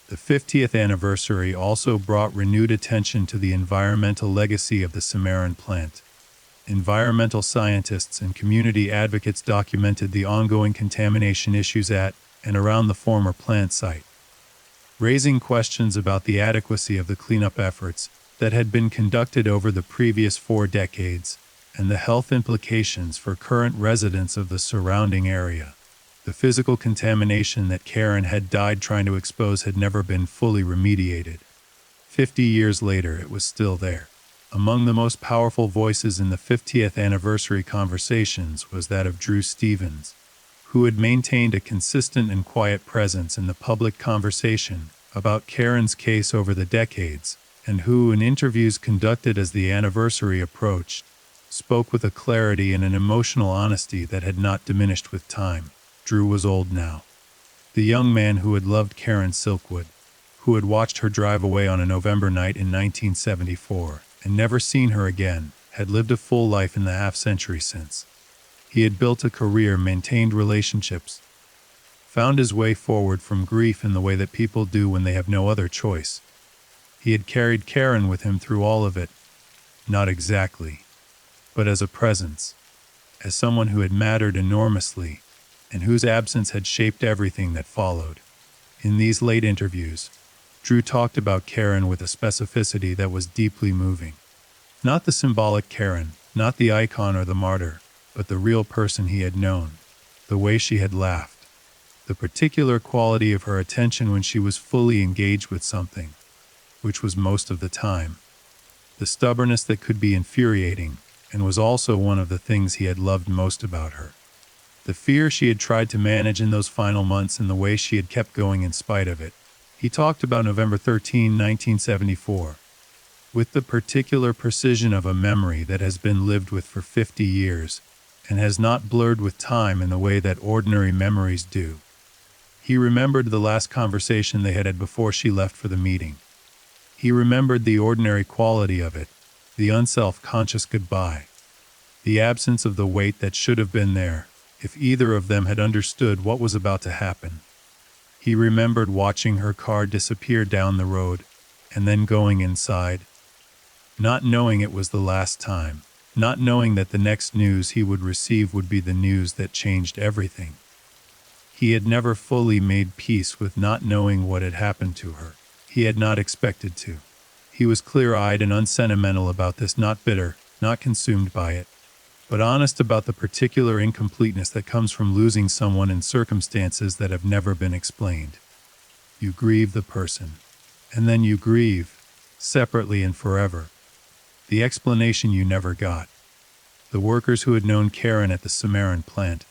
The 50th anniversary also brought renewed attention to the environmental legacy of the Cimarron plant. Environmental scientists and community advocates documented the ongoing contamination issues at and around the former plant site, raising questions about the adequacy of the cleanup efforts that had been conducted over the previous 4 decades and the health implications for current residents of the surrounding area. The physical contamination that Karen had died trying to expose had never been fully remediated. 50 years later, it was still there. Among the most powerful voices in the 50th anniversary conversations was that of Drew Stevens, who had maintained a consistent and quiet presence in the public conversation about Karen's case over the decades, and who, in interviews conducted as the anniversary approached, spoke with a clarity and an emotional honesty that had not diminished with time. Drew was old now. The young man who had loved Karen Silkwood, who had watched her drive away on a November night in 1974 and never seen her again, had lived a full life in the half-century since. He had built a career, maintained relationships, found his way forward from grief in the way that people do when they have no other choice. He had carried Karen with him through all of it, not exactly, but as a presence, as someone who had mattered enormously, and whose absence had shaped everything that followed. In these late interviews, Drew talked about Karen with a specificity that was deeply moving. Not the symbolic Karen, not the icon or the martyr, but the real person he had known, the way she had laughed, the particular quality of her attention when she was fully engaged with something, which was most of the time, the stubbornness that could be infuriating, and was also one of the things he had loved most about her. The fear she had tried to manage in those final months and the way she had kept going in spite of it. He talked about November 13, 1974, with the particular precision of a memory that has been lived with for 50 years and has not blurred with time in the way that ordinary memories do. He remembered the last conversation they had before she left for the meeting. He remembered the ordinary quality of it, the unself-conscious goodbye, the absence of the weight that should have been there if either of them had understood what was about to happen. He remembered watching her car disappear down the road, and then going inside, not knowing it was the last time, not knowing that the next news he would receive would be the news that changed everything. He had never fully made peace with not knowing what had happened to her. He had not expected to. He was clear-eyed and unsentimental about this, not bitter, not consumed by it, but honest about the particular incompleteness that comes from losing someone in circumstances that have never been explained. You grieve the person, and then you grieve, separately and forever, the explanation you never got. The workers who had known Karen at the Cimarron plant,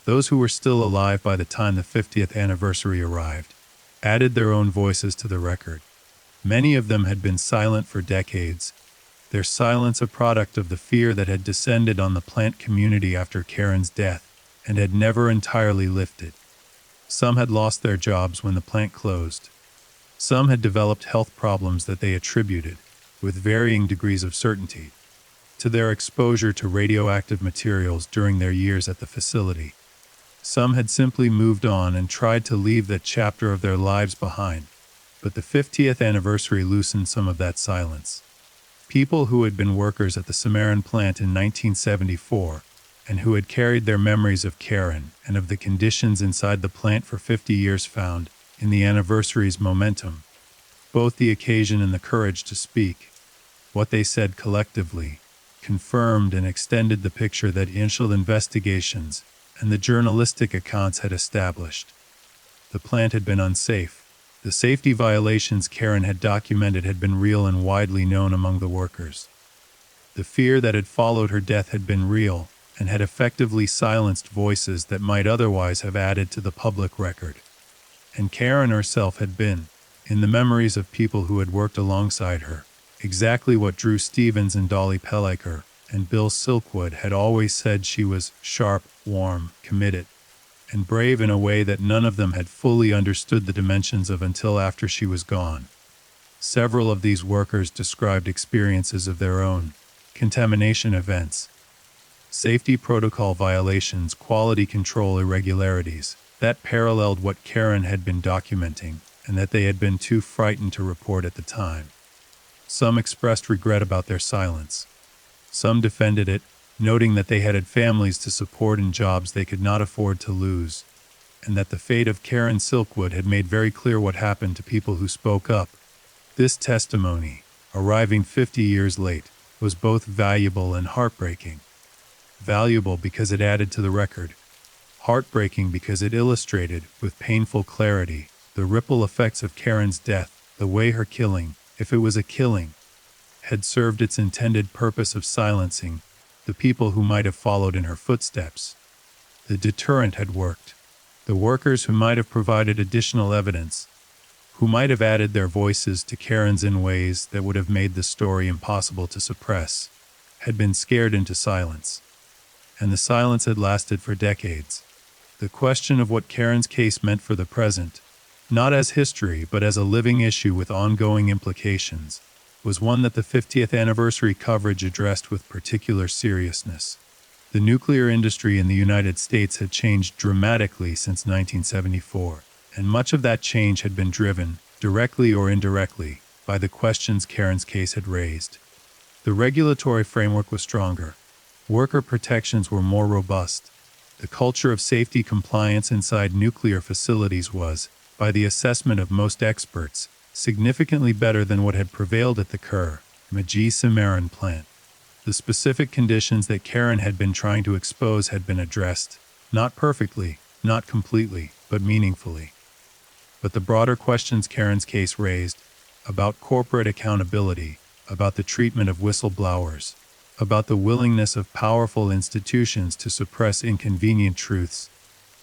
those who were still alive by the time the 50th anniversary arrived, added their own voices to the record. Many of them had been silent for decades, their silence a product of the fear that had descended on the plant community after Karen's death and had never entirely lifted. Some had lost their jobs when the plant closed. Some had developed health problems that they attributed, with varying degrees of certainty, to their exposure to radioactive materials during their years at the facility. Some had simply moved on and tried to leave that chapter of their lives behind, but the 50th anniversary loosened some of that silence. People who had been workers at the Cimarron plant in 1974 and who had carried their memories of Karen and of the conditions inside the plant for 50 years found, in the anniversary's momentum, both the occasion and the courage to speak. What they said collectively confirmed and extended the picture that initial investigations and the journalistic accounts had established. The plant had been unsafe. The safety violations Karen had documented had been real and widely known among the workers. The fear that had followed her death had been real and had effectively silenced voices that might otherwise have added to the public record. And Karen herself had been, in the memories of people who had worked alongside her, exactly what Drew Stevens and Dolly Pelliker and Bill Silkwood had always said. She was sharp, warm, committed, and brave in a way that none of them had fully understood the dimensions of until after she was gone. Several of these workers described experiences of their own, contamination events, safety protocol violations, quality control irregularities, that paralleled what Karen had been documenting, and that they had been too frightened to report at the time. Some expressed regret about their silence. Some defended it, noting that they had families to support and jobs they could not afford to lose, and that the fate of Karen Silkwood had made very clear what happened to people who spoke up. This testimony, arriving 50 years late, was both valuable and heartbreaking. Valuable because it added to the record. Heartbreaking because it illustrated, with painful clarity, the ripple effects of Karen's death, the way her killing, if it was a killing, had served its intended purpose of silencing the people who might have followed in her footsteps. The deterrent had worked. The workers who might have provided additional evidence, who might have added their voices to Karen's in ways that would have made the story impossible to suppress, had been scared into silence. And the silence had lasted for decades. The question of what Karen's case meant for the present, not as history but as a living issue with ongoing implications, was one that the 50th anniversary coverage addressed with particular seriousness. The nuclear industry in the United States had changed dramatically since 1974, and much of that change had been driven, directly or indirectly, by the questions Karen's case had raised. The regulatory framework was stronger. Worker protections were more robust. The culture of safety compliance inside nuclear facilities was, by the assessment of most experts, significantly better than what had prevailed at the Cimarron plant. The specific conditions that Karen had been trying to expose had been addressed, not perfectly, not completely, but meaningfully. But the broader questions Karen's case raised, about corporate accountability, about the treatment of whistleblowers, about the willingness of powerful institutions to suppress inconvenient truths,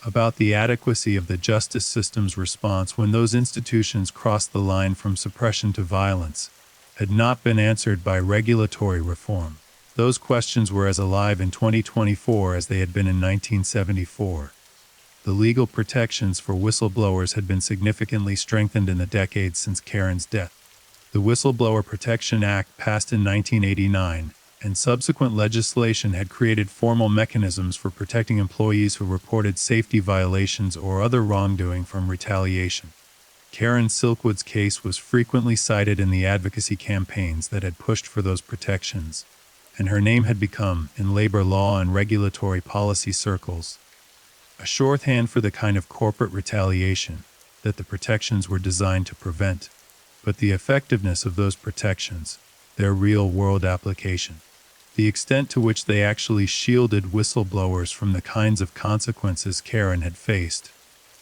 about the adequacy of the justice system's response when those institutions crossed the line from suppression to violence, had not been answered by regulatory reform. Those questions were as alive in 2024 as they had been in 1974. The legal protections for whistleblowers had been significantly strengthened in the decades since Karen's death. The Whistleblower Protection Act passed in 1989, and subsequent legislation had created formal mechanisms for protecting employees who reported safety violations or other wrongdoing from retaliation. Karen Silkwood's case was frequently cited in the advocacy campaigns that had pushed for those protections, and her name had become, in labor law and regulatory policy circles, a shorthand for the kind of corporate retaliation that the protections were designed to prevent. But the effectiveness of those protections, their real-world application, the extent to which they actually shielded whistleblowers from the kinds of consequences Karen had faced,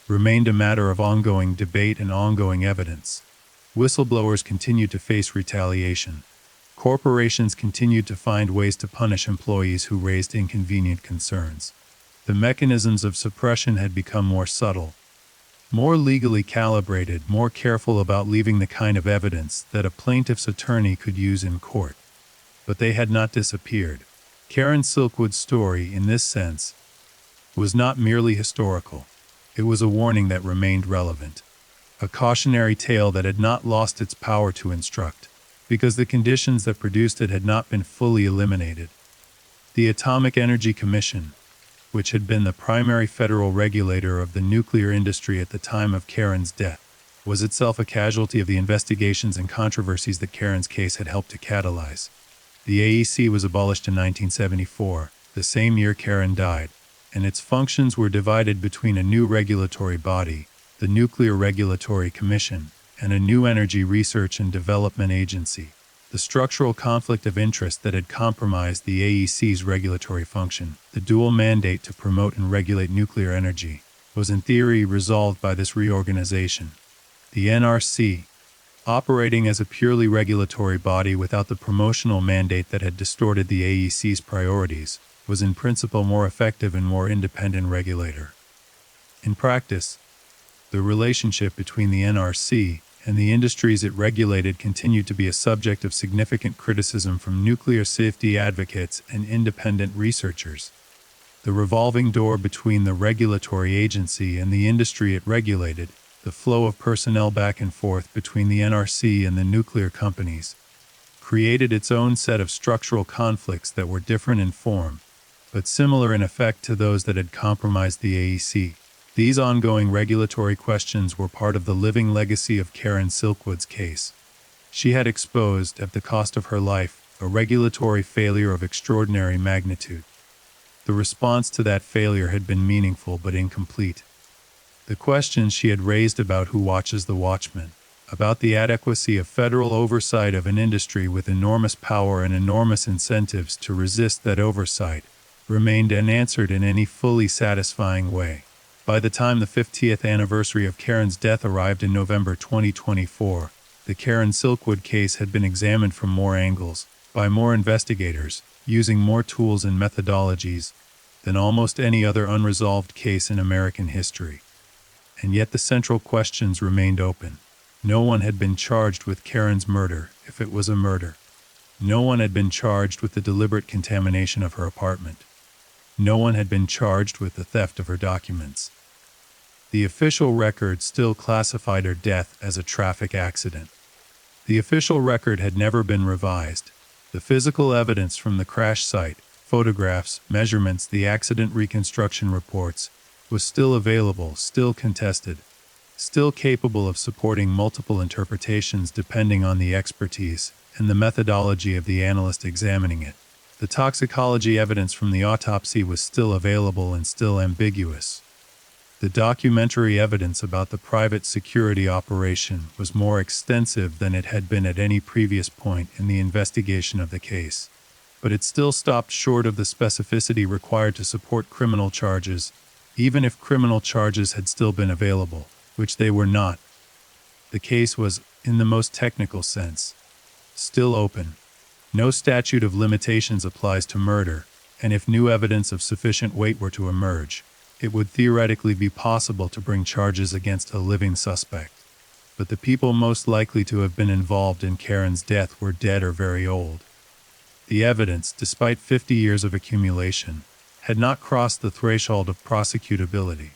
remained a matter of ongoing debate and ongoing evidence. Whistleblowers continued to face retaliation. Corporations continued to find ways to punish employees who raised inconvenient concerns. The mechanisms of suppression had become more subtle, more legally calibrated, more careful about leaving the kind of evidence that a plaintiff's attorney could use in court. But they had not disappeared. Karen Silkwood's story, in this sense, was not merely historical. It was a warning that remained relevant, a cautionary tale that had not lost its power to instruct, because the conditions that produced it had not been fully eliminated. The Atomic Energy Commission, which had been the primary federal regulator of the nuclear industry at the time of Karen's death, was itself a casualty of the investigations and controversies that Karen's case had helped to catalyze. The AEC was abolished in 1974, the same year Karen died, and its functions were divided between a new regulatory body, the Nuclear Regulatory Commission, and a new Energy Research and Development Agency. The structural conflict of interest that had compromised the AEC's regulatory function, the dual mandate to promote and regulate nuclear energy, was in theory resolved by this reorganization. The NRC, operating as a purely regulatory body without the promotional mandate that had distorted the AEC's priorities, was in principle more effective and more independent regulator. In practice, the relationship between the NRC and the industries it regulated continued to be a subject of significant criticism from nuclear safety advocates and independent researchers. The revolving door between the regulatory agency and the industry it regulated, the flow of personnel back and forth between the NRC and the nuclear companies, created its own set of structural conflicts that were different in form, but similar in effect to those that had compromised the AEC. These ongoing regulatory questions were part of the living legacy of Karen Silkwood's case. She had exposed, at the cost of her life, a regulatory failure of extraordinary magnitude. The response to that failure had been meaningful but incomplete. The questions she had raised about who watches the watchman, about the adequacy of federal oversight of an industry with enormous power and enormous incentives to resist that oversight, remained unanswered in any fully satisfying way. By the time the 50th anniversary of Karen's death arrived in November 2024, the Karen Silkwood case had been examined from more angles, by more investigators, using more tools and methodologies than almost any other unresolved case in American history. And yet the central questions remained open. No one had been charged with Karen's murder, if it was a murder. No one had been charged with the deliberate contamination of her apartment. No one had been charged with the theft of her documents. The official record still classified her death as a traffic accident. The official record had never been revised. The physical evidence from the crash site, photographs, measurements, the accident reconstruction reports, was still available, still contested, still capable of supporting multiple interpretations depending on the expertise and the methodology of the analyst examining it. The toxicology evidence from the autopsy was still available and still ambiguous. The documentary evidence about the private security operation was more extensive than it had been at any previous point in the investigation of the case, but it still stopped short of the specificity required to support criminal charges, even if criminal charges had still been available, which they were not. The case was, in the most technical sense, still open. No statute of limitations applies to murder, and if new evidence of sufficient weight were to emerge, it would theoretically be possible to bring charges against a living suspect. But the people most likely to have been involved in Karen's death were dead or very old. The evidence, despite 50 years of accumulation, had not crossed the threshold of prosecutability,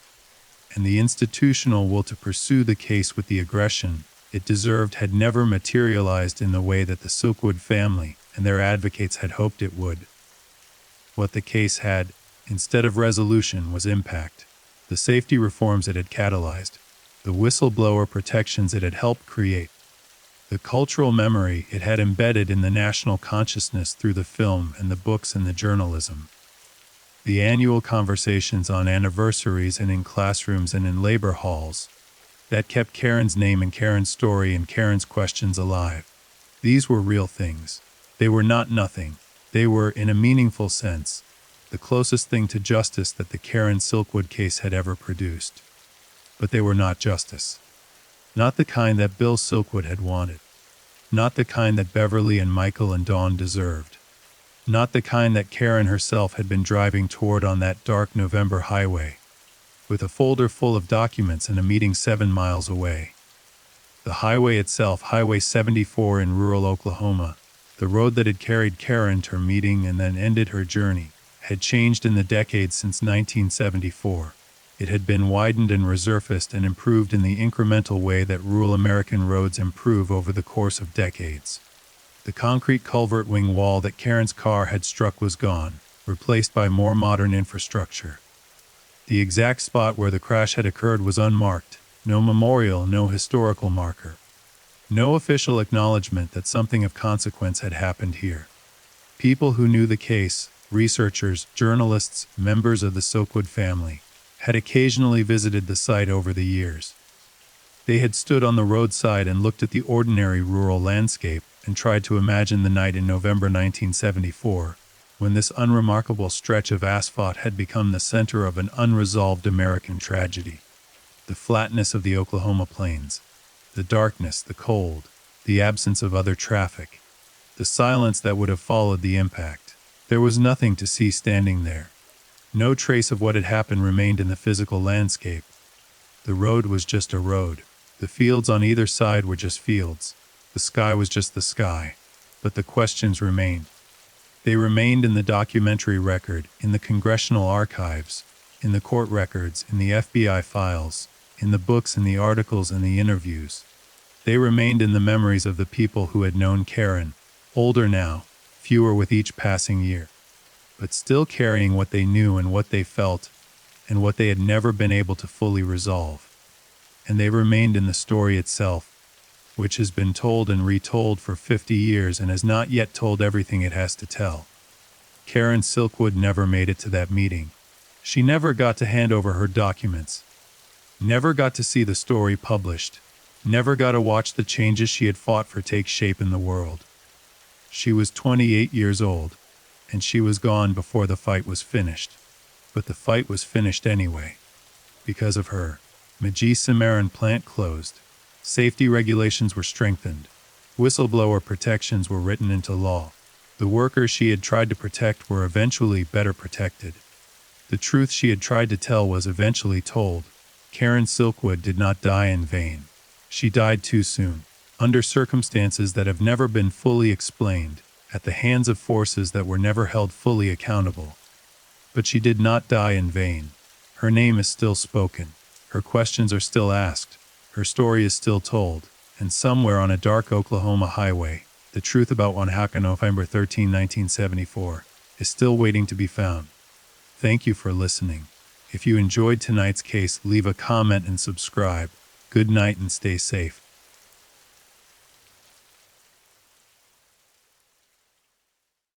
and the institutional will to pursue the case with the aggression it deserved had never materialized in the way that the Silkwood family and their advocates had hoped it would. What the case had, instead of resolution, was impact. The safety reforms it had catalyzed, the whistleblower protections it had helped create, the cultural memory it had embedded in the national consciousness through the film and the books and the journalism. The annual conversations on anniversaries and in classrooms and in labor halls that kept Karen's name and Karen's story and Karen's questions alive. These were real things. They were not nothing. They were, in a meaningful sense, the closest thing to justice that the Karen Silkwood case had ever produced. But they were not justice. Not the kind that Bill Silkwood had wanted. Not the kind that Beverly and Michael and Dawn deserved. Not the kind that Karen herself had been driving toward on that dark November highway, with a folder full of documents and a meeting 7 miles away. The highway itself, Highway 74 in rural Oklahoma, the road that had carried Karen to her meeting and then ended her journey, had changed in the decades since 1974. It had been widened and resurfaced and improved in the incremental way that rural American roads improve over the course of decades. The concrete culvert wing wall that Karen's car had struck was gone, replaced by more modern infrastructure. The exact spot where the crash had occurred was unmarked, no memorial, no historical marker. No official acknowledgement that something of consequence had happened here. People who knew the case, researchers, journalists, members of the Silkwood family, had occasionally visited the site over the years. They had stood on the roadside and looked at the ordinary rural landscape and tried to imagine the night in November 1974, when this unremarkable stretch of asphalt had become the center of an unresolved American tragedy. The flatness of the Oklahoma plains, the darkness, the cold, the absence of other traffic, the silence that would have followed the impact. There was nothing to see standing there. No trace of what had happened remained in the physical landscape. The road was just a road. The fields on either side were just fields. The sky was just the sky. But the questions remained. They remained in the documentary record, in the congressional archives, in the court records, in the FBI files, in the books and the articles and the interviews. They remained in the memories of the people who had known Karen, older now, fewer with each passing year, but still carrying what they knew and what they felt and what they had never been able to fully resolve. And they remained in the story itself, which has been told and retold for 50 years and has not yet told everything it has to tell. Karen Silkwood never made it to that meeting. She never got to hand over her documents, never got to see the story published, never got to watch the changes she had fought for take shape in the world. She was 28 years old, and she was gone before the fight was finished. But the fight was finished anyway. Because of her. Magee Cimarron plant closed. Safety regulations were strengthened. Whistleblower protections were written into law. The workers she had tried to protect were eventually better protected. The truth she had tried to tell was eventually told. Karen Silkwood did not die in vain. She died too soon, under circumstances that have never been fully explained, at the hands of forces that were never held fully accountable. But she did not die in vain. Her name is still spoken. Her questions are still asked. Her story is still told. And somewhere on a dark Oklahoma highway, the truth about what happened November 13, 1974, is still waiting to be found. Thank you for listening. If you enjoyed tonight's case, leave a comment and subscribe. Good night and stay safe.